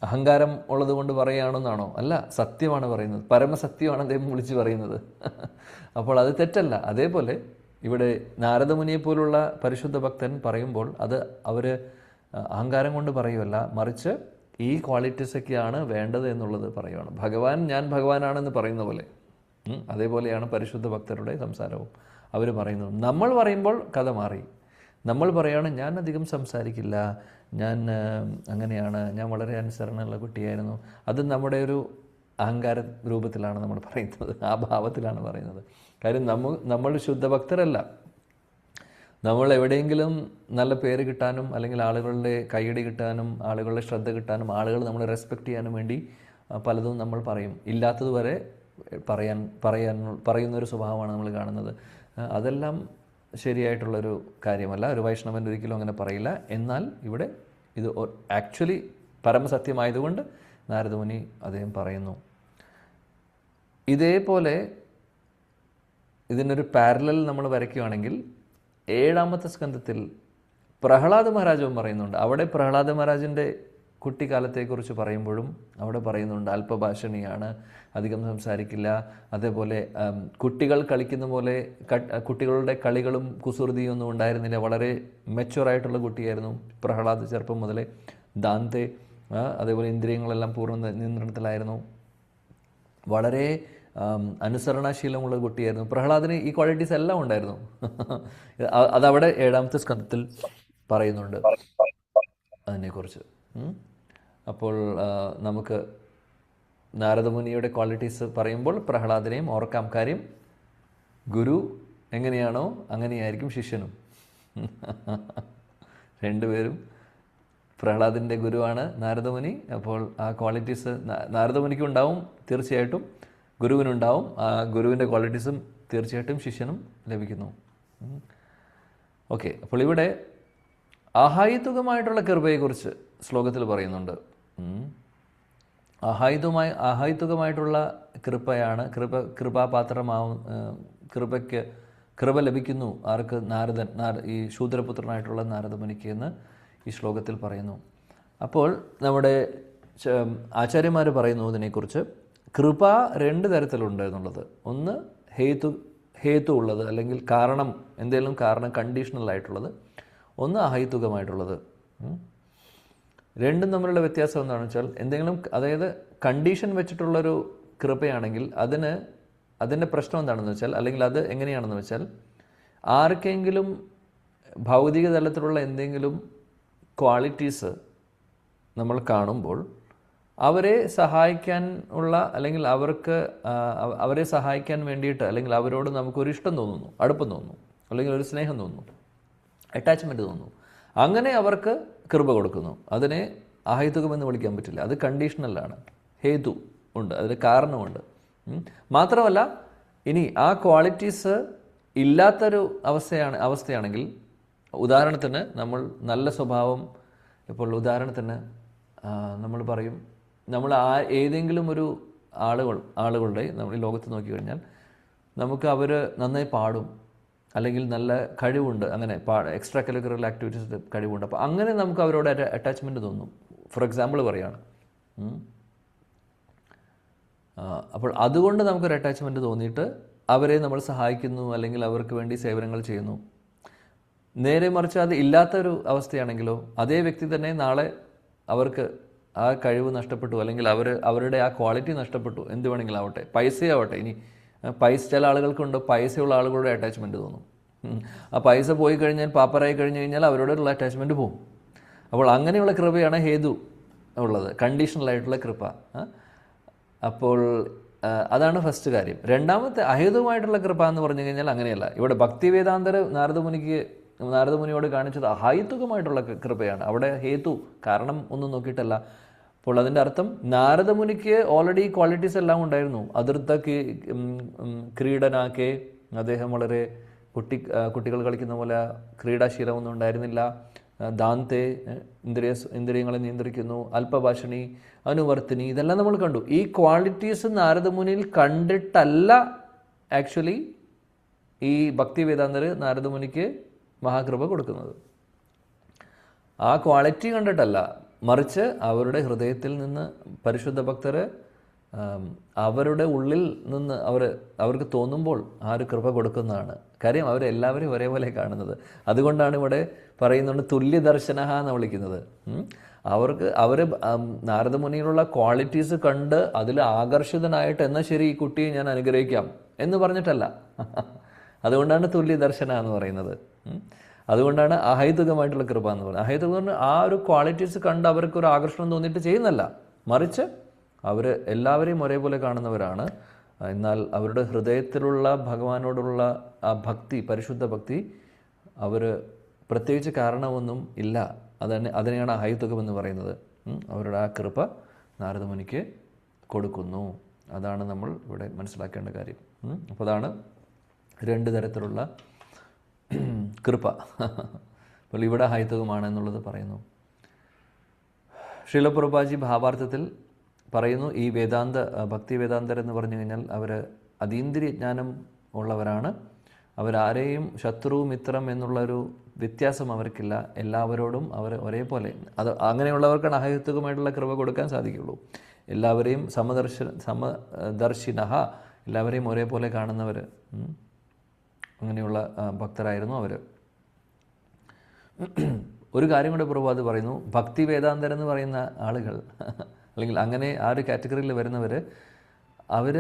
അഹങ്കാരം ഉള്ളത് കൊണ്ട് പറയുകയാണെന്നാണോ? അല്ല, സത്യമാണ് പറയുന്നത്, പരമസത്യമാണ് അദ്ദേഹം വിളിച്ച് പറയുന്നത്. അപ്പോൾ അത് തെറ്റല്ല. അതേപോലെ ഇവിടെ നാരദമുനിയെ പോലുള്ള പരിശുദ്ധ ഭക്തൻ പറയുമ്പോൾ അത് അവർ അഹങ്കാരം കൊണ്ട് പറയുമല്ല, മറിച്ച് ഈ ക്വാളിറ്റീസൊക്കെയാണ് വേണ്ടത് എന്നുള്ളത് പറയുകയാണ്. ഞാൻ ഭഗവാനാണെന്ന് പറയുന്ന പോലെ അതേപോലെയാണ് പരിശുദ്ധ ഭക്തരുടെ സംസാരവും. അവർ പറയുന്നത്. നമ്മൾ പറയുമ്പോൾ കഥ മാറി. നമ്മൾ പറയുകയാണ്, ഞാൻ അധികം സംസാരിക്കില്ല, ഞാൻ അങ്ങനെയാണ്, ഞാൻ വളരെ അനുസരണമുള്ള കുട്ടിയായിരുന്നു. അത് നമ്മുടെ ഒരു അഹങ്കാര രൂപത്തിലാണ് നമ്മൾ പറയുന്നത്, ആ ഭാവത്തിലാണ് പറയുന്നത്. കാര്യം നമ്മൾ ശുദ്ധഭക്തരല്ല. നമ്മൾ എവിടെയെങ്കിലും നല്ല പേര് കിട്ടാനും അല്ലെങ്കിൽ ആളുകളുടെ കൈയടി കിട്ടാനും ആളുകളുടെ ശ്രദ്ധ കിട്ടാനും ആളുകൾ നമ്മളെ റെസ്പെക്റ്റ് ചെയ്യാനും വേണ്ടി പലതും നമ്മൾ പറയും. ഇല്ലാത്തതുവരെ പറയുന്നൊരു സ്വഭാവമാണ് നമ്മൾ കാണുന്നത്. അതെല്ലാം ശരിയായിട്ടുള്ളൊരു കാര്യമല്ല. ഒരു വൈഷ്ണവൻ ഒരിക്കലും അങ്ങനെ പറയില്ല. എന്നാൽ ഇവിടെ ഇത് ആക്ച്വലി പരമസത്യമായതുകൊണ്ട് നാരദമുനി അദ്ദേഹം പറയുന്നു. ഇതേപോലെ ഇതിനൊരു പാരലൽ നമ്മൾ വരയ്ക്കുകയാണെങ്കിൽ 7ാമത്തെ സ്കന്ധത്തിൽ പ്രഹ്ലാദ മഹാരാജവും പറയുന്നുണ്ട്. അവിടെ പ്രഹ്ലാദ മഹാരാജിൻ്റെ കുട്ടിക്കാലത്തെക്കുറിച്ച് പറയുമ്പോഴും അവിടെ പറയുന്നുണ്ട്, അല്പഭാഷണിയാണ്, അധികം സംസാരിക്കില്ല. അതേപോലെ കുട്ടികൾ കളിക്കുന്ന പോലെ കുട്ടികളുടെ കളികളും കുസൃതിയും ഒന്നും ഉണ്ടായിരുന്നില്ല. വളരെ മെച്ചുവറായിട്ടുള്ള കുട്ടിയായിരുന്നു പ്രഹ്ലാദ് ചെറുപ്പം മുതലേ. ദാന്തെ അതേപോലെ ഇന്ദ്രിയങ്ങളെല്ലാം പൂർണ്ണ നിയന്ത്രണത്തിലായിരുന്നു. വളരെ അനുസരണാശീലമുള്ള കുട്ടിയായിരുന്നു. പ്രഹ്ലാദിന് ഈ ക്വാളിറ്റീസ് എല്ലാം ഉണ്ടായിരുന്നു. അതവിടെ 7ാമത്തെ സ്കന്ധത്തിൽ പറയുന്നുണ്ട് അതിനെക്കുറിച്ച്. അപ്പോൾ നമുക്ക് നാരദമുനിയുടെ ക്വാളിറ്റീസ് പറയുമ്പോൾ പ്രഹ്ലാദിനെയും ഓർക്കാം. കാര്യം ഗുരു എങ്ങനെയാണോ അങ്ങനെയായിരിക്കും ശിഷ്യനും. രണ്ടുപേരും, പ്രഹ്ലാദിൻ്റെ ഗുരുവാണ് നാരദമുനി. അപ്പോൾ ആ ക്വാളിറ്റീസ് നാരദമുനിക്കും ഉണ്ടാവും, തീർച്ചയായിട്ടും ഗുരുവിനുണ്ടാവും. ആ ഗുരുവിൻ്റെ ക്വാളിറ്റീസും തീർച്ചയായിട്ടും ശിഷ്യനും ലഭിക്കുന്നു. ഓക്കെ, അപ്പോൾ ഇവിടെ അഹൈതുകമായിട്ടുള്ള കൃപയെക്കുറിച്ച് ശ്ലോകത്തിൽ പറയുന്നുണ്ട്. അഹൈതുകമായിട്ടുള്ള കൃപയാണ് കൃപ ലഭിക്കുന്നു ആർക്ക്? ഈ ശൂദ്രപുത്രനായിട്ടുള്ള നാരദമുനിക്ക് എന്ന് ഈ ശ്ലോകത്തിൽ പറയുന്നു. അപ്പോൾ നമ്മുടെ ആചാര്യന്മാർ പറയുന്നു ഇതിനെക്കുറിച്ച്, കൃപ 2 തരത്തിലുണ്ട് എന്നുള്ളത്. ഒന്ന് ഹേതു ഉള്ളത്, അല്ലെങ്കിൽ കാരണം, എന്തെങ്കിലും കാരണം കണ്ടീഷണൽ ആയിട്ടുള്ളത്. ഒന്ന് അഹൈതുകമായിട്ടുള്ളത്. രണ്ടും തമ്മിലുള്ള വ്യത്യാസം എന്താണെന്ന് വെച്ചാൽ, എന്തെങ്കിലും, അതായത് കണ്ടീഷൻ വെച്ചിട്ടുള്ളൊരു കൃപയാണെങ്കിൽ അതിൻ്റെ പ്രശ്നം എന്താണെന്ന് വെച്ചാൽ, അല്ലെങ്കിൽ അത് എങ്ങനെയാണെന്ന് വെച്ചാൽ, ആർക്കെങ്കിലും ഭൗതിക തലത്തിലുള്ള എന്തെങ്കിലും ക്വാളിറ്റീസ് നമ്മൾ കാണുമ്പോൾ അവരെ സഹായിക്കാൻ ഉള്ള, അല്ലെങ്കിൽ അവരെ സഹായിക്കാൻ വേണ്ടിയിട്ട്, അല്ലെങ്കിൽ അവരോട് നമുക്കൊരു ഇഷ്ടം തോന്നുന്നു, അടുപ്പം തോന്നുന്നു, അല്ലെങ്കിൽ ഒരു സ്നേഹം തോന്നുന്നു, അറ്റാച്ച്മെൻറ്റ് തോന്നുന്നു, അങ്ങനെ അവർക്ക് കൃപ കൊടുക്കുന്നു. അതിനെ അഹൈതുകമെന്ന് വിളിക്കാൻ പറ്റില്ല. അത് കണ്ടീഷണലാണ്. ഹേതു ഉണ്ട്, അതിന് കാരണമുണ്ട്. മാത്രമല്ല, ഇനി ആ ക്വാളിറ്റീസ് ഇല്ലാത്തൊരു അവസ്ഥയാണെങ്കിൽ, ഉദാഹരണത്തിന് നമ്മൾ നല്ല സ്വഭാവം, ഇപ്പോൾ ഉദാഹരണത്തിന് നമ്മൾ പറയും, നമ്മൾ ഏതെങ്കിലും ഒരു ആളുകളുടെ നമ്മൾ ഈ ലോകത്ത് നോക്കിക്കഴിഞ്ഞാൽ നമുക്ക് അവർ നന്നായി പാടും, അല്ലെങ്കിൽ നല്ല കഴിവുണ്ട്, അങ്ങനെ എക്സ്ട്രാ കരിക്കുലർ ആക്ടിവിറ്റീസിൽ കഴിവുണ്ട്. അപ്പോൾ അങ്ങനെ നമുക്ക് അവരോട് അറ്റാച്ച്മെൻറ്റ് തോന്നും. ഫോർ എക്സാമ്പിൾ പറയുകയാണ്. അപ്പോൾ അതുകൊണ്ട് നമുക്കൊരു അറ്റാച്ച്മെൻറ്റ് തോന്നിയിട്ട് അവരെ നമ്മൾ സഹായിക്കുന്നു, അല്ലെങ്കിൽ അവർക്ക് വേണ്ടി സേവനങ്ങൾ ചെയ്യുന്നു. നേരെ മറിച്ച് അത് ഇല്ലാത്തൊരു അവസ്ഥയാണെങ്കിലോ, അതേ വ്യക്തി തന്നെ നാളെ അവർക്ക് ആ കഴിവ് നഷ്ടപ്പെട്ടു, അല്ലെങ്കിൽ അവരുടെ ആ ക്വാളിറ്റി നഷ്ടപ്പെട്ടു, എന്ത് വേണമെങ്കിലും ആവട്ടെ, പൈസയാവട്ടെ. ഇനി ചില ആളുകൾക്കുണ്ട് പൈസയുള്ള ആളുകളുടെ അറ്റാച്ച്മെൻറ്റ് തോന്നും. ആ പൈസ പോയി കഴിഞ്ഞാൽ, പാപ്പറായി കഴിഞ്ഞ് കഴിഞ്ഞാൽ അവരോടുള്ള അറ്റാച്ച്മെൻറ്റ് പോകും. അപ്പോൾ അങ്ങനെയുള്ള കൃപയാണ് ഹേതു ഉള്ളത്, കണ്ടീഷണലായിട്ടുള്ള കൃപ. അപ്പോൾ അതാണ് ഫസ്റ്റ് കാര്യം. രണ്ടാമത്തെ അഹേതുവായിട്ടുള്ള കൃപ എന്ന് പറഞ്ഞു കഴിഞ്ഞാൽ അങ്ങനെയല്ല. ഇവിടെ ഭക്തിവേദാന്തര നാരദമുനിയോട് കാണിച്ചത് അഹൈതുകമായിട്ടുള്ള കൃപയാണ്. അവിടെ ഹേതു, കാരണം ഒന്നും നോക്കിയിട്ടല്ല. അപ്പോൾ അതിൻ്റെ അർത്ഥം നാരദമുനിക്ക് ഓൾറെഡി ക്വാളിറ്റീസ് എല്ലാം ഉണ്ടായിരുന്നു. അതിർത്ത ക്രീഡനാക്കെ, അദ്ദേഹം വളരെ കുട്ടികൾ കളിക്കുന്ന പോലെ ക്രീഡാശീലമൊന്നും ഉണ്ടായിരുന്നില്ല. ദാന്തെ, ഇന്ദ്രിയങ്ങളെ നിയന്ത്രിക്കുന്നു. അല്പഭാഷണി, അനുവർത്തിനി, ഇതെല്ലാം നമ്മൾ കണ്ടു. ഈ ക്വാളിറ്റീസ് നാരദമുനിയിൽ കണ്ടിട്ടല്ല ആക്ച്വലി ഈ ഭക്തിവേദാന്തർ നാരദമുനിക്ക് മഹാകൃപ കൊടുക്കുന്നത്. ആ ക്വാളിറ്റി കണ്ടിട്ടല്ല, മറിച്ച് അവരുടെ ഹൃദയത്തിൽ നിന്ന് പരിശുദ്ധ ഭക്തർ അവരുടെ ഉള്ളിൽ നിന്ന് അവർക്ക് തോന്നുമ്പോൾ ആ ഒരു കൃപ കൊടുക്കുന്നതാണ്. കാര്യം അവരെല്ലാവരും ഒരേപോലെ കാണുന്നത്. അതുകൊണ്ടാണ് ഇവിടെ പറയുന്നുണ്ട് തുല്യദർശന എന്ന് വിളിക്കുന്നത്. അവർ നാരദമുനിയിലുള്ള ക്വാളിറ്റീസ് കണ്ട് അതിൽ ആകർഷിതനായിട്ട്, എന്നാൽ ശരി ഈ കുട്ടിയെ ഞാൻ അനുഗ്രഹിക്കാം എന്ന് പറഞ്ഞിട്ടല്ല. അതുകൊണ്ടാണ് തുല്യദർശന എന്ന് പറയുന്നത്. അതുകൊണ്ടാണ് അഹൈതുകമായിട്ടുള്ള കൃപ എന്ന് പറയുന്നത്. അഹൈതുകം ആ ഒരു ക്വാളിറ്റീസ് കണ്ട് അവർക്കൊരു ആകർഷണം തോന്നിയിട്ട് ചെയ്യുന്നല്ല, മറിച്ച് അവർ എല്ലാവരെയും ഒരേപോലെ കാണുന്നവരാണ്. എന്നാൽ അവരുടെ ഹൃദയത്തിലുള്ള ഭഗവാനോടുള്ള ആ ഭക്തി, പരിശുദ്ധ ഭക്തി, അവർ പ്രത്യേകിച്ച് കാരണമൊന്നും ഇല്ല. അതിനെയാണ് അഹൈതുകം എന്ന് പറയുന്നത്. അവരുടെ ആ കൃപ നാരദമുനിക്ക് കൊടുക്കുന്നു. അതാണ് നമ്മൾ ഇവിടെ മനസ്സിലാക്കേണ്ട കാര്യം. അപ്പോൾ അതാണ് രണ്ട് തരത്തിലുള്ള കൃപ. അപ്പോൾ ഇവിടെ അഹൈതുകമാണ് എന്നുള്ളത് പറയുന്നു. ശ്രീല പ്രഭുപാദി ഭാവാർത്ഥത്തിൽ പറയുന്നു, ഈ ഭക്തി വേദാന്തർ എന്ന് പറഞ്ഞു കഴിഞ്ഞാൽ അവർ അതീന്ദ്രിയ ജ്ഞാനം ഉള്ളവരാണ്. അവരാരെയും ശത്രു മിത്രം എന്നുള്ളൊരു വ്യത്യാസം അവർക്കില്ല. എല്ലാവരോടും അവർ ഒരേപോലെ, അങ്ങനെയുള്ളവർക്കാണ് അഹൈതുകമായിട്ടുള്ള കൃപ കൊടുക്കാൻ സാധിക്കുള്ളൂ. എല്ലാവരെയും സമദർശിനഃ, എല്ലാവരെയും ഒരേപോലെ കാണുന്നവർ, അങ്ങനെയുള്ള ഭക്തരായിരുന്നു അവർ. ഒരു കാര്യം കൂടെ പ്രഭുപാദ് പറയുന്നു, ഭക്തി വേദാന്തർ എന്ന് പറയുന്ന ആളുകൾ, അല്ലെങ്കിൽ അങ്ങനെ ആ ഒരു കാറ്റഗറിയിൽ വരുന്നവർ, അവർ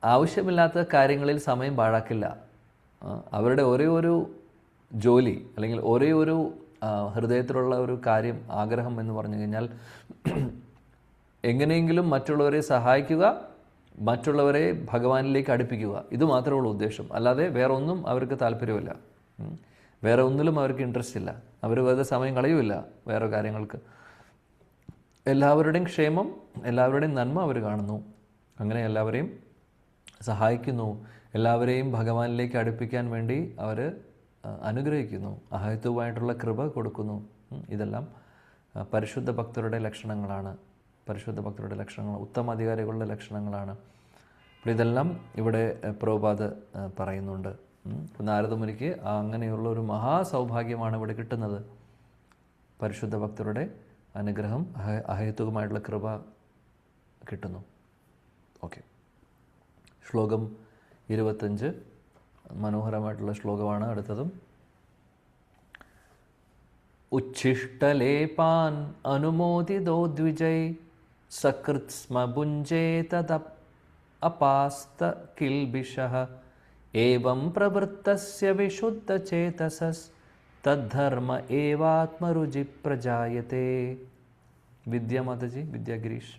ആവശ്യമില്ലാത്ത കാര്യങ്ങളിൽ സമയം പാഴാക്കില്ല. അവരുടെ ഒരേ ഒരു ജോലി, അല്ലെങ്കിൽ ഒരേ ഒരു ഹൃദയത്തിലുള്ള ഒരു കാര്യം, ആഗ്രഹം എന്ന് പറഞ്ഞു കഴിഞ്ഞാൽ എങ്ങനെയെങ്കിലും മറ്റുള്ളവരെ സഹായിക്കുക, മറ്റുള്ളവരെ ഭഗവാനിലേക്ക് അടുപ്പിക്കുക. ഇത് മാത്രമേ ഉള്ളൂ ഉദ്ദേശം. അല്ലാതെ വേറെ ഒന്നും അവർക്ക് താല്പര്യമില്ല. വേറെ ഒന്നിലും അവർക്ക് ഇൻട്രസ്റ്റ് ഇല്ല. അവർ വെറുതെ സമയം കളയുമില്ല വേറെ കാര്യങ്ങൾക്ക്. എല്ലാവരുടെയും ക്ഷേമം, എല്ലാവരുടെയും നന്മ അവർ കാണുന്നു. അങ്ങനെ എല്ലാവരെയും സഹായിക്കുന്നു. എല്ലാവരെയും ഭഗവാനിലേക്ക് അടുപ്പിക്കാൻ വേണ്ടി അവർ അനുഗ്രഹിക്കുന്നു. അഹൈതുവായിട്ടുള്ള കൃപ കൊടുക്കുന്നു. ഇതെല്ലാം പരിശുദ്ധ ഭക്തരുടെ ലക്ഷണങ്ങളാണ്. പരിശുദ്ധ ഭക്തരുടെ ലക്ഷണങ്ങൾ, ഉത്തമാധികാരികളുടെ ലക്ഷണങ്ങളാണ്. അപ്പോൾ ഇതെല്ലാം ഇവിടെ പ്രഭുപാദ് പറയുന്നുണ്ട്. നാരദമുനിക്ക് അങ്ങനെയുള്ള ഒരു മഹാസൗഭാഗ്യമാണ് ഇവിടെ കിട്ടുന്നത്. പരിശുദ്ധ ഭക്തരുടെ അനുഗ്രഹം, അഹൈതുകമായിട്ടുള്ള കൃപ കിട്ടുന്നു. ഓക്കെ, ശ്ലോകം 25 മനോഹരമായിട്ടുള്ള ശ്ലോകമാണ് അടുത്തതും. ഉച്ഛിഷ്ടലേപാൻ അനുമോദിതോ ദ്വിജൈ സകൃത് സ്മ ഭുഞ്ചേതദ അപാസ്ത കിൽബിഷഃ ഏവം പ്രവൃത്തസ്യ വിശുദ്ധചേതസസ് തദ്ധർമ്മ ഏവാത്മരുചി പ്രജായത്തെ. വിദ്യ മാതാജി, വിദ്യ ഗിരീഷ്.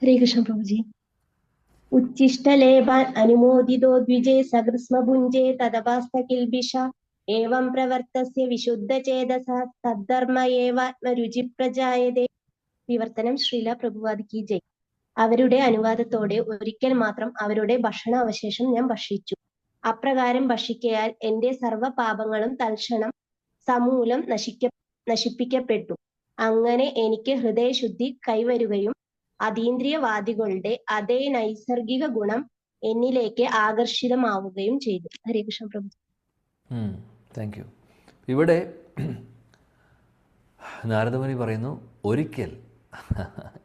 ഹരേ കൃഷ്ണ പ്രഭുജി. ഉച്ഛിഷ്ടലേപാൻ അനുമോദിതോ ദ്വിജേ സകൃസ്മ ഭുഞ്ചേ തദപാസ്ത കിൽബിഷ ഏവം പ്രവർത്തസ്യ വിശുദ്ധചേതസഃ തദ്ധർമ്മ ഏവാത്മരുചി പ്രജായതേ. വിവർത്തനം ശ്രീല പ്രഭുപാദ് കി ജയ്. അവരുടെ അനുവാദത്തോടെ ഒരിക്കൽ മാത്രം അവരുടെ ഭക്ഷണ അവശേഷം ഞാൻ ഭക്ഷിച്ചു. അപ്രകാരം ഭക്ഷിക്കയാൽ എന്റെ സർവ്വ പാപങ്ങളും തൽക്ഷണം സമൂലം നശിപ്പിക്കപ്പെട്ടു. അങ്ങനെ എനിക്ക് ഹൃദയശുദ്ധി കൈവരുകയും അതീന്ദ്രിയവാദികളുടെ അതേ നൈസർഗിക ഗുണം എന്നിലേക്ക് ആകർഷിതമാവുകയും ചെയ്തു. ഹരേ കൃഷ്ണ പ്രഭു. Thank you. ഇവിടെ നാരദമുനി പറയുന്നു, ഒരിക്കൽ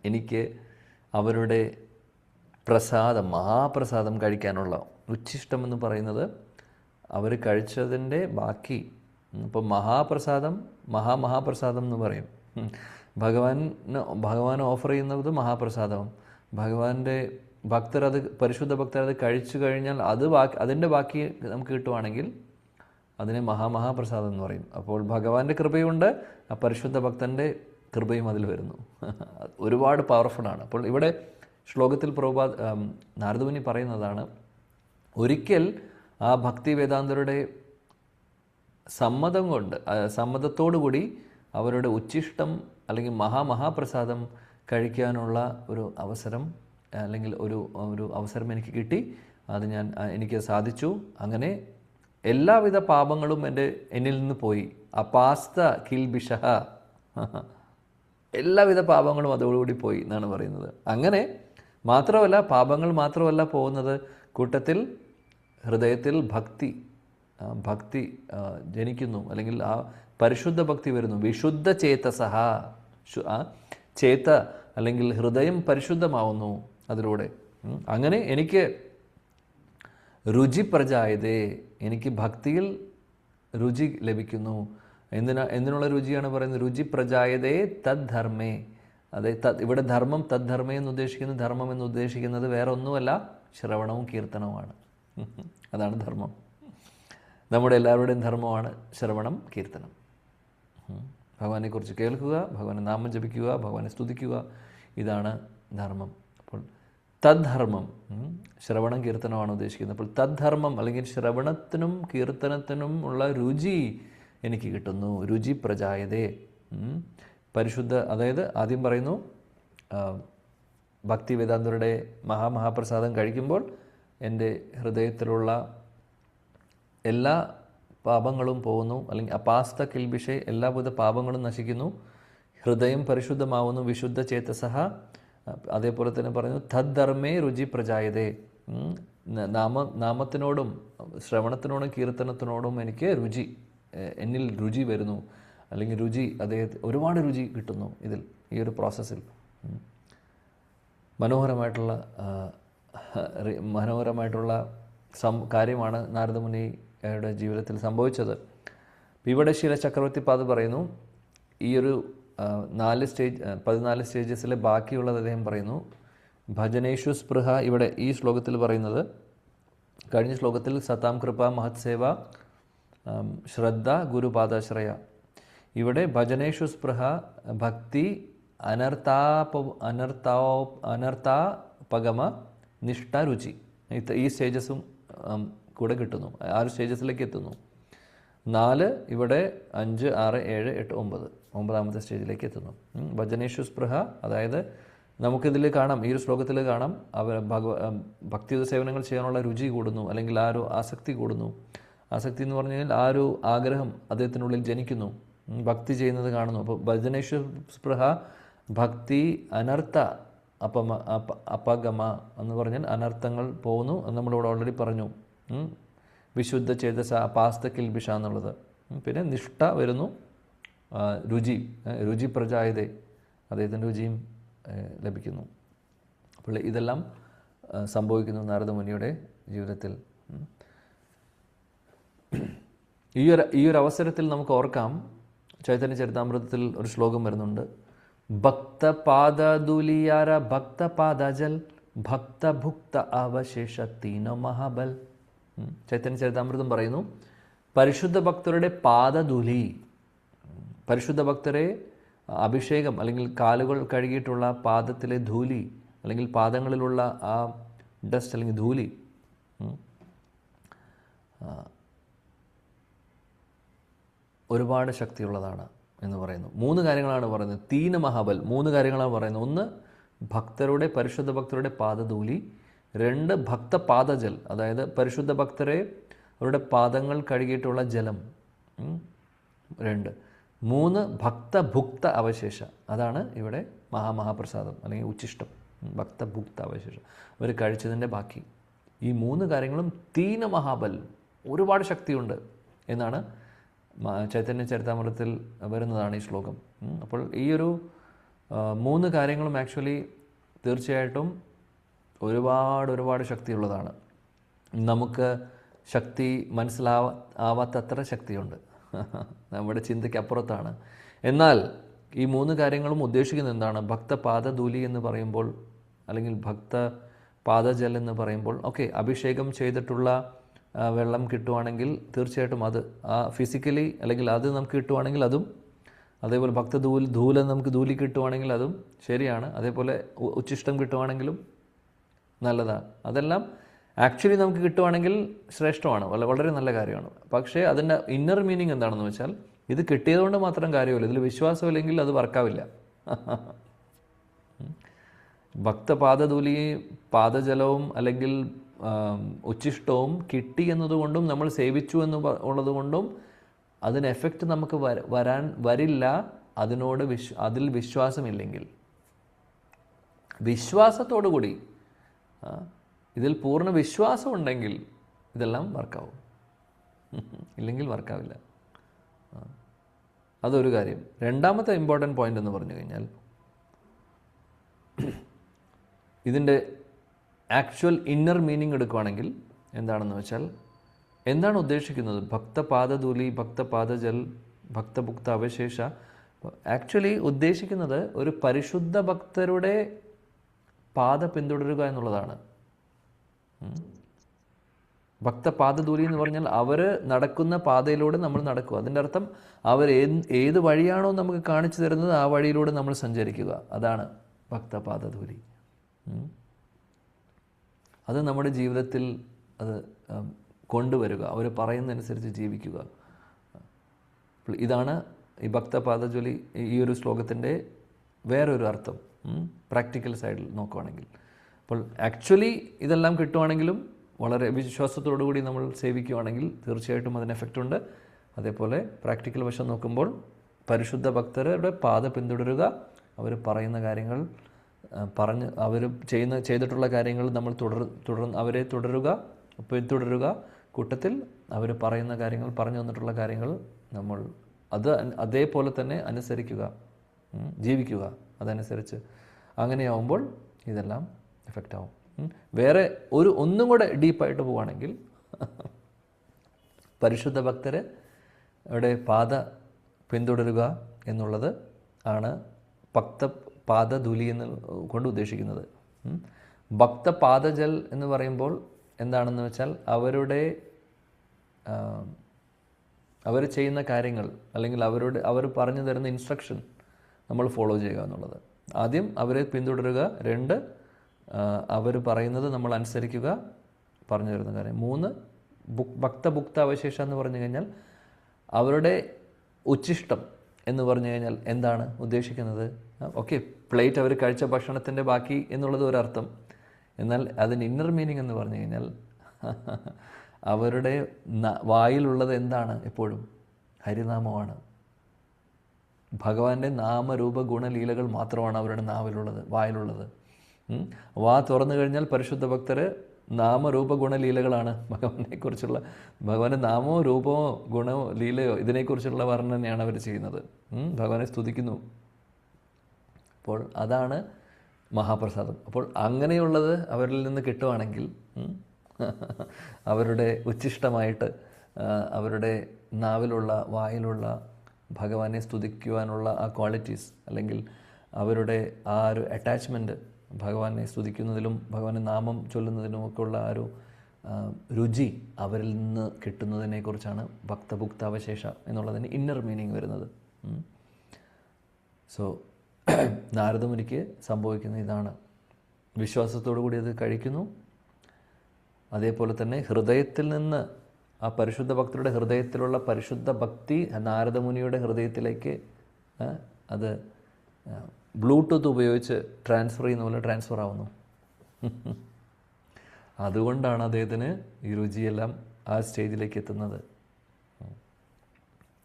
എനിക്ക് അവരുടെ പ്രസാദം, മഹാപ്രസാദം കഴിക്കാനുള്ള ഉച്ഛിഷ്ടമെന്ന് പറയുന്നത് അവർ കഴിച്ചതിൻ്റെ ബാക്കി. ഇപ്പോൾ മഹാപ്രസാദം, മഹാപ്രസാദം എന്ന് പറയും. ഭഗവാൻ ഓഫർ ചെയ്യുന്നത് മഹാപ്രസാദവും ഭഗവാന്റെ ഭക്തരത്, പരിശുദ്ധ ഭക്തരത് കഴിച്ചു കഴിഞ്ഞാൽ അതിൻ്റെ ബാക്കി നമുക്ക് കിട്ടുവാണെങ്കിൽ അതിനെ മഹാപ്രസാദം എന്ന് പറയും. അപ്പോൾ ഭഗവാന്റെ കൃപയുണ്ട്, ആ പരിശുദ്ധ ഭക്തൻ്റെ കൃപയും അതിൽ വരുന്നു. ഒരുപാട് പവർഫുള്ളാണ്. അപ്പോൾ ഇവിടെ ശ്ലോകത്തിൽ നാരദമുനി പറയുന്നതാണ്, ഒരിക്കൽ ആ ഭക്തി വേദാന്തരുടെ സമ്മതത്തോടുകൂടി അവരുടെ ഉച്ഛിഷ്ടം അല്ലെങ്കിൽ മഹാപ്രസാദം കഴിക്കാനുള്ള ഒരു അവസരം, അല്ലെങ്കിൽ ഒരു അവസരം എനിക്ക് കിട്ടി. അത് എനിക്ക് സാധിച്ചു. അങ്ങനെ എല്ലാവിധ പാപങ്ങളും എന്നിൽ നിന്ന് പോയി. അപാസ്ത കിൽബിഷഃ, എല്ലാവിധ പാപങ്ങളും അതോടുകൂടി പോയി എന്നാണ് പറയുന്നത്. അങ്ങനെ മാത്രമല്ല, പാപങ്ങൾ മാത്രമല്ല പോകുന്നത്, കൂട്ടത്തിൽ ഹൃദയത്തിൽ ഭക്തി ജനിക്കുന്നു, അല്ലെങ്കിൽ ആ പരിശുദ്ധ ഭക്തി വരുന്നു. വിശുദ്ധ ചേതസഃ, ചേത അല്ലെങ്കിൽ ഹൃദയം പരിശുദ്ധമാവുന്നു അതിലൂടെ. അങ്ങനെ എനിക്ക് രുചി പ്രജായതേ, എനിക്ക് ഭക്തിയിൽ രുചി ലഭിക്കുന്നു. എന്തിനുള്ള രുചിയാണ് പറയുന്നത്? രുചി പ്രജായതേ തദ്ധർമ്മേ. അതെ, ഇവിടെ ധർമ്മം, തദ്ധർമ്മേ എന്ന് ഉദ്ദേശിക്കുന്നത്, ധർമ്മം എന്ന് ഉദ്ദേശിക്കുന്നത് വേറെ ഒന്നുമല്ല, ശ്രവണവും കീർത്തനവുമാണ്. അതാണ് ധർമ്മം. നമ്മുടെ എല്ലാവരുടെയും ധർമ്മമാണ് ശ്രവണം, കീർത്തനം. ഭഗവാനെക്കുറിച്ച് കേൾക്കുക, ഭഗവാനെ നാമം ജപിക്കുക, ഭഗവാനെ സ്തുതിക്കുക, ഇതാണ് ധർമ്മം. അപ്പോൾ തദ്ധർമ്മം, ശ്രവണം കീർത്തനമാണ് ഉദ്ദേശിക്കുന്നത്. അപ്പോൾ തദ്ധർമ്മം അല്ലെങ്കിൽ ശ്രവണത്തിനും കീർത്തനത്തിനും ഉള്ള രുചി എനിക്ക് കിട്ടുന്നു. രുചി പ്രജായതേ, പരിശുദ്ധ, അതായത് ആദ്യം പറയുന്നു ഭക്തി വേദാന്തരുടെ മഹാപ്രസാദം കഴിക്കുമ്പോൾ എൻ്റെ ഹൃദയത്തിലുള്ള എല്ലാ പാപങ്ങളും പോകുന്നു, അല്ലെങ്കിൽ അപാസ്ത കിൽബിഷെ, എല്ലാവിധ പാപങ്ങളും നശിക്കുന്നു, ഹൃദയം പരിശുദ്ധമാവുന്നു, വിശുദ്ധ ചേതസഃ. അതേപോലെ തന്നെ പറയുന്നു തദ്ധർമ്മേ രുചി പ്രജായതേ, നാമത്തിനോടും ശ്രവണത്തിനോടും കീർത്തനത്തിനോടും എനിക്ക് എന്നിൽ രുചി വരുന്നു, അല്ലെങ്കിൽ ഒരുപാട് രുചി കിട്ടുന്നു ഇതിൽ, ഈ ഒരു പ്രോസസ്സിൽ. മനോഹരമായിട്ടുള്ള കാര്യമാണ് നാരദമുനിയുടെ ജീവിതത്തിൽ സംഭവിച്ചത്. ഇവിടെ ശില ചക്രവർത്തിപാദ് പറയുന്നു, ഈ ഒരു 14 സ്റ്റേജസിലെ ബാക്കിയുള്ളത് അദ്ദേഹം പറയുന്നു. ഭജനേഷു സ്പൃഹ, ഇവിടെ ഈ ശ്ലോകത്തിൽ പറയുന്നത്, കഴിഞ്ഞ ശ്ലോകത്തിൽ സതാം കൃപ മഹത് സേവ ശ്രദ്ധ ഗുരുപാദാശ്രയ. ഇവിടെ ഭജനേഷു സ്പൃഹ, ഭക്തി അനർത്ഥാപഗമ നിഷ്ഠ രുചി, ഈ സ്റ്റേജസും കൂടെ കിട്ടുന്നു. 6 സ്റ്റേജസിലേക്ക് എത്തുന്നു. 4 ഇവിടെ 5, 6, 7, 8, 9, 9ാമത്തെ സ്റ്റേജിലേക്ക് എത്തുന്നു. ഭജനേഷു സ്പൃഹ, അതായത് നമുക്കിതിൽ കാണാം, ഈ ഒരു ശ്ലോകത്തിൽ കാണാം, ഭക്തിയുത സേവനങ്ങൾ ചെയ്യാനുള്ള രുചി കൂടുന്നു, അല്ലെങ്കിൽ ആ ഒരു ആസക്തി കൂടുന്നു. ആസക്തി എന്ന് പറഞ്ഞു കഴിഞ്ഞാൽ ആ ഒരു ആഗ്രഹം അദ്ദേഹത്തിനുള്ളിൽ ജനിക്കുന്നു, ഭക്തി ചെയ്യുന്നത് കാണുന്നു. അപ്പോൾ ഭജനേഷു സ്പൃഹ, ഭക്തി അപഗമ എന്ന് പറഞ്ഞാൽ അനർത്ഥങ്ങൾ പോകുന്നു, നമ്മളിവിടെ ഓൾറെഡി പറഞ്ഞു. വിശുദ്ധ ചേതസ, അപാസ്ത കിൽബിഷ എന്നുള്ളത്. പിന്നെ നിഷ്ഠ വരുന്നു, രുചി പ്രജായതേ, അദ്ദേഹത്തിൻ്റെ രുചിയും ലഭിക്കുന്നു. അപ്പോൾ ഇതെല്ലാം സംഭവിക്കുന്നു നാരദമുനിയുടെ ജീവിതത്തിൽ. ഈ ഒരു അവസരത്തിൽ നമുക്ക് ഓർക്കാം, ചൈതന്യ ചരിതാമൃതത്തിൽ ഒരു ശ്ലോകം വരുന്നുണ്ട്. ഭക്തപാദധൂലിയാര ഭക്തപാദജൽ ഭക്തഭുക്ത അവശേഷ തീനോ മഹാബൽ. ചൈതന്യ ചരിതാമൃതം പറയുന്നു, പരിശുദ്ധ ഭക്തരുടെ പാദധൂലി, പരിശുദ്ധ ഭക്തരെ അഭിഷേകം അല്ലെങ്കിൽ കാലുകൾ കഴുകിയിട്ടുള്ള പാദത്തിലെ ധൂലി അല്ലെങ്കിൽ പാദങ്ങളിലുള്ള ആ ഡസ്റ്റ് അല്ലെങ്കിൽ ധൂലി ഒരുപാട് ശക്തിയുള്ളതാണ് എന്ന് പറയുന്നു. 3 കാര്യങ്ങളാണ് പറയുന്നത്. തീന മഹാബൽ, 3 കാര്യങ്ങളാണ് പറയുന്നത്. 1 ഭക്തരുടെ, പരിശുദ്ധ ഭക്തരുടെ പാദധൂലി. 2 ഭക്തപാദജൽ, അതായത് പരിശുദ്ധ ഭക്തരെ അവരുടെ പാദങ്ങൾ കഴുകിയിട്ടുള്ള ജലം. 2 3 ഭക്തഭുക്ത അവശേഷ, അതാണ് ഇവിടെ മഹാപ്രസാദം അല്ലെങ്കിൽ ഉച്ചിഷ്ടം. ഭക്തഭുക്ത അവശേഷം, അവർ കഴിച്ചതിൻ്റെ ബാക്കി. ഈ 3 കാര്യങ്ങളും തീന മഹാബൽ, ഒരുപാട് ശക്തിയുണ്ട് എന്നാണ് ചൈതന്യ ചരിതാമൃതത്തിൽ വരുന്നതാണ് ഈ ശ്ലോകം. അപ്പോൾ ഈ ഒരു 3 കാര്യങ്ങളും ആക്ച്വലി തീർച്ചയായിട്ടും ഒരുപാട് ശക്തിയുള്ളതാണ്. നമുക്ക് ശക്തി ആവാത്തത്ര ശക്തിയുണ്ട്, നമ്മുടെ ചിന്തയ്ക്ക് അപ്പുറത്താണ്. എന്നാൽ ഈ 3 കാര്യങ്ങളും ഉദ്ദേശിക്കുന്നത് എന്താണ്? ഭക്തപാദധൂലി എന്ന് പറയുമ്പോൾ അല്ലെങ്കിൽ ഭക്തപാദജൽ എന്ന് പറയുമ്പോൾ, ഓക്കെ, അഭിഷേകം ചെയ്തിട്ടുള്ള വെള്ളം കിട്ടുവാണെങ്കിൽ തീർച്ചയായിട്ടും അത് ഫിസിക്കലി അല്ലെങ്കിൽ അത് നമുക്ക് കിട്ടുവാണെങ്കിൽ അതും, അതേപോലെ ധൂലം നമുക്ക് ധൂലി കിട്ടുവാണെങ്കിൽ അതും ശരിയാണ്. അതേപോലെ ഉച്ചിഷ്ടം കിട്ടുവാണെങ്കിലും നല്ലതാണ്. അതെല്ലാം ആക്ച്വലി നമുക്ക് കിട്ടുവാണെങ്കിൽ ശ്രേഷ്ഠമാണ്, വളരെ നല്ല കാര്യമാണ്. പക്ഷേ അതിൻ്റെ ഇന്നർ മീനിങ് എന്താണെന്ന് വെച്ചാൽ, ഇത് കിട്ടിയതുകൊണ്ട് മാത്രം കാര്യമില്ല, ഇതിൽ വിശ്വാസമില്ലെങ്കിൽ അത് വർക്കാവില്ല. ഭക്തപാദധൂലി, പാദജലവും അല്ലെങ്കിൽ ഉച്ചിഷ്ടവും കിട്ടി എന്നതുകൊണ്ടും നമ്മൾ സേവിച്ചു എന്ന് ഉള്ളതുകൊണ്ടും അതിന് എഫക്റ്റ് നമുക്ക് വരില്ല. അതിൽ വിശ്വാസമില്ലെങ്കിൽ, വിശ്വാസത്തോടു കൂടി, ഇതിൽ പൂർണ്ണ വിശ്വാസം ഉണ്ടെങ്കിൽ ഇതെല്ലാം വർക്കാവും, ഇല്ലെങ്കിൽ വർക്കാവില്ല. അതൊരു കാര്യം. രണ്ടാമത്തെ ഇമ്പോർട്ടൻ്റ് പോയിന്റ് എന്ന് പറഞ്ഞു കഴിഞ്ഞാൽ, ഇതിൻ്റെ ആക്ച്വൽ ഇന്നർ മീനിങ് എടുക്കുകയാണെങ്കിൽ എന്താണെന്ന് വെച്ചാൽ, എന്താണ് ഉദ്ദേശിക്കുന്നത്? ഭക്തപാദധൂലി, ഭക്തപാദജൽ, ഭക്തഭുക്ത അവശേഷ. ആക്ച്വലി ഉദ്ദേശിക്കുന്നത് ഒരു പരിശുദ്ധ ഭക്തരുടെ പാത പിന്തുടരുക എന്നുള്ളതാണ്. ഭക്തപാദധൂലി എന്ന് പറഞ്ഞാൽ അവർ നടക്കുന്ന പാതയിലൂടെ നമ്മൾ നടക്കുക. അതിൻ്റെ അർത്ഥം അവർ ഏത് വഴിയാണോ നമുക്ക് കാണിച്ചു തരുന്നത് ആ വഴിയിലൂടെ നമ്മൾ സഞ്ചരിക്കുക. അതാണ് ഭക്തപാദധൂലി. അത് നമ്മുടെ ജീവിതത്തിൽ അത് കൊണ്ടുവരിക, അവർ പറയുന്നതനുസരിച്ച് ജീവിക്കുക. ഇതാണ് ഈ ഭക്തപാദജലി, ഈ ഒരു ശ്ലോകത്തിൻ്റെ വേറൊരു അർത്ഥം പ്രാക്ടിക്കൽ സൈഡിൽ നോക്കുകയാണെങ്കിൽ. അപ്പോൾ ആക്ച്വലി ഇതെല്ലാം കിട്ടുവാണെങ്കിലും വളരെ വിശ്വാസത്തോടു കൂടി നമ്മൾ സേവിക്കുകയാണെങ്കിൽ തീർച്ചയായിട്ടും അതിന് എഫക്റ്റ് ഉണ്ട്. അതേപോലെ പ്രാക്ടിക്കൽ വശം നോക്കുമ്പോൾ പരിശുദ്ധ ഭക്തരുടെ പാത പിന്തുടരുക, അവർ പറയുന്ന കാര്യങ്ങൾ അവർ ചെയ്തിട്ടുള്ള കാര്യങ്ങൾ നമ്മൾ അവരെ പിന്തുടരുക, കൂട്ടത്തിൽ അവർ പറയുന്ന കാര്യങ്ങൾ, പറഞ്ഞു തന്നിട്ടുള്ള കാര്യങ്ങൾ നമ്മൾ അതേപോലെ തന്നെ അനുസരിക്കുക, ജീവിക്കുക അതനുസരിച്ച്. അങ്ങനെയാവുമ്പോൾ ഇതെല്ലാം എഫക്റ്റ് ആവും. വേറെ ഒന്നും കൂടെ ഡീപ്പായിട്ട് പോവുകയാണെങ്കിൽ, പരിശുദ്ധ ഭക്തരെ അവിടെ പാത പിന്തുടരുക എന്നുള്ളത് ആണ് ഭക്തപാദധൂലി എന്ന് കൊണ്ട് ഉദ്ദേശിക്കുന്നത്. ഭക്തപാദജൽ എന്ന് പറയുമ്പോൾ എന്താണെന്ന് വെച്ചാൽ, അവർ ചെയ്യുന്ന കാര്യങ്ങൾ അല്ലെങ്കിൽ അവർ പറഞ്ഞു തരുന്ന ഇൻസ്ട്രക്ഷൻ നമ്മൾ ഫോളോ ചെയ്യുക എന്നുള്ളത്. ആദ്യം അവരെ പിന്തുടരുക, 2 അവർ പറയുന്നത് നമ്മൾ അനുസരിക്കുക, പറഞ്ഞു തരുന്ന കാര്യം. 3 ഭക്തഭുക്ത അവശേഷം എന്ന് പറഞ്ഞു കഴിഞ്ഞാൽ, അവരുടെ ഉച്ചിഷ്ടം എന്ന് പറഞ്ഞു കഴിഞ്ഞാൽ എന്താണ് ഉദ്ദേശിക്കുന്നത്? ഓക്കെ, പ്ലേറ്റ് അവർ കഴിച്ച ഭക്ഷണത്തിൻ്റെ ബാക്കി എന്നുള്ളത് ഒരർത്ഥം. എന്നാൽ അതിന് ഇന്നർ മീനിങ് എന്ന് പറഞ്ഞു കഴിഞ്ഞാൽ, അവരുടെ വായിലുള്ളത് എന്താണ്? എപ്പോഴും ഹരിനാമമാണ്. ഭഗവാന്റെ നാമരൂപ ഗുണലീലകൾ മാത്രമാണ് അവരുടെ വായിലുള്ളത്. വാ തുറന്നു കഴിഞ്ഞാൽ പരിശുദ്ധ ഭക്തർ നാമരൂപ ഗുണലീലകളാണ് ഭഗവാന്റെ നാമോ രൂപമോ ഗുണമോ ലീലയോ ഇതിനെക്കുറിച്ചുള്ള വർണ്ണനയാണ് അവർ ചെയ്യുന്നത്. ഭഗവാനെ സ്തുതിക്കുന്നു. അപ്പോൾ അതാണ് മഹാപ്രസാദം. അപ്പോൾ അങ്ങനെയുള്ളത് അവരിൽ നിന്ന് കിട്ടുവാണെങ്കിൽ, അവരുടെ ഉച്ചിഷ്ടമായിട്ട് അവരുടെ നാവിലുള്ള വായിലുള്ള ഭഗവാനെ സ്തുതിക്കുവാനുള്ള ആ ക്വാളിറ്റീസ് അല്ലെങ്കിൽ അവരുടെ ആ ഒരു അറ്റാച്ച്മെൻറ്റ് ഭഗവാനെ സ്തുതിക്കുന്നതിലും ഭഗവാന്റെ നാമം ചൊല്ലുന്നതിനുമൊക്കെ ഉള്ള ആ ഒരു രുചി അവരിൽ നിന്ന് കിട്ടുന്നതിനെക്കുറിച്ചാണ് ഭക്തഭുക്താവശേഷ എന്നുള്ളതിന് ഇന്നർ മീനിങ് വരുന്നത്. സോ നാരദമുനിക്ക് സംഭവിക്കുന്ന ഇതാണ്. വിശ്വാസത്തോടു കൂടി അത് കഴിക്കുന്നു. അതേപോലെ തന്നെ ഹൃദയത്തിൽ നിന്ന് ആ പരിശുദ്ധ ഭക്തരുടെ ഹൃദയത്തിലുള്ള പരിശുദ്ധ ഭക്തി നാരദമുനിയുടെ ഹൃദയത്തിലേക്ക് അത് ബ്ലൂടൂത്ത് ഉപയോഗിച്ച് ട്രാൻസ്ഫർ ചെയ്യുന്ന പോലെ ട്രാൻസ്ഫർ ആവുന്നു. അതുകൊണ്ടാണ് അദ്ദേഹത്തിന് ഈ രുചിയെല്ലാം ആ സ്റ്റേജിലേക്ക് എത്തുന്നത്.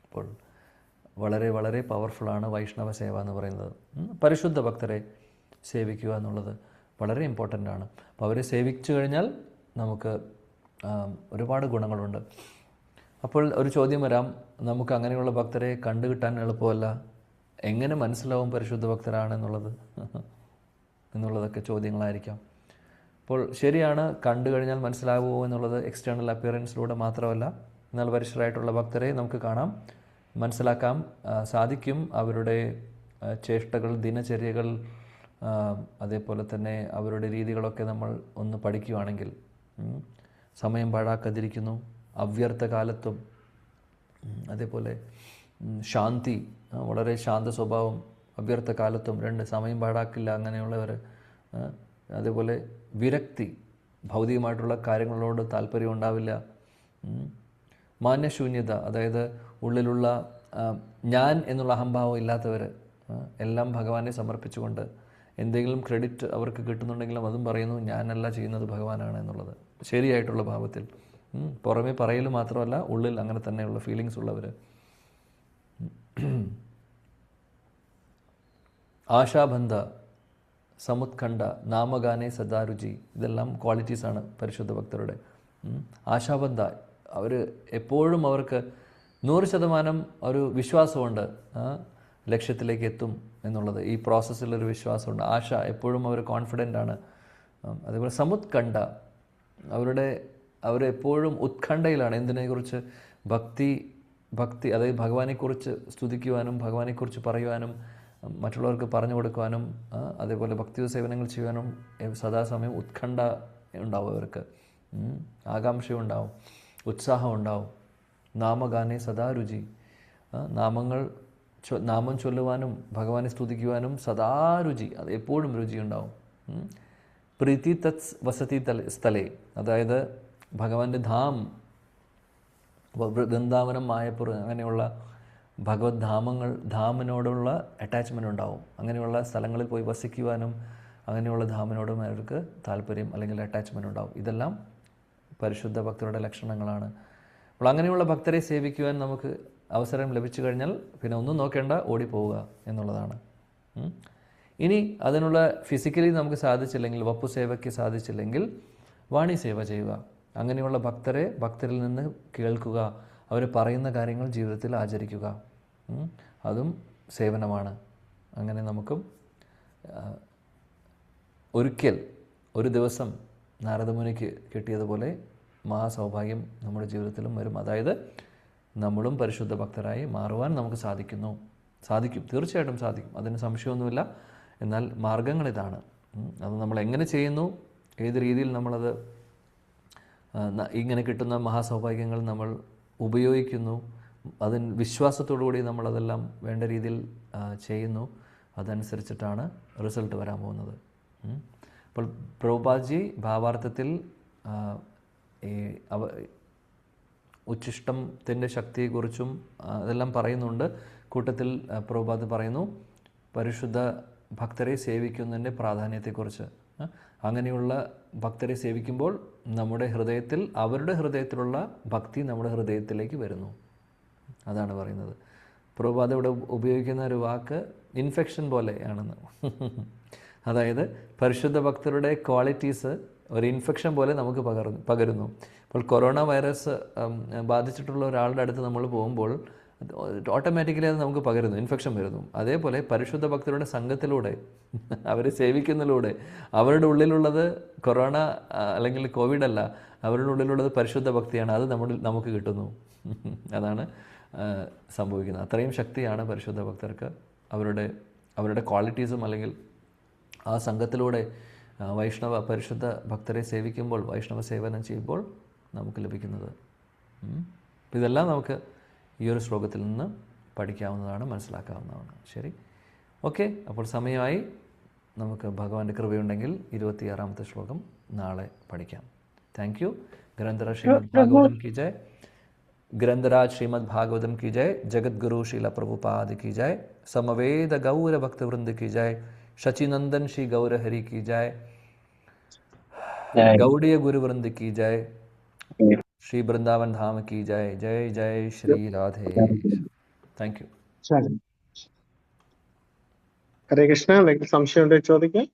അപ്പോൾ വളരെ വളരെ പവർഫുള്ളാണ് വൈഷ്ണവ സേവ എന്ന് പറയുന്നത്. പരിശുദ്ധ ഭക്തരെ സേവിക്കുക എന്നുള്ളത് വളരെ ഇമ്പോർട്ടൻ്റ് ആണ്. അപ്പോൾ അവരെ സേവിച്ചു കഴിഞ്ഞാൽ നമുക്ക് ഒരുപാട് ഗുണങ്ങളുണ്ട്. അപ്പോൾ ഒരു ചോദ്യം വരാം, നമുക്ക് അങ്ങനെയുള്ള ഭക്തരെ കണ്ടുകിട്ടാൻ എളുപ്പമല്ല, എങ്ങനെ മനസ്സിലാവും പരിശുദ്ധ ഭക്തരാണെന്നുള്ളതൊക്കെ ചോദ്യങ്ങളായിരിക്കാം. അപ്പോൾ ശരിയാണ്, കണ്ടു കഴിഞ്ഞാൽ മനസ്സിലാവുമോ എന്നുള്ളത് എക്സ്റ്റേണൽ അപ്പിയറൻസിലൂടെ മാത്രമല്ല, എന്നാൽ പരിശുദ്ധരായിട്ടുള്ള ഭക്തരെ നമുക്ക് കാണാം, മനസ്സിലാക്കാം സാധിക്കും. അവരുടെ ചേഷ്ടകൾ, ദിനചര്യകൾ, അതേപോലെ തന്നെ അവരുടെ രീതികളൊക്കെ നമ്മൾ ഒന്ന് പഠിക്കുകയാണെങ്കിൽ സമയം പാഴാക്കാതിരിക്കുന്നു, അവ്യർത്ഥ കാലത്തും, അതേപോലെ ശാന്തി, വളരെ ശാന്ത സ്വഭാവം, അവ്യർത്ഥ കാലത്തും, സമയം പാഴാക്കില്ല അങ്ങനെയുള്ളവർ, അതേപോലെ വിരക്തി, ഭൗതികമായിട്ടുള്ള കാര്യങ്ങളോട് താല്പര്യം ഉണ്ടാവില്ല, മാന്യശൂന്യത, അതായത് ഉള്ളിലുള്ള ഞാൻ എന്നുള്ള അഹംഭാവം ഇല്ലാത്തവർ, എല്ലാം ഭഗവാനെ സമർപ്പിച്ചുകൊണ്ട് എന്തെങ്കിലും ക്രെഡിറ്റ് അവർക്ക് കിട്ടുന്നുണ്ടെങ്കിലും അതും പറയുന്നു ഞാനല്ല ചെയ്യുന്നത് ഭഗവാനാണ് എന്നുള്ളത്, ശരിയായിട്ടുള്ള ഭാവത്തിൽ. പുറമേ പറയൽ മാത്രമല്ല, ഉള്ളിൽ അങ്ങനെ തന്നെയുള്ള ഫീലിങ്സ് ഉള്ളവർ. ആശാബന്ധ, സമുത്കണ്ഠ, നാമഗാനെ സദാരുചി, ഇതെല്ലാം ക്വാളിറ്റീസാണ് പരിശുദ്ധ ഭക്തരുടെ. ആശാബന്ധ, അവർ എപ്പോഴും അവർക്ക് 100% ഒരു വിശ്വാസമുണ്ട്, ലക്ഷ്യത്തിലേക്ക് എത്തും എന്നുള്ളത്. ഈ പ്രോസസ്സിലൊരു വിശ്വാസമുണ്ട്. ആശ, എപ്പോഴും അവർ കോൺഫിഡൻ്റ് ആണ്. അതേപോലെ സമുത്കണ്ഠ, അവരെപ്പോഴും ഉത്കണ്ഠയിലാണ്. എന്തിനെക്കുറിച്ച്? ഭക്തി അതായത് ഭഗവാനെക്കുറിച്ച് സ്തുതിക്കുവാനും ഭഗവാനെക്കുറിച്ച് പറയുവാനും മറ്റുള്ളവർക്ക് പറഞ്ഞു കൊടുക്കുവാനും അതേപോലെ ഭക്തി സേവനങ്ങൾ ചെയ്യുവാനും സദാസമയം ഉത്കണ്ഠ ഉണ്ടാവും അവർക്ക്. ആകാംക്ഷയുണ്ടാവും, ഉത്സാഹം ഉണ്ടാവും. നാമഗാനെ സദാരുചി, നാമം ചൊല്ലുവാനും ഭഗവാനെ സ്തുതിക്കുവാനും സദാരുചി, അത് എപ്പോഴും രുചിയുണ്ടാവും. പ്രീതി തത് വസതി സ്ഥലേ, അതായത് ഭഗവാന്റെ വൃന്ദാവനം, മായപ്പൂർ, അങ്ങനെയുള്ള ഭഗവത് ധാമിനോടുള്ള അറ്റാച്ച്മെൻ്റ് ഉണ്ടാവും. അങ്ങനെയുള്ള സ്ഥലങ്ങളിൽ പോയി വസിക്കുവാനും അങ്ങനെയുള്ള ധാമിനോടും അവർക്ക് താല്പര്യം അല്ലെങ്കിൽ അറ്റാച്ച്മെൻ്റ് ഉണ്ടാവും. ഇതെല്ലാം പരിശുദ്ധ ഭക്തരുടെ ലക്ഷണങ്ങളാണ്. അപ്പോൾ അങ്ങനെയുള്ള ഭക്തരെ സേവിക്കുവാൻ നമുക്ക് അവസരം ലഭിച്ചു കഴിഞ്ഞാൽ പിന്നെ ഒന്നും നോക്കേണ്ട, ഓടിപ്പോവുക എന്നുള്ളതാണ്. ഇനി അതിനുള്ള ഫിസിക്കലി നമുക്ക് സാധിച്ചില്ലെങ്കിൽ, വപ്പു സേവയ്ക്ക് സാധിച്ചില്ലെങ്കിൽ വാണി സേവ ചെയ്യുക. അങ്ങനെയുള്ള ഭക്തരിൽ നിന്ന് കേൾക്കുക, അവർ പറയുന്ന കാര്യങ്ങൾ ജീവിതത്തിൽ ആചരിക്കുക. അതും സേവനമാണ്. അങ്ങനെ നമുക്കും ഒരു ദിവസം നാരദമുനിക്ക് കിട്ടിയതുപോലെ മഹാസൗഭാഗ്യം നമ്മുടെ ജീവിതത്തിലും വരും. അതായത് നമ്മളും പരിശുദ്ധ ഭക്തരായി മാറുവാൻ നമുക്ക് സാധിക്കും, തീർച്ചയായിട്ടും സാധിക്കും, അതിന് സംശയമൊന്നുമില്ല. എന്നാൽ മാർഗങ്ങൾ ഇതാണ്. അത് നമ്മൾ എങ്ങനെ ചെയ്യുന്നു, ഏത് രീതിയിൽ നമ്മളത് ഇങ്ങനെ കിട്ടുന്ന മഹാസൗഭാഗ്യങ്ങൾ നമ്മൾ ഉപയോഗിക്കുന്നു, അതിന് വിശ്വാസത്തോടുകൂടി നമ്മളതെല്ലാം വേണ്ട രീതിയിൽ ചെയ്യുന്നു, അതനുസരിച്ചിട്ടാണ് റിസൾട്ട് വരാൻ പോകുന്നത്. അപ്പോൾ പ്രഭുപാദ്ജി ഭാവാർത്ഥത്തിൽ ഉച്ഛിഷ്ടത്തിൻ്റെ ശക്തിയെക്കുറിച്ചും അതെല്ലാം പറയുന്നുണ്ട്. കൂട്ടത്തിൽ പ്രഭുപാദ് പറയുന്നു പരിശുദ്ധ ഭക്തരെ സേവിക്കുന്നതിൻ്റെ പ്രാധാന്യത്തെക്കുറിച്ച്. അങ്ങനെയുള്ള ഭക്തരെ സേവിക്കുമ്പോൾ നമ്മുടെ ഹൃദയത്തിൽ, അവരുടെ ഹൃദയത്തിലുള്ള ഭക്തി നമ്മുടെ ഹൃദയത്തിലേക്ക് വരുന്നു. അതാണ് പറയുന്നത്. പ്രഭുപാദ് ഇവിടെ ഉപയോഗിക്കുന്ന ഒരു വാക്ക് ഇൻഫെക്ഷൻ പോലെയാണെന്ന്. അതായത് പരിശുദ്ധ ഭക്തരുടെ ക്വാളിറ്റീസ് ഒരു ഇൻഫെക്ഷൻ പോലെ നമുക്ക് പകരുന്നു. ഇപ്പോൾ കൊറോണ വൈറസ് ബാധിച്ചിട്ടുള്ള ഒരാളുടെ അടുത്ത് നമ്മൾ പോകുമ്പോൾ ഓട്ടോമാറ്റിക്കലി അത് നമുക്ക് പകരുന്നു, ഇൻഫെക്ഷൻ വരുന്നു. അതേപോലെ പരിശുദ്ധ ഭക്തരുടെ സംഘത്തിലൂടെ, അവരെ സേവിക്കുന്നതിലൂടെ അവരുടെ ഉള്ളിലുള്ളത് കൊറോണ അല്ലെങ്കിൽ കോവിഡ് അല്ല, അവരുടെ ഉള്ളിലുള്ളത് പരിശുദ്ധ ഭക്തിയാണ്. അത് നമുക്ക് കിട്ടുന്നു. അതാണ് സംഭവിക്കുന്നത്. അത്രയും ശക്തിയാണ് പരിശുദ്ധ ഭക്തർക്ക് അവരുടെ അവരുടെ ക്വാളിറ്റീസും അല്ലെങ്കിൽ ആ സംഘത്തിലൂടെ വൈഷ്ണവ പരിശുദ്ധ ഭക്തരെ സേവിക്കുമ്പോൾ, വൈഷ്ണവ സേവനം ചെയ്യുമ്പോൾ നമുക്ക് ലഭിക്കുന്നത്. അപ്പോൾ ഇതെല്ലാം നമുക്ക് ഈ ഒരു ശ്ലോകത്തിൽ നിന്ന് പഠിക്കാവുന്നതാണ്, മനസ്സിലാക്കാവുന്നതാണ്. ശരി, ഓക്കെ. അപ്പോൾ സമയമായി. നമുക്ക് ഭഗവാന്റെ കൃപയുണ്ടെങ്കിൽ 26ാമത്തെ ശ്ലോകം നാളെ പഠിക്കാം. Thank you. ഗ്രന്ഥരാജ് ശ്രീമദ് ഭാഗവതം കി ജയ്. ഗ്രന്ഥരാജ് ശ്രീമദ് ഭാഗവതം की जय. जगतगुरु श्रीला प्रभुपाद की जय. समवेद गौर भक्त वृंद की जय. शचिनंदन श्री गौर हरि की जय. गौड़ीय गुरु वृंद की जय. श्री वृंदावन धाम की जय. जय जय श्री राधे. Thank you. ശരി. ഹരേ കൃഷ്ണ. എന്തെങ്കിലും സംശയം ചോദിക്കാം.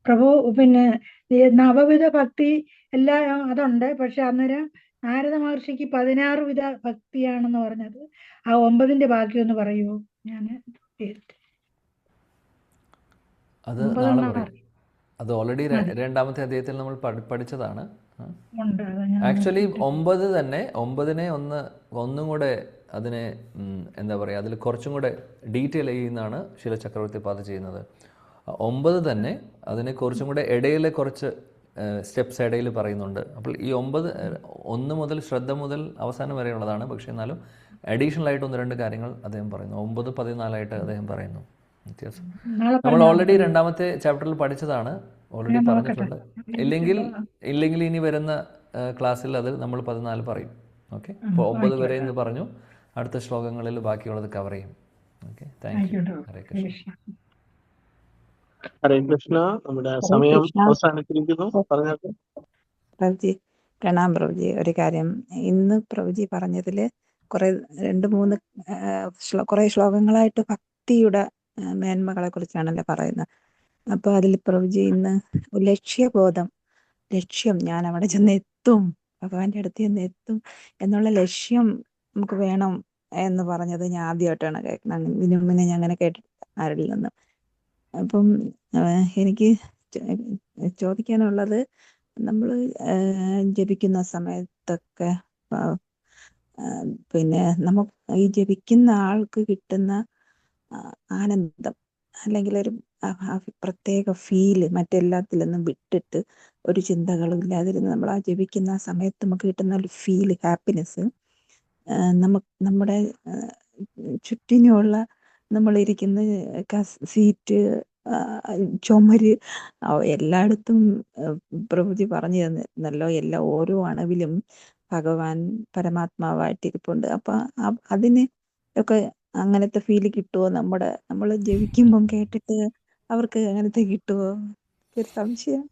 പ്രഭു, പിന്നെ ഈ നവവിധ ഭക്തി എല്ലാം അതുണ്ട്. പക്ഷെ അന്നേരം നാരദ മഹർഷിക്ക് 16 വിധ ഭക്തിയാണെന്ന് പറഞ്ഞത്. ആ 9ന്റെ ബാക്കി ഒന്ന് പറയുമോ? ഞാൻ അത് നാളെ പറയും. അത് ഓൾറെഡി 2ാമത്തെ അധ്യായത്തിൽ നമ്മൾ പഠിച്ചതാണ്. ആക്ച്വലി 9 തന്നെ, 9നെ ഒന്നും കൂടെ അതിനെ എന്താ പറയുക, അതിൽ കുറച്ചും കൂടെ ഡീറ്റെയിൽ ചെയ്യുന്നതാണ് ശില ചക്രവർത്തിപാദ ചെയ്യുന്നത്. 9 തന്നെ അതിനെ കുറച്ചും കൂടെ ഇടയിലെ കുറച്ച് സ്റ്റെപ്സ് ഇടയിൽ പറയുന്നുണ്ട്. അപ്പോൾ ഈ 1 മുതൽ ശ്രദ്ധ മുതൽ അവസാനം വരെയുള്ളതാണ്. പക്ഷേ എന്നാലും അഡീഷണൽ ആയിട്ട് 1-2 കാര്യങ്ങൾ അദ്ദേഹം പറയുന്നു. 9, 14 അദ്ദേഹം പറയുന്നു. വ്യത്യാസം നമ്മൾ ഓൾറെഡി 2ാമത്തെ ചാപ്റ്ററിൽ പഠിച്ചതാണ്, ഓൾറെഡി പറഞ്ഞിട്ടുണ്ട്. ഇല്ലെങ്കിൽ ഇനി വരുന്ന ക്ലാസ്സിൽ അത് നമ്മൾ 14 പറയും. ഓക്കെ, അപ്പോൾ 9 വരെ എന്ന് പറഞ്ഞു. അടുത്ത ശ്ലോകങ്ങളിൽ ബാക്കിയുള്ളത് കവർ ചെയ്യും. Okay, thank you. Hare Krishna. Hare Krishna. നമ്മുടെ സമയം അവസാനിച്ചിരിക്കുന്നു. പറഞ്ഞാൽ പ്രഭുജി, പ്രണാം പ്രഭുജി. ഒരു കാര്യം, ഇന്ന് പ്രഭുജി പറഞ്ഞതില് കുറെ 2-3 കുറെ ശ്ലോകങ്ങളായിട്ട് ഭക്തിയുടെ മേന്മകളെ കുറിച്ചാണല്ലോ പറയുന്നത്. അപ്പൊ അതിൽ പ്രഭുജി ഇന്ന് ലക്ഷ്യബോധം, ലക്ഷ്യം, ഞാൻ അവിടെ ചെന്ന് എത്തും, ഭഗവാന്റെ അടുത്ത് ചെന്ന് എത്തും എന്നുള്ള ലക്ഷ്യം നമുക്ക് വേണം എന്ന് പറഞ്ഞത് ഞാൻ ആദ്യമായിട്ടാണ് കേൾക്കുന്നത്. ഇതിനു മുന്നേ ഞാൻ അങ്ങനെ കേട്ടിട്ടില്ല ആരിൽ നിന്നും. അപ്പം എനിക്ക് ചോദിക്കാനുള്ളത്, നമ്മൾ ജപിക്കുന്ന സമയത്തൊക്കെ പിന്നെ നമുക്ക് ഈ ജപിക്കുന്ന ആൾക്ക് കിട്ടുന്ന ആനന്ദം അല്ലെങ്കിൽ ഒരു പ്രത്യേക ഫീല് മറ്റെല്ലാത്തിൽ നിന്നും വിട്ടിട്ട് ഒരു ചിന്തകളും ഇല്ലാതിരുന്ന് നമ്മൾ ആ ജപിക്കുന്ന സമയത്ത് നമുക്ക് കിട്ടുന്ന ഒരു ഫീല്, ഹാപ്പിനെസ് നമ്മുടെ ചുറ്റിനുള്ള നമ്മളിരിക്കുന്ന സീറ്റ്, ചുമര്, എല്ലായിടത്തും പ്രഭുജി പറഞ്ഞു തന്നല്ലോ, എല്ലാ ഓരോ അണുവിലും ഭഗവാൻ പരമാത്മാവായിട്ടിരിപ്പുണ്ട്. അപ്പൊ അതിന് ഒക്കെ അങ്ങനത്തെ ഫീല് കിട്ടുമോ? നമ്മൾ ജപിക്കുമ്പം കേട്ടിട്ട് അവർക്ക് അങ്ങനത്തെ കിട്ടുമോ? ഒരു സംശയം.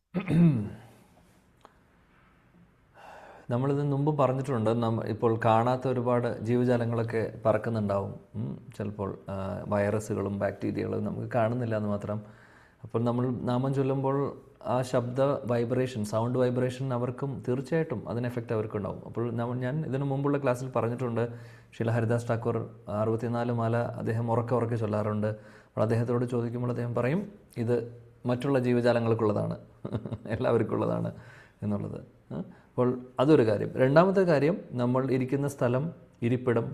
നമ്മളിത് മുമ്പ് പറഞ്ഞിട്ടുണ്ട്. ഇപ്പോൾ കാണാത്ത ഒരുപാട് ജീവജാലങ്ങളൊക്കെ പറക്കുന്നുണ്ടാവും. ചിലപ്പോൾ വൈറസുകളും ബാക്ടീരിയകളും നമുക്ക് കാണുന്നില്ല എന്ന് മാത്രം. അപ്പോൾ നമ്മൾ നാമം ചൊല്ലുമ്പോൾ ആ ശബ്ദ വൈബ്രേഷൻ, സൗണ്ട് വൈബ്രേഷൻ അവർക്കും തീർച്ചയായിട്ടും അതിന് എഫക്റ്റ് അവർക്കുണ്ടാവും. അപ്പോൾ ഞാൻ ഇതിനു മുമ്പുള്ള ക്ലാസ്സിൽ പറഞ്ഞിട്ടുണ്ട്, ശ്രീല ഹരിദാസ് ഠാക്കൂർ 64 മാല അദ്ദേഹം ഉറക്കെ ചൊല്ലാറുണ്ട്. അപ്പോൾ അദ്ദേഹത്തോട് ചോദിക്കുമ്പോൾ അദ്ദേഹം പറയും, ഇത് മറ്റുള്ള ജീവജാലങ്ങൾക്കുള്ളതാണ്, എല്ലാവർക്കുള്ളതാണ് എന്നുള്ളത്. അപ്പോൾ അതൊരു കാര്യം. 2ാമത്തെ കാര്യം, നമ്മൾ ഇരിക്കുന്ന സ്ഥലം, ഇരിപ്പിടം,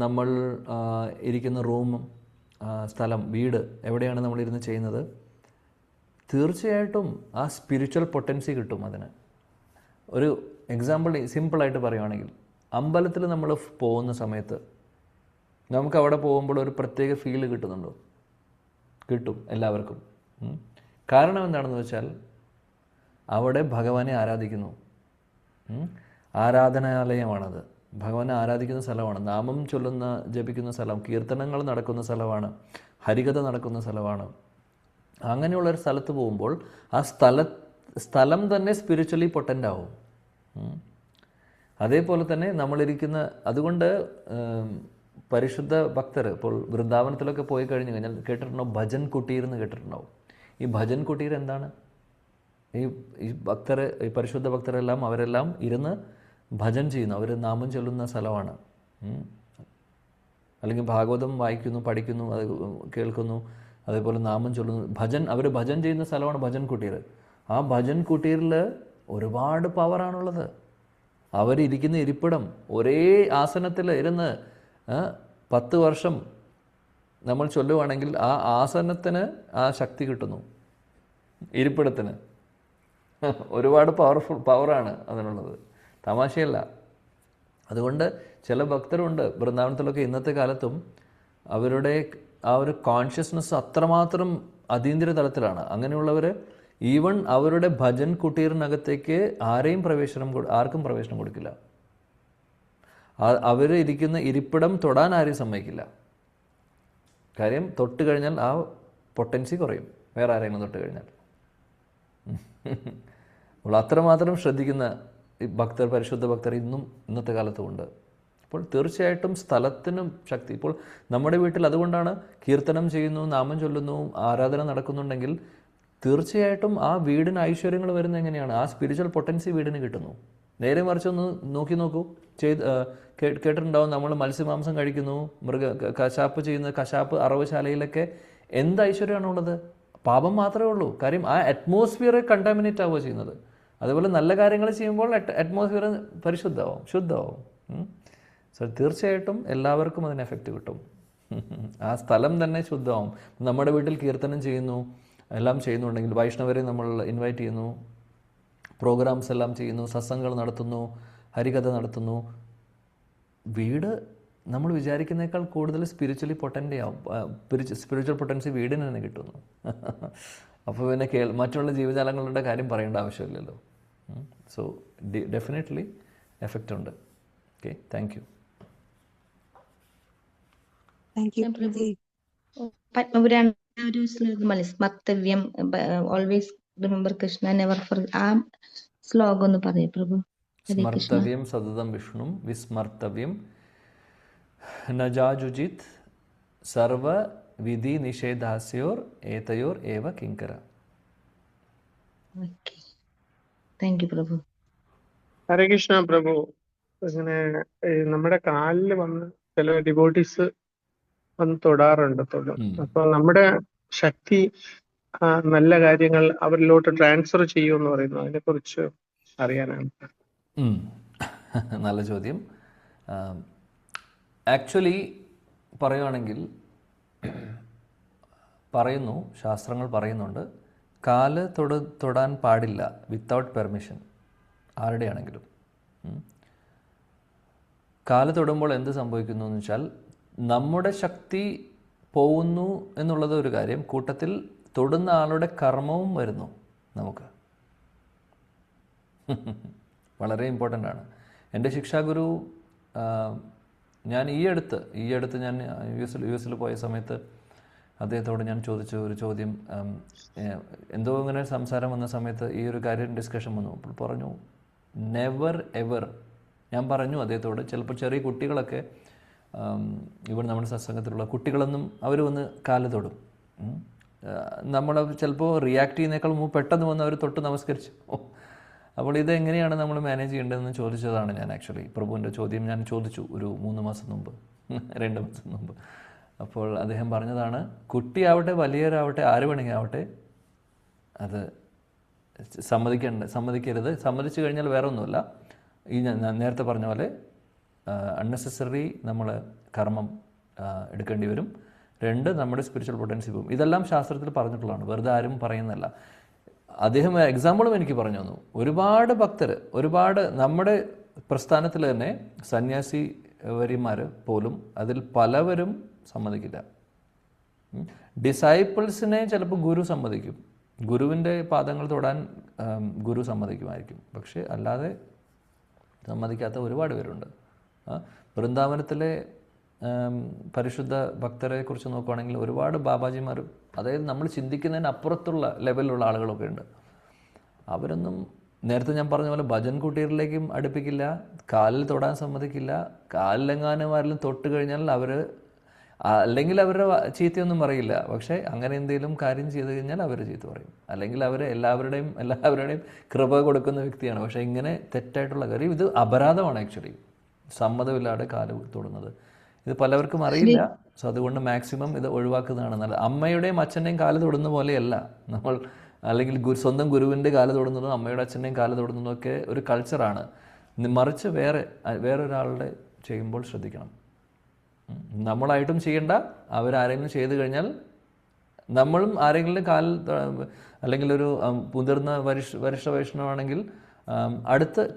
നമ്മൾ ഇരിക്കുന്ന റൂമും സ്ഥലം, വീട്, എവിടെയാണ് നമ്മളിരുന്ന് ചെയ്യുന്നത്, തീർച്ചയായിട്ടും ആ സ്പിരിച്വൽ പൊട്ടൻസി കിട്ടും അതിന്. ഒരു എക്സാമ്പിൾ സിമ്പിളായിട്ട് പറയുവാണെങ്കിൽ, അമ്പലത്തിൽ നമ്മൾ പോകുന്ന സമയത്ത് നമുക്ക് അവിടെ പോകുമ്പോൾ ഒരു പ്രത്യേക ഫീല് കിട്ടുന്നുണ്ടോ? കിട്ടും എല്ലാവർക്കും. കാരണം എന്താണെന്ന് വെച്ചാൽ അവിടെ ഭഗവാനെ ആരാധിക്കുന്നു. ആരാധനാലയമാണത്, ഭഗവാനെ ആരാധിക്കുന്ന സ്ഥലമാണ്, നാമം ചൊല്ലുന്ന ജപിക്കുന്ന സ്ഥലം, കീർത്തനങ്ങൾ നടക്കുന്ന സ്ഥലമാണ്, ഹരികഥ നടക്കുന്ന സ്ഥലമാണ്. അങ്ങനെയുള്ളൊരു സ്ഥലത്ത് പോകുമ്പോൾ ആ സ്ഥലം തന്നെ സ്പിരിച്വലി പൊട്ടൻ്റ് ആവും. അതേപോലെ തന്നെ നമ്മളിരിക്കുന്ന, അതുകൊണ്ട് പരിശുദ്ധ ഭക്തർ ഇപ്പോൾ വൃന്ദാവനത്തിലൊക്കെ പോയി കഴിഞ്ഞ് കഴിഞ്ഞാൽ കേട്ടിട്ടുണ്ടാവും, ഭജൻ കുട്ടീർ എന്ന് കേട്ടിട്ടുണ്ടാവും. ഈ ഭജൻ കുട്ടീർ എന്താണ്? ഈ ഭക്തർ, ഈ പരിശുദ്ധ ഭക്തരെല്ലാം അവരെല്ലാം ഇരുന്ന് ഭജൻ ചെയ്യുന്നു, അവർ നാമം ചൊല്ലുന്ന സ്ഥലമാണ്. അല്ലെങ്കിൽ ഭാഗവതം വായിക്കുന്നു, പഠിക്കുന്നു, അത് കേൾക്കുന്നു, അതേപോലെ നാമം ചൊല്ലുന്നു, അവർ ഭജൻ ചെയ്യുന്ന സ്ഥലമാണ് ഭജൻ കുട്ടീർ. ആ ഭജൻ കുട്ടീറിൽ ഒരുപാട് പവറാണുള്ളത്. അവരിയ്ക്കുന്ന ഇരിപ്പിടം, ഒരേ ആസനത്തിൽ ഇരുന്ന് 10 വർഷം നമ്മൾ ചൊല്ലുവാണെങ്കിൽ ആ ആസനത്തിന് ആ ശക്തി കിട്ടുന്നു, ഇരിപ്പിടത്തിന്. ഒരുപാട് പവറാണ് അതിനുള്ളത്, തമാശയല്ല. അതുകൊണ്ട് ചില ഭക്തരുണ്ട് വൃന്ദാവനത്തിലൊക്കെ ഇന്നത്തെ കാലത്തും അവരുടെ ആ ഒരു കോൺഷ്യസ്നസ് അത്രമാത്രം അതീന്ദ്ര തലത്തിലാണ്. അങ്ങനെയുള്ളവർ ഈവൻ അവരുടെ ഭജൻ കുട്ടീറിനകത്തേക്ക് ആർക്കും പ്രവേശനം കൊടുക്കില്ല. അവർ ഇരിക്കുന്ന ഇരിപ്പിടം തൊടാൻ ആരെയും സമ്മതിക്കില്ല. കാര്യം തൊട്ട് കഴിഞ്ഞാൽ ആ പൊട്ടൻസി കുറയും, വേറെ ആരെങ്കിലും തൊട്ട് കഴിഞ്ഞാൽ. അപ്പോൾ അത്രമാത്രം ശ്രദ്ധിക്കുന്ന ഭക്തർ, പരിശുദ്ധ ഭക്തർ ഇന്നത്തെ കാലത്തും ഉണ്ട്. അപ്പോൾ തീർച്ചയായിട്ടും സ്ഥലത്തിനും ശക്തി. ഇപ്പോൾ നമ്മുടെ വീട്ടിൽ അതുകൊണ്ടാണ് കീർത്തനം ചെയ്യുന്നു, നാമം ചൊല്ലുന്നു, ആരാധന നടക്കുന്നുണ്ടെങ്കിൽ തീർച്ചയായിട്ടും ആ വീടിന് ഐശ്വര്യങ്ങൾ വരുന്നത് എങ്ങനെയാണ്? ആ സ്പിരിച്വൽ പൊട്ടൻസി വീടിന് കിട്ടുന്നു. നേരെ മറിച്ച് ഒന്ന് നോക്കൂ, കേട്ടിട്ടുണ്ടാവും, നമ്മൾ മത്സ്യമാംസം കഴിക്കുന്നു, കശാപ്പ് ചെയ്യുന്ന കശാപ്പ് അറവുശാലയിലൊക്കെ എന്ത് ഐശ്വര്യമാണുള്ളത്? പാപം മാത്രമേ ഉള്ളൂ. കാര്യം ആ അറ്റ്മോസ്ഫിയറെ കണ്ടാമിനേറ്റ് ആവുക ചെയ്യുന്നത്. അതുപോലെ നല്ല കാര്യങ്ങൾ ചെയ്യുമ്പോൾ അറ്റ്മോസ്ഫിയർ പരിശുദ്ധമാവും, ശുദ്ധമാവും. സോ തീർച്ചയായിട്ടും എല്ലാവർക്കും അതിന് എഫക്റ്റ് കിട്ടും. ആ സ്ഥലം തന്നെ ശുദ്ധമാവും. നമ്മുടെ വീട്ടിൽ കീർത്തനം ചെയ്യുന്നു, എല്ലാം ചെയ്യുന്നുണ്ടെങ്കിൽ, വൈഷ്ണവരെ നമ്മൾ ഇൻവൈറ്റ് ചെയ്യുന്നു, പ്രോഗ്രാംസ് എല്ലാം ചെയ്യുന്നു, സത്സംഗങ്ങൾ നടത്തുന്നു, ഹരികഥ നടത്തുന്നു, വീട് നമ്മൾ വിചാരിക്കുന്നേക്കാൾ കൂടുതൽ സ്പിരിച്വലി പൊട്ടൻ്റ് ആവും. സ്പിരിച്വൽ പൊട്ടൻസി വീടിന് തന്നെ കിട്ടുന്നു. അപ്പോൾ പിന്നെ മറ്റുള്ള ജീവജാലങ്ങളുടെ കാര്യം പറയേണ്ട ആവശ്യമില്ലല്ലോ. സോ ഡെഫിനറ്റ്ലി എഫക്റ്റ് ഉണ്ട്. Okay, thank you. പത്മപുരാണ ഒരു ശ്ലോകമല്ലേ, സ്മർത്തവ്യം, always remember Krishna, never for, ആ ശ്ലോകം ഒന്ന് പറയൂ പ്രഭു. സ്മർത്തവ്യം സതതം വിഷ്ണും വിസ്മർത്തവ്യം നജാജുജിത് സർവ വിധി നിഷേധാസ്യോർ ഏതയോർ ഏവ കിങ്കര. താങ്ക് യു പ്രഭു. ഹരേ കൃഷ്ണ പ്രഭു. ഇങ്ങനെ നമ്മുടെ കാലിൽ വന്ന് ചില ഡിവോട്ടീസ് വന്ന് തൊടാറുണ്ട്. അപ്പൊ നമ്മുടെ ശക്തി നല്ല കാര്യങ്ങൾ അവരിലോട്ട് ട്രാൻസ്ഫർ ചെയ്യുമെന്ന് പറയുന്നു. അതിനെ കുറിച്ച് അറിയാനാണ്. നല്ല ചോദ്യം. ആക്ച്വലി പറയുകയാണെങ്കിൽ പറയുന്നു, ശാസ്ത്രങ്ങൾ പറയുന്നുണ്ട്, കാല് തൊടാൻ പാടില്ല വിത്തൗട്ട് പെർമിഷൻ, ആരുടെയാണെങ്കിലും. കാല് തൊടുമ്പോൾ എന്ത് സംഭവിക്കുന്നു എന്ന് വെച്ചാൽ നമ്മുടെ ശക്തി പോകുന്നു എന്നുള്ളത് ഒരു കാര്യം, കൂട്ടത്തിൽ തൊടുന്ന ആളുടെ കർമ്മവും വരുന്നു നമുക്ക്. വളരെ ഇമ്പോർട്ടൻ്റ് ആണ്. എൻ്റെ ശിക്ഷാഗുരു, ഞാൻ ഈ അടുത്ത് ഞാൻ യു എസിൽ പോയ സമയത്ത് അദ്ദേഹത്തോട് ഞാൻ ചോദിച്ച ഒരു ചോദ്യം, എന്തോ ഇങ്ങനെ സംസാരം വന്ന സമയത്ത് ഈ ഒരു കാര്യം ഡിസ്കഷൻ വന്നു. അപ്പോൾ പറഞ്ഞു, നെവർ എവർ. ഞാൻ പറഞ്ഞു അദ്ദേഹത്തോട്, ചിലപ്പോൾ ചെറിയ കുട്ടികളൊക്കെ, ഇവിടെ നമ്മുടെ സത്സംഗത്തിലുള്ള കുട്ടികളൊന്നും അവർ വന്ന് കാല് തൊടും. നമ്മൾ ചിലപ്പോൾ റിയാക്ട് ചെയ്യുന്നേക്കാൾ മുമ്പ് പെട്ടെന്ന് വന്ന് അവർ തൊട്ട് നമസ്കരിച്ചു. അപ്പോൾ ഇതെങ്ങനെയാണ് നമ്മൾ മാനേജ് ചെയ്യേണ്ടതെന്ന് ചോദിച്ചതാണ് ഞാൻ. ആക്ച്വലി പ്രഭുവിൻ്റെ ചോദ്യം ഞാൻ ചോദിച്ചു ഒരു 3 മാസം മുമ്പ്, 2 മാസം മുമ്പ്. അപ്പോൾ അദ്ദേഹം പറഞ്ഞതാണ്, കുട്ടിയാവട്ടെ വലിയവരാവട്ടെ ആര് വേണമെങ്കിൽ ആവട്ടെ, അത് സമ്മതിക്കരുത്. സമ്മതിച്ചു കഴിഞ്ഞാൽ വേറെ ഒന്നുമില്ല, ഈ ഞാൻ നേരത്തെ പറഞ്ഞ പോലെ അൺനെസസറി നമ്മൾ കർമ്മം എടുക്കേണ്ടി വരും. 2, നമ്മുടെ സ്പിരിച്വൽ പൊട്ടൻസി പോകും. ഇതെല്ലാം ശാസ്ത്രത്തിൽ പറഞ്ഞിട്ടുള്ളതാണ്, വെറുതെ ആരും പറയുന്നതല്ല. അദ്ദേഹം എക്സാമ്പിളും എനിക്ക് പറഞ്ഞു തന്നു. ഒരുപാട് ഭക്തർ, നമ്മുടെ പ്രസ്ഥാനത്തിൽ തന്നെ സന്യാസി വര്യന്മാർ പോലും അതിൽ പലവരും സമ്മതിക്കില്ല. ഡിസൈപ്പിൾസിനെ ചിലപ്പോൾ ഗുരു സമ്മതിക്കും, ഗുരുവിൻ്റെ പാദങ്ങൾ തൊടാൻ ഗുരു സമ്മതിക്കുമായിരിക്കും. പക്ഷേ അല്ലാതെ സമ്മതിക്കാത്ത ഒരുപാട് പേരുണ്ട്. വൃന്ദാവനത്തിലെ പരിശുദ്ധ ഭക്തരെ കുറിച്ച് നോക്കുകയാണെങ്കിൽ ഒരുപാട് ബാബാജിമാർ, അതായത് നമ്മൾ ചിന്തിക്കുന്നതിന് അപ്പുറത്തുള്ള ലെവലിലുള്ള ആളുകളൊക്കെ ഉണ്ട്. അവരൊന്നും നേരത്തെ ഞാൻ പറഞ്ഞ പോലെ ഭജൻ കുട്ടീറിലേക്കും അടുപ്പിക്കില്ല, കാലിൽ തൊടാൻ സമ്മതിക്കില്ല. കാലിലെങ്ങാനും ആരെങ്കിലും തൊട്ട് കഴിഞ്ഞാൽ അല്ലെങ്കിൽ അവരുടെ ചീത്തയൊന്നും പറയില്ല. പക്ഷേ അങ്ങനെ എന്തെങ്കിലും കാര്യം ചെയ്തു കഴിഞ്ഞാൽ അവർ ചീത്ത പറയും. അല്ലെങ്കിൽ അവർ എല്ലാവരുടെയും കൃപ കൊടുക്കുന്ന വ്യക്തിയാണ്. പക്ഷേ ഇങ്ങനെ തെറ്റായിട്ടുള്ള കാര്യം, ഇത് അപരാധമാണ് ആക്ച്വലി, സമ്മതമില്ലാതെ കാല് തൊടുന്നത്. ഇത് പലവർക്കും അറിയില്ല. സോ അതുകൊണ്ട് മാക്സിമം ഇത് ഒഴിവാക്കുന്നതാണ് നല്ലത്. അമ്മയുടെയും അച്ഛൻ്റെയും കാല് തൊടുന്ന പോലെയല്ല നമ്മൾ, അല്ലെങ്കിൽ സ്വന്തം ഗുരുവിൻ്റെ കാല് തൊടുന്നതും അമ്മയുടെ അച്ഛൻ്റെയും കാല് തൊടുന്നതും ഒക്കെ ഒരു കൾച്ചറാണ്. മറിച്ച് വേറൊരാളുടെ ചെയ്യുമ്പോൾ ശ്രദ്ധിക്കണം. നമ്മളായിട്ടും ചെയ്യണ്ട, അവരാരെങ്കിലും ചെയ്തു കഴിഞ്ഞാൽ നമ്മളും ആരെങ്കിലും അല്ലെങ്കിൽ ഒരു മുതിർന്ന വരിഷ്ഠ വൈഷ്ണവാണെങ്കിൽ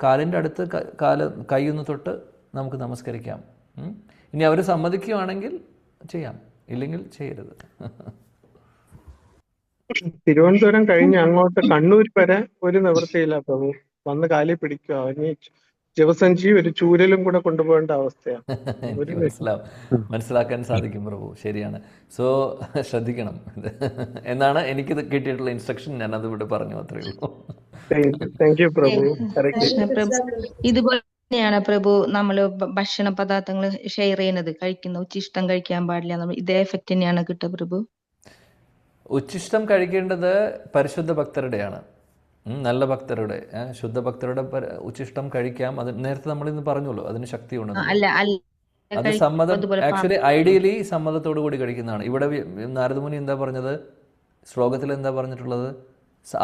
കാലിൻ്റെ അടുത്ത് കൈയൊന്ന് തൊട്ട് നമുക്ക് നമസ്കരിക്കാം. ഇനി അവർ സമ്മതിക്കുകയാണെങ്കിൽ ചെയ്യാം, ഇല്ലെങ്കിൽ ചെയ്യരുത്. തിരുവനന്തപുരം കഴിഞ്ഞ് അങ്ങോട്ട് കണ്ണൂർ വരെ ഒരു നിവൃത്തിയില്ല പ്രഭു. വന്ന് കാലിൽ പിടിക്കുക. ഇനി ജപസഞ്ചി ഒരു ചൂരലും കൂടെ കൊണ്ടുപോകേണ്ട അവസ്ഥയാണ്. എനിക്ക് മനസ്സിലാക്കാൻ സാധിക്കും പ്രഭു. ശരിയാണ്. സോ ശ്രദ്ധിക്കണം എന്നാണ് എനിക്ക് കിട്ടിയിട്ടുള്ള ഇൻസ്ട്രക്ഷൻ. ഞാൻ അത് ഇവിടെ പറഞ്ഞു, അത്രേ ഉള്ളൂ. താങ്ക് യു പ്രഭു. ഇതുപോലെ തന്നെയാണ് പ്രഭു നമ്മള് ഭക്ഷണ പദാർത്ഥങ്ങൾ ഷെയർ ചെയ്യുന്നത്, കഴിക്കുന്ന ഉച്ചിഷ്ടം കഴിക്കാൻ പാടില്ല, ഇതേ എഫക്ട് തന്നെയാണ് കിട്ടുക പ്രഭു? ഉച്ചിഷ്ടം കഴിക്കേണ്ടത് പരിശുദ്ധ ഭക്തരുടെയാണ്, നല്ല ഭക്തരുടെ, ശുദ്ധ ഭക്തരുടെ ഉച്ചിഷ്ടം കഴിക്കാം. അത് നേരത്തെ നമ്മളിന്ന് പറഞ്ഞല്ലോ, അതിന് ശക്തിയുണ്ട്. അത് സമ്മതം, ആക്ച്വലി ഐഡിയലി സമ്മതത്തോടു കൂടി കഴിക്കുന്നതാണ്. ഇവിടെ നാരദമുനി എന്താ പറഞ്ഞത്? ശ്ലോകത്തിൽ എന്താ പറഞ്ഞിട്ടുള്ളത്?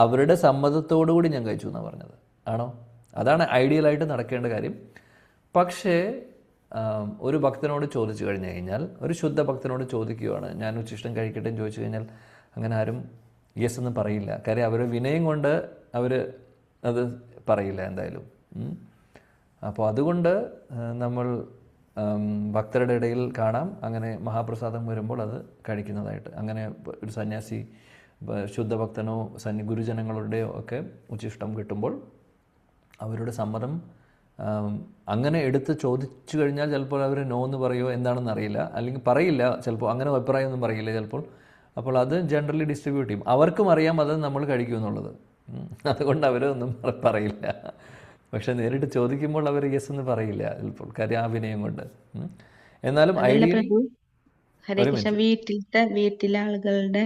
അവരുടെ സമ്മതത്തോടു കൂടി ഞാൻ കഴിച്ചു എന്നാണ് പറഞ്ഞത്. ആണോ? അതാണ് ഐഡിയലായിട്ട് നടക്കേണ്ട കാര്യം. പക്ഷേ ഒരു ഭക്തനോട് ചോദിച്ചു കഴിഞ്ഞു കഴിഞ്ഞാൽ, ഒരു ശുദ്ധ ഭക്തനോട് ചോദിക്കുകയാണ്, ഞാൻ ഉച്ചിഷ്ടം കഴിക്കട്ടെ എന്ന് ചോദിച്ചു കഴിഞ്ഞാൽ അങ്ങനെ ആരും യെസ് എന്ന് പറയില്ല. കാര്യം അവർ വിനയം കൊണ്ട് അവർ അത് പറയില്ല എന്തായാലും. അപ്പോൾ അതുകൊണ്ട് നമ്മൾ ഭക്തരുടെ ഇടയിൽ കാണാം അങ്ങനെ മഹാപ്രസാദം വരുമ്പോൾ അത് കഴിക്കുന്നതായിട്ട്. അങ്ങനെ ഒരു സന്യാസി, ശുദ്ധഭക്തനോ ഗുരുജനങ്ങളുടെയോ ഒക്കെ ഉച്ചിഷ്ടം കിട്ടുമ്പോൾ അവരുടെ സമ്മതം അങ്ങനെ എടുത്ത് ചോദിച്ചു കഴിഞ്ഞാൽ ചിലപ്പോൾ അവർ നോ എന്ന് പറയുമോ എന്താണെന്ന് അറിയില്ല, അല്ലെങ്കിൽ പറയില്ല ചിലപ്പോൾ, അങ്ങനെ അഭിപ്രായമൊന്നും പറയില്ല ചിലപ്പോൾ. അപ്പോൾ അത് ജനറലി ഡിസ്ട്രിബ്യൂട്ട് ചെയ്യും. അവർക്കും അറിയാം അത് നമ്മൾ കഴിക്കുമെന്നുള്ളത്, അതുകൊണ്ട് അവരൊന്നും പറയില്ല. പക്ഷെ നേരിട്ട് ചോദിക്കുമ്പോൾ അവർ യെസ് എന്ന് പറയില്ല ചിലപ്പോൾ, കാര്യം ആ വിനയം കൊണ്ട്. എന്നാലും വീട്ടിലെ ആളുകളുടെ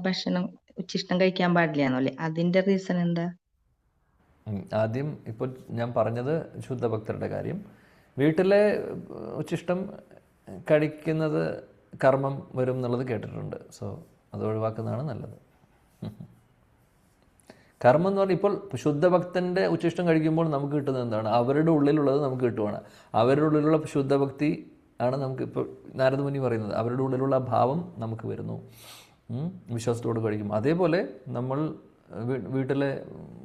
ഭക്ഷണം ഉച്ചിഷ്ടം കഴിക്കാൻ പാടില്ല എന്നല്ലേ, അതിന്റെ റീസൺ എന്താ? ആദ്യം ഇപ്പോൾ ഞാൻ പറഞ്ഞത് ശുദ്ധഭക്തരുടെ കാര്യം. വീട്ടിലെ ഉച്ചിഷ്ടം കഴിക്കുന്നത് കർമ്മം വരും എന്നുള്ളത് കേട്ടിട്ടുണ്ട്. സോ അത് ഒഴിവാക്കുന്നതാണ് നല്ലത്. കർമ്മം എന്ന് പറഞ്ഞാൽ ഇപ്പോൾ ശുദ്ധഭക്തൻ്റെ ഉച്ചിഷ്ടം കഴിക്കുമ്പോൾ നമുക്ക് കിട്ടുന്നത് എന്താണ്? അവരുടെ ഉള്ളിലുള്ളത് നമുക്ക് കിട്ടുവാണ്. അവരുടെ ഉള്ളിലുള്ള ശുദ്ധഭക്തി ആണ് നമുക്ക് ഇപ്പോൾ നാരദമുനി പറയുന്നത്. അവരുടെ ഉള്ളിലുള്ള ഭാവം നമുക്ക് വരുന്നു വിശ്വാസത്തോട് കഴിക്കും. അതേപോലെ നമ്മൾ വീട്ടിലെ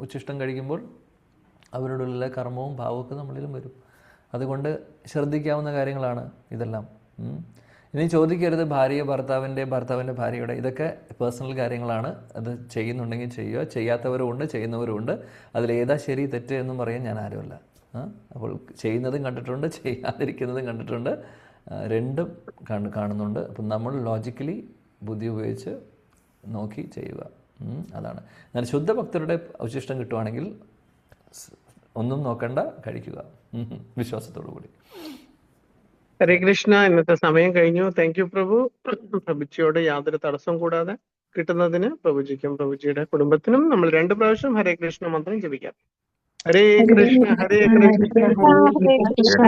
ഉച്ചിഷ്ടം കഴിക്കുമ്പോൾ അവരുടെ ഉള്ളിലെ കർമ്മവും ഭാവമൊക്കെ നമ്മളിലും വരും. അതുകൊണ്ട് ശ്രദ്ധിക്കാവുന്ന കാര്യങ്ങളാണ് ഇതെല്ലാം. ഇനി ചോദിക്കരുത് ഭർത്താവിൻ്റെ ഭാര്യയുടെ, ഇതൊക്കെ പേഴ്സണൽ കാര്യങ്ങളാണ്. അത് ചെയ്യുന്നുണ്ടെങ്കിൽ ചെയ്യുക, ചെയ്യാത്തവരുമുണ്ട്, ചെയ്യുന്നവരുമുണ്ട്. അതിലേതാ ശരി തെറ്റ് എന്നും പറയാൻ ഞാൻ ആരുമല്ല. അപ്പോൾ ചെയ്യുന്നതും കണ്ടിട്ടുണ്ട്, ചെയ്യാതിരിക്കുന്നതും കണ്ടിട്ടുണ്ട്, രണ്ടും കാണുന്നുണ്ട്. അപ്പം നമ്മൾ ലോജിക്കലി ബുദ്ധി ഉപയോഗിച്ച് നോക്കി ചെയ്യുക, അതാണ്. എന്നാൽ ശുദ്ധഭക്തരുടെ ഉച്ചിഷ്ടം കിട്ടുവാണെങ്കിൽ ഒന്നും നോക്കണ്ട, കഴിക്കുക വിശ്വാസത്തോടു കൂടി. ഹരേ കൃഷ്ണ. ഇന്നത്തെ സമയം കഴിഞ്ഞു. താങ്ക് യു പ്രഭു. പ്രഭുജിയോട് യാതൊരു തടസ്സം കൂടാതെ കിട്ടുന്നതിന് പ്രഭുജിക്കും പ്രഭുജിയുടെ കുടുംബത്തിനും നമ്മൾ 2 പ്രാവശ്യം ഹരേ കൃഷ്ണ മന്ത്രം ജപിക്കാം. ഹരേ കൃഷ്ണ ഹരേ കൃഷ്ണ ഹരേ കൃഷ്ണ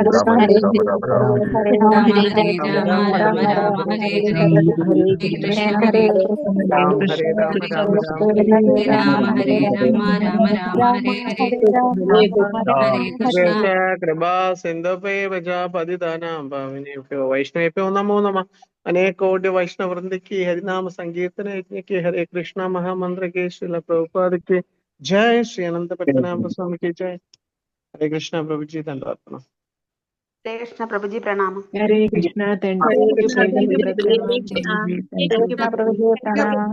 ഹരേ കൃപാ സിന്ധുപതിതാനാം പാവനേഭ്യോ വൈഷ്ണവേഭ്യോ നമോ നമഃ. അനേകോടി വൈഷ്ണവൃന്ദയ്ക്ക് ഹരിനാമ സങ്കീർത്തന യജ്ഞയ്ക്ക് ഹരേ കൃഷ്ണ മഹാമന്ത്രയ്ക്ക് ശ്രീല പ്രഭുപാദയ്ക്ക് जय श्री अनंत पद्मनाभ स्वामी की जय. हरे कृष्णा प्रभु जी धन्यवाद. हरे कृष्णा प्रभु जी प्रणाम. हरे कृष्णा प्रभु जी प्रणाम.